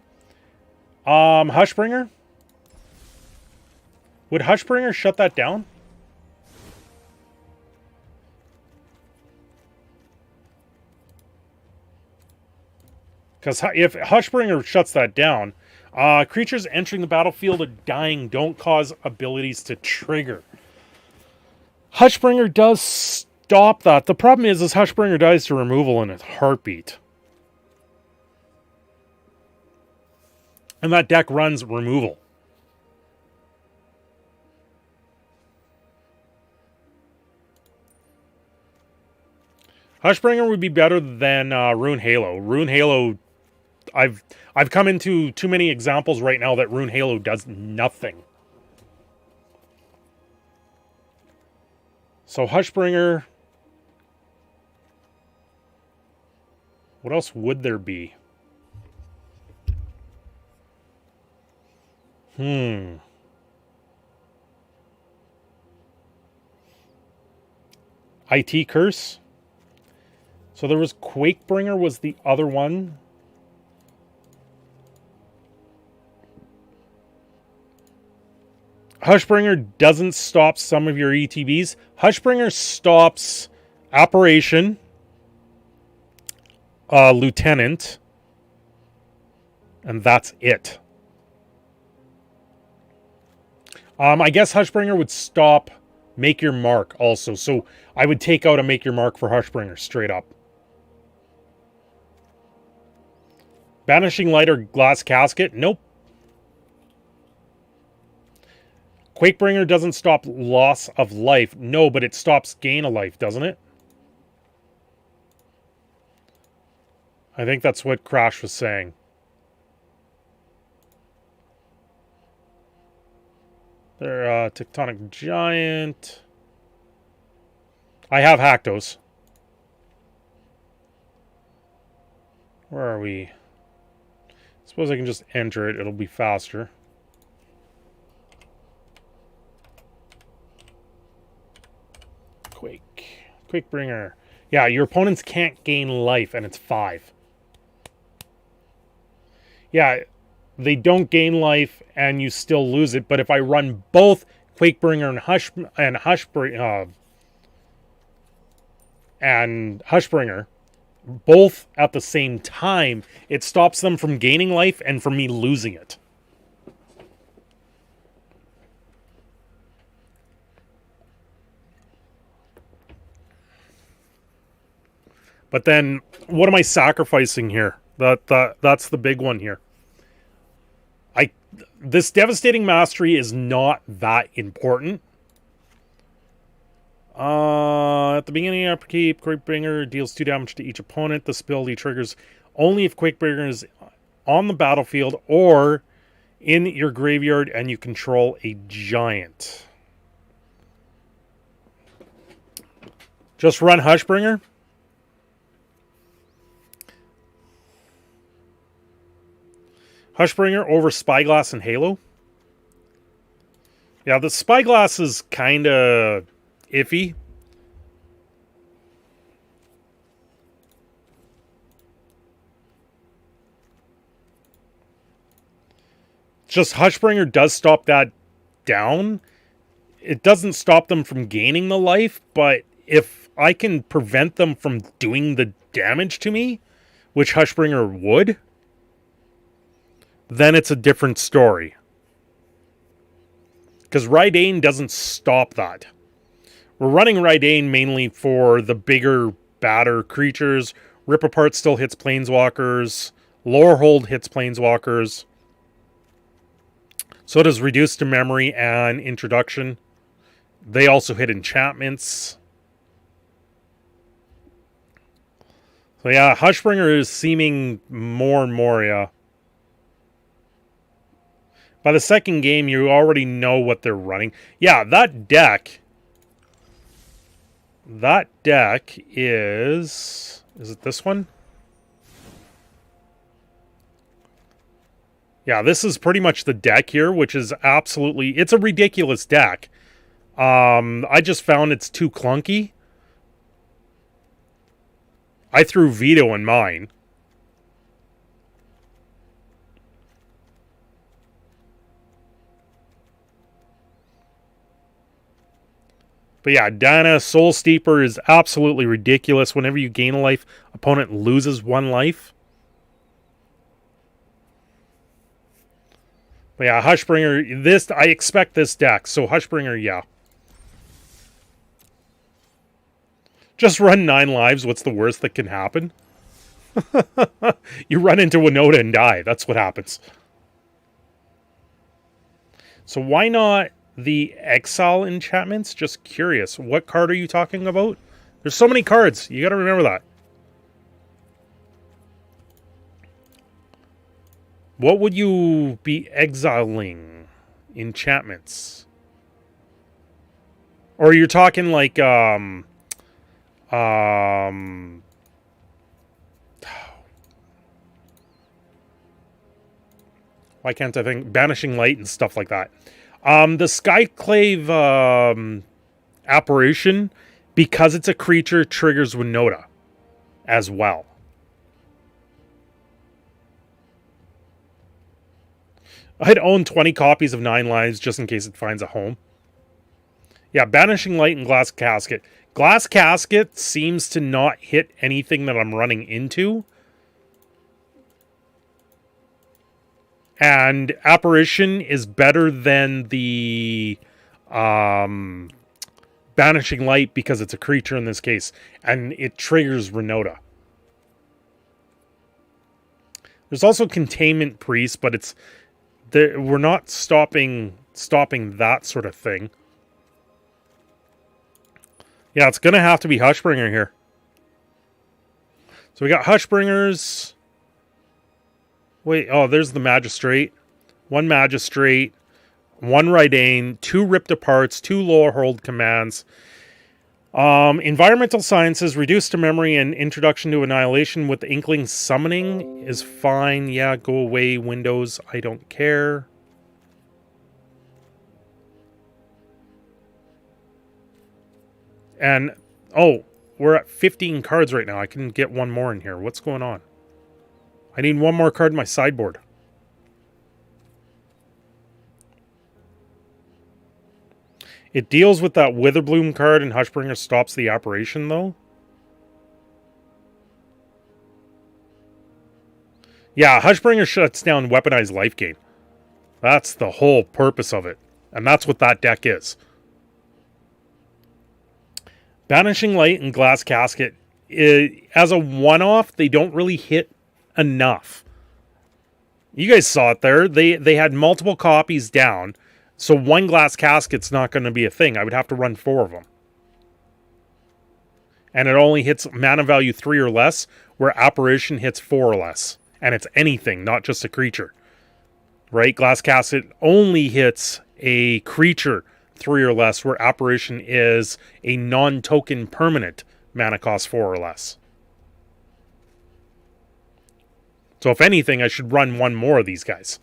Hushbringer? Would Hushbringer shut that down? Because if Hushbringer shuts that down, creatures entering the battlefield and dying don't cause abilities to trigger. Hushbringer does stop that. The problem is Hushbringer dies to removal in a heartbeat. And that deck runs removal. Hushbringer would be better than Rune Halo. Rune Halo, I've come into too many examples right now that Rune Halo does nothing. So Hushbringer. What else would there be? IT Curse. So there was Quakebringer was the other one. Hushbringer doesn't stop some of your ETBs. Hushbringer stops Apparition, Lieutenant, and that's it. I guess Hushbringer would stop Make Your Mark also. So I would take out a Make Your Mark for Hushbringer straight up. Banishing Light or Glass Casket? Nope. Quakebringer doesn't stop loss of life. No, but it stops gain of life, doesn't it? I think that's what Crash was saying. They're Tectonic Giant. I have Haktos. Where are we? Suppose I can just enter it. It'll be faster. Quake. Quakebringer. Yeah, your opponents can't gain life, and it's 5. Yeah, they don't gain life, and you still lose it. But if I run both Quakebringer and Hushbringer both at the same time, it stops them from gaining life and from me losing it. But then, what am I sacrificing here? That's the big one here. This Devastating Mastery is not that important. At the beginning of upkeep, Quakebringer deals 2 damage to each opponent. This ability triggers only if Quakebringer is on the battlefield or in your graveyard and you control a giant. Just run Hushbringer. Hushbringer over Spyglass and Halo. Yeah, the Spyglass is kind of iffy. Just Hushbringer does stop that down. It doesn't stop them from gaining the life, but if I can prevent them from doing the damage to me, which Hushbringer would, then it's a different story. Because Rydane doesn't stop that. We're running Rydane mainly for the bigger, badder creatures. Rip Apart still hits Planeswalkers. Lorehold hits Planeswalkers. So does Reduce to Memory and Introduction. They also hit enchantments. So yeah, Hushbringer is seeming more and more, yeah. By the second game, you already know what they're running. Yeah, that deck... That deck is... Is it this one? Yeah, this is pretty much the deck here, which is absolutely... It's a ridiculous deck. I just found it's too clunky. I threw Veto in mine. But yeah, Dana, Soul Steeper is absolutely ridiculous. Whenever you gain a life, opponent loses 1 life. But yeah, Hushbringer, I expect this deck. So Hushbringer, yeah. Just run 9 lives. What's the worst that can happen? You run into Winota and die. That's what happens. So why not the Exile enchantments? Just curious. What card are you talking about? There's so many cards. You got to remember that. What would you be exiling? Enchantments. Or you're talking like, why can't I think? Banishing Light and stuff like that. The Skyclave Apparition, because it's a creature, triggers Winota as well. I'd own 20 copies of 9 Lives just in case it finds a home. Yeah, Banishing Light and Glass Casket. Glass Casket seems to not hit anything that I'm running into. And Apparition is better than the Banishing Light because it's a creature in this case. And it triggers Winota. There's also Containment Priest, but it's... we're not stopping that sort of thing. Yeah, it's going to have to be Hushbringer here. So we got Hushbringers. Wait, oh, there's the Magistrate. 1 Magistrate. 1 Rydane. 2 Ripped Aparts. 2 Lorehold commands. Environmental Sciences, Reduced to Memory, and Introduction to Annihilation with Inkling Summoning is fine. Yeah, go away, Windows. I don't care. And, oh, we're at 15 cards right now. I can get one more in here. What's going on? I need one more card in my sideboard. It deals with that Witherbloom card, and Hushbringer stops the operation, though. Yeah, Hushbringer shuts down weaponized life gain. That's the whole purpose of it. And that's what that deck is. Banishing Light and Glass Casket, as a one-off, they don't really hit enough. You guys saw it there. They had multiple copies down. So one Glass Casket's not going to be a thing. I would have to run 4 of them. And it only hits mana value 3 or less, where Apparition hits 4 or less. And it's anything, not just a creature. Right? Glass Casket only hits a creature 3 or less, where Apparition is a non-token permanent mana cost 4 or less. So if anything, I should run one more of these guys.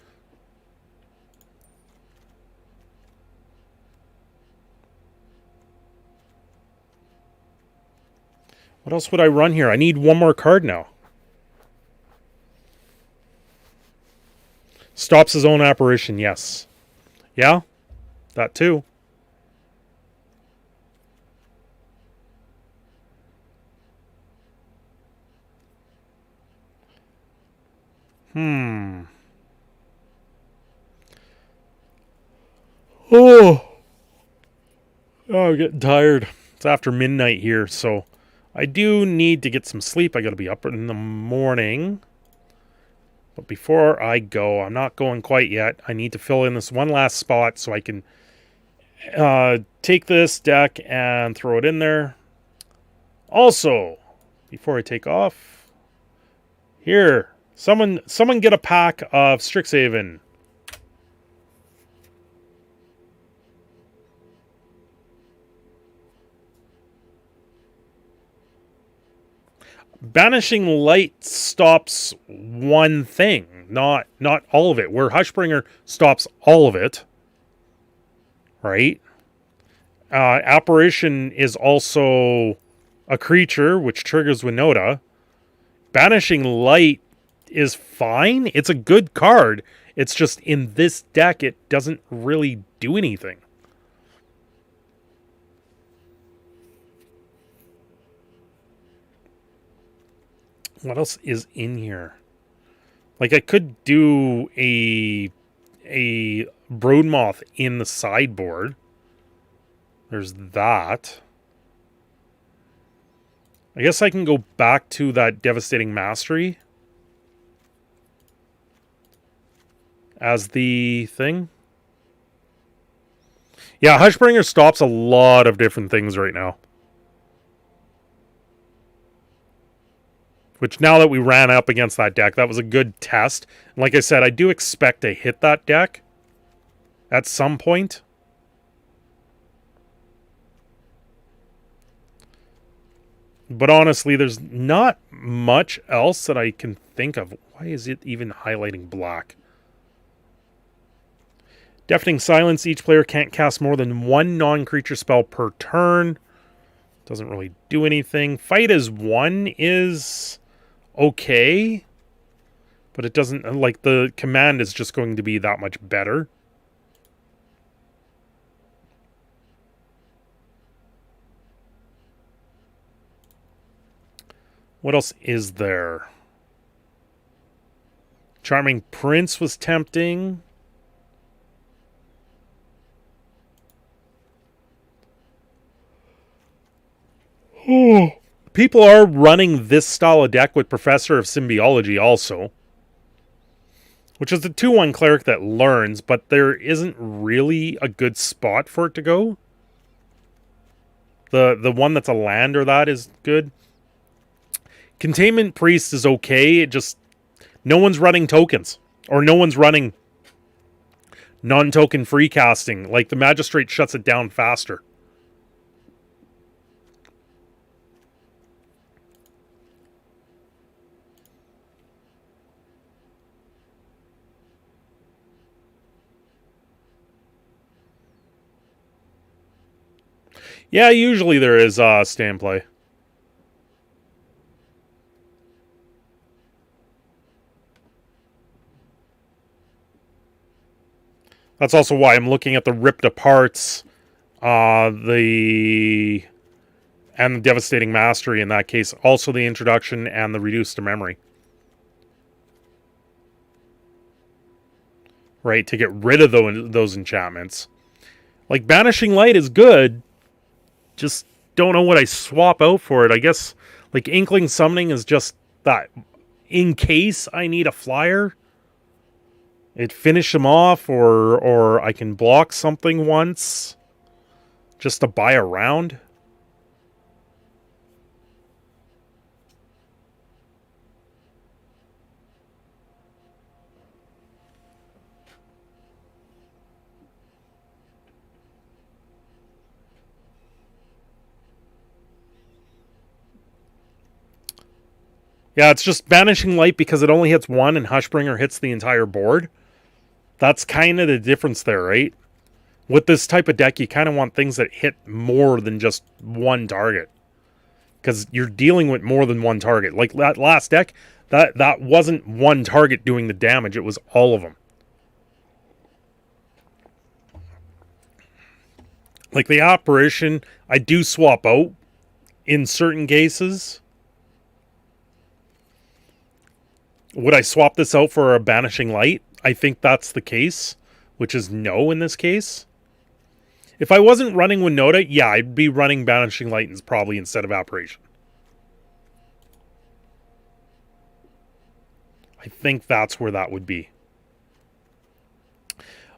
What else would I run here? I need one more card now. Stops his own apparition, yes. Yeah, that too. Oh, I'm getting tired. It's after midnight here, so I do need to get some sleep. I gotta be up in the morning. But before I go, I'm not going quite yet. I need to fill in this one last spot so I can take this deck and throw it in there. Also, before I take off, here, someone get a pack of Strixhaven. Banishing Light stops one thing, not all of it. Where Hushbringer stops all of it, right? Apparition is also a creature, which triggers Winota. Banishing Light is fine. It's a good card. It's just in this deck, it doesn't really do anything. What else is in here? Like, I could do a Broodmoth in the sideboard. There's that. I guess I can go back to that Devastating Mastery as the thing. Yeah, Hushbringer stops a lot of different things right now. Which, now that we ran up against that deck, that was a good test. And like I said, I do expect to hit that deck at some point. But honestly, there's not much else that I can think of. Why is it even highlighting black? Deafening Silence. Each player can't cast more than one non-creature spell per turn. Doesn't really do anything. Fight as one is okay, but it doesn't, like, the command is just going to be that much better. What else is there? Charming Prince was tempting. People are running this style of deck with Professor of Symbiology also, which is the 2/1 cleric that learns, but there isn't really a good spot for it to go. The one that's a land or that is good. Containment Priest is okay. It just, no one's running tokens, or no one's running non-token free casting. Like, the Magistrate shuts it down faster. Yeah, usually there is stay and play. That's also why I'm looking at the ripped aparts, and the devastating mastery in that case. Also the introduction and the reduced to memory. Right, to get rid of those enchantments. Like, Banishing Light is good. Just don't know what I swap out for it. I guess, like, Inkling Summoning is just that. In case I need a flyer, it finish them off, or I can block something once just to buy a round. Yeah, it's just Banishing Light because it only hits one and Hushbringer hits the entire board. That's kind of the difference there, right? With this type of deck, you kind of want things that hit more than just one target. Because you're dealing with more than one target. Like that last deck, that wasn't one target doing the damage. It was all of them. Like the Apparition, I do swap out in certain cases. Would I swap this out for a Banishing Light? I think that's the case, which is no in this case. If I wasn't running Winota, yeah, I'd be running Banishing Light probably instead of Apparition. I think that's where that would be.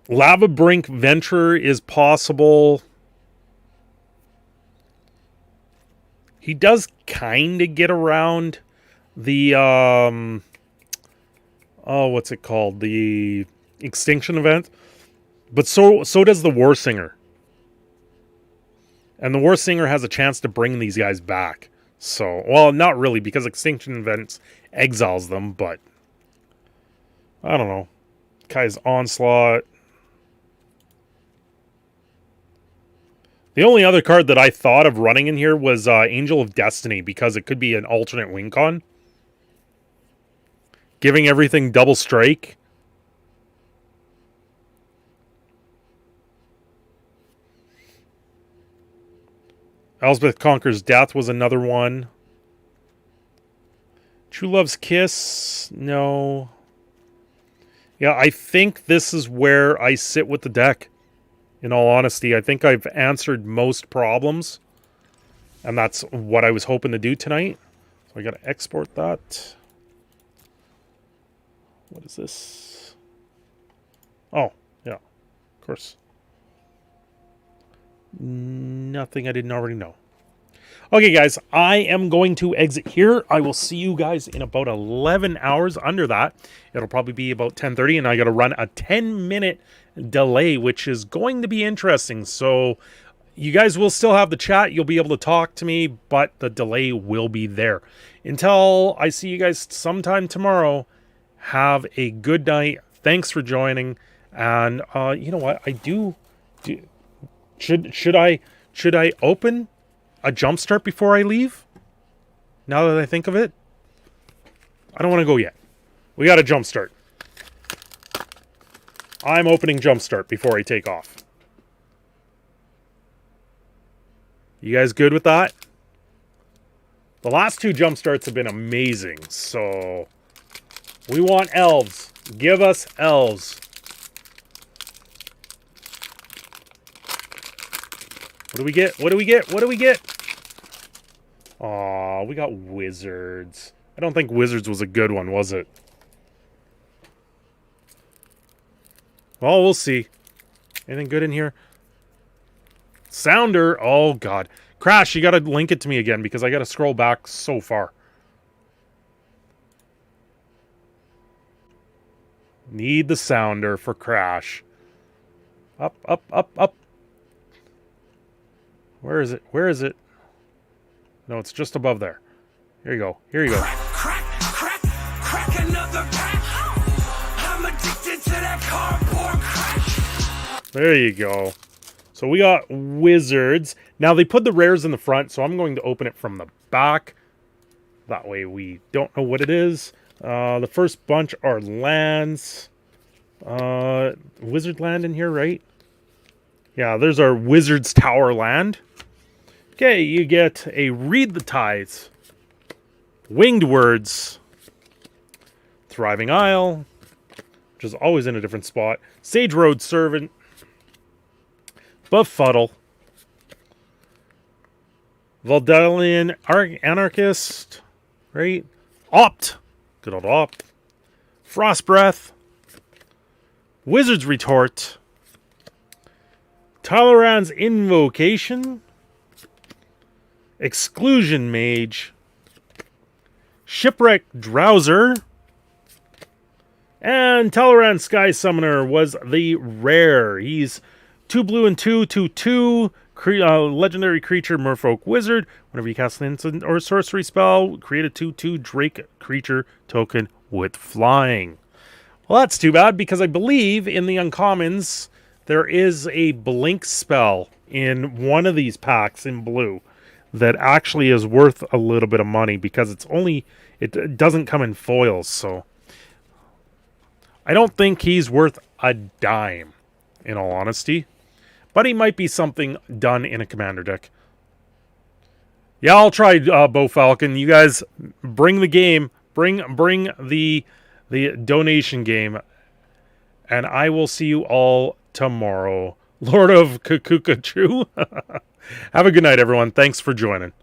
Lava Brink Venturer is possible. He does kind of get around the, oh, what's it called? The Extinction event. But so does the War Singer. And the War Singer has a chance to bring these guys back. So, well, not really, because Extinction events exiles them, but I don't know. Kai's Onslaught. The only other card that I thought of running in here was Angel of Destiny, because it could be an alternate win con. Giving everything double strike. Elspeth Conquers Death was another one. True Love's Kiss, no. Yeah, I think this is where I sit with the deck. In all honesty, I think I've answered most problems. And that's what I was hoping to do tonight. So I got to export that. What is this? Oh, yeah, of course. Nothing I didn't already know. Okay, guys, I am going to exit here. I will see you guys in about 11 hours. Under that, it'll probably be about 10:30, and I got to run a 10-minute delay, which is going to be interesting. So you guys will still have the chat. You'll be able to talk to me, but the delay will be there. Until I see you guys sometime tomorrow, have a good night. Thanks for joining. And you know what? Should I open a jumpstart before I leave? Now that I think of it, I don't want to go yet. We got a jumpstart. I'm opening jumpstart before I take off. You guys good with that? The last two jumpstarts have been amazing, so we want elves. Give us elves. What do we get? What do we get? What do we get? Aw, we got wizards. I don't think wizards was a good one, was it? Well, we'll see. Anything good in here? Sounder. Oh, God. Crash, you got to link it to me again because I got to scroll back so far. Need the sounder for Crash. Up, up, up, up. Where is it? Where is it? No, it's just above there. Here you go. Here you go. Crack another pack. I'm addicted to that cardboard crack. There you go. So So we got wizards. Now they put the rares in the front, so I'm going to open it from the back. That way we don't know what it is. The first bunch are lands. Wizard land in here, right? Yeah, there's our Wizard's Tower land. Okay, you get a Read the Tides, Winged Words, Thriving Isle, which is always in a different spot, Sage Road Servant, Befuddle, Valdelian Anarchist, right? Opt, good old Opt, Frost Breath, Wizard's Retort, Talaran's Invocation, Exclusion Mage, Shipwreck Drowser, and Talaran Sky Summoner was the rare. He's 2 blue and 2/2/2, legendary creature, Merfolk Wizard. Whenever you cast an instant or sorcery spell, create a 2/2 Drake creature token with flying. Well, that's too bad, because I believe in the uncommons there is a blink spell in one of these packs in blue that actually is worth a little bit of money, because it doesn't come in foils, so I don't think he's worth a dime, in all honesty. But he might be something done in a commander deck. Yeah, I'll try Bo Falcon. You guys bring the game, bring the donation game, and I will see you all tomorrow. Lord of Kukukachu. Have a good night, everyone. Thanks for joining.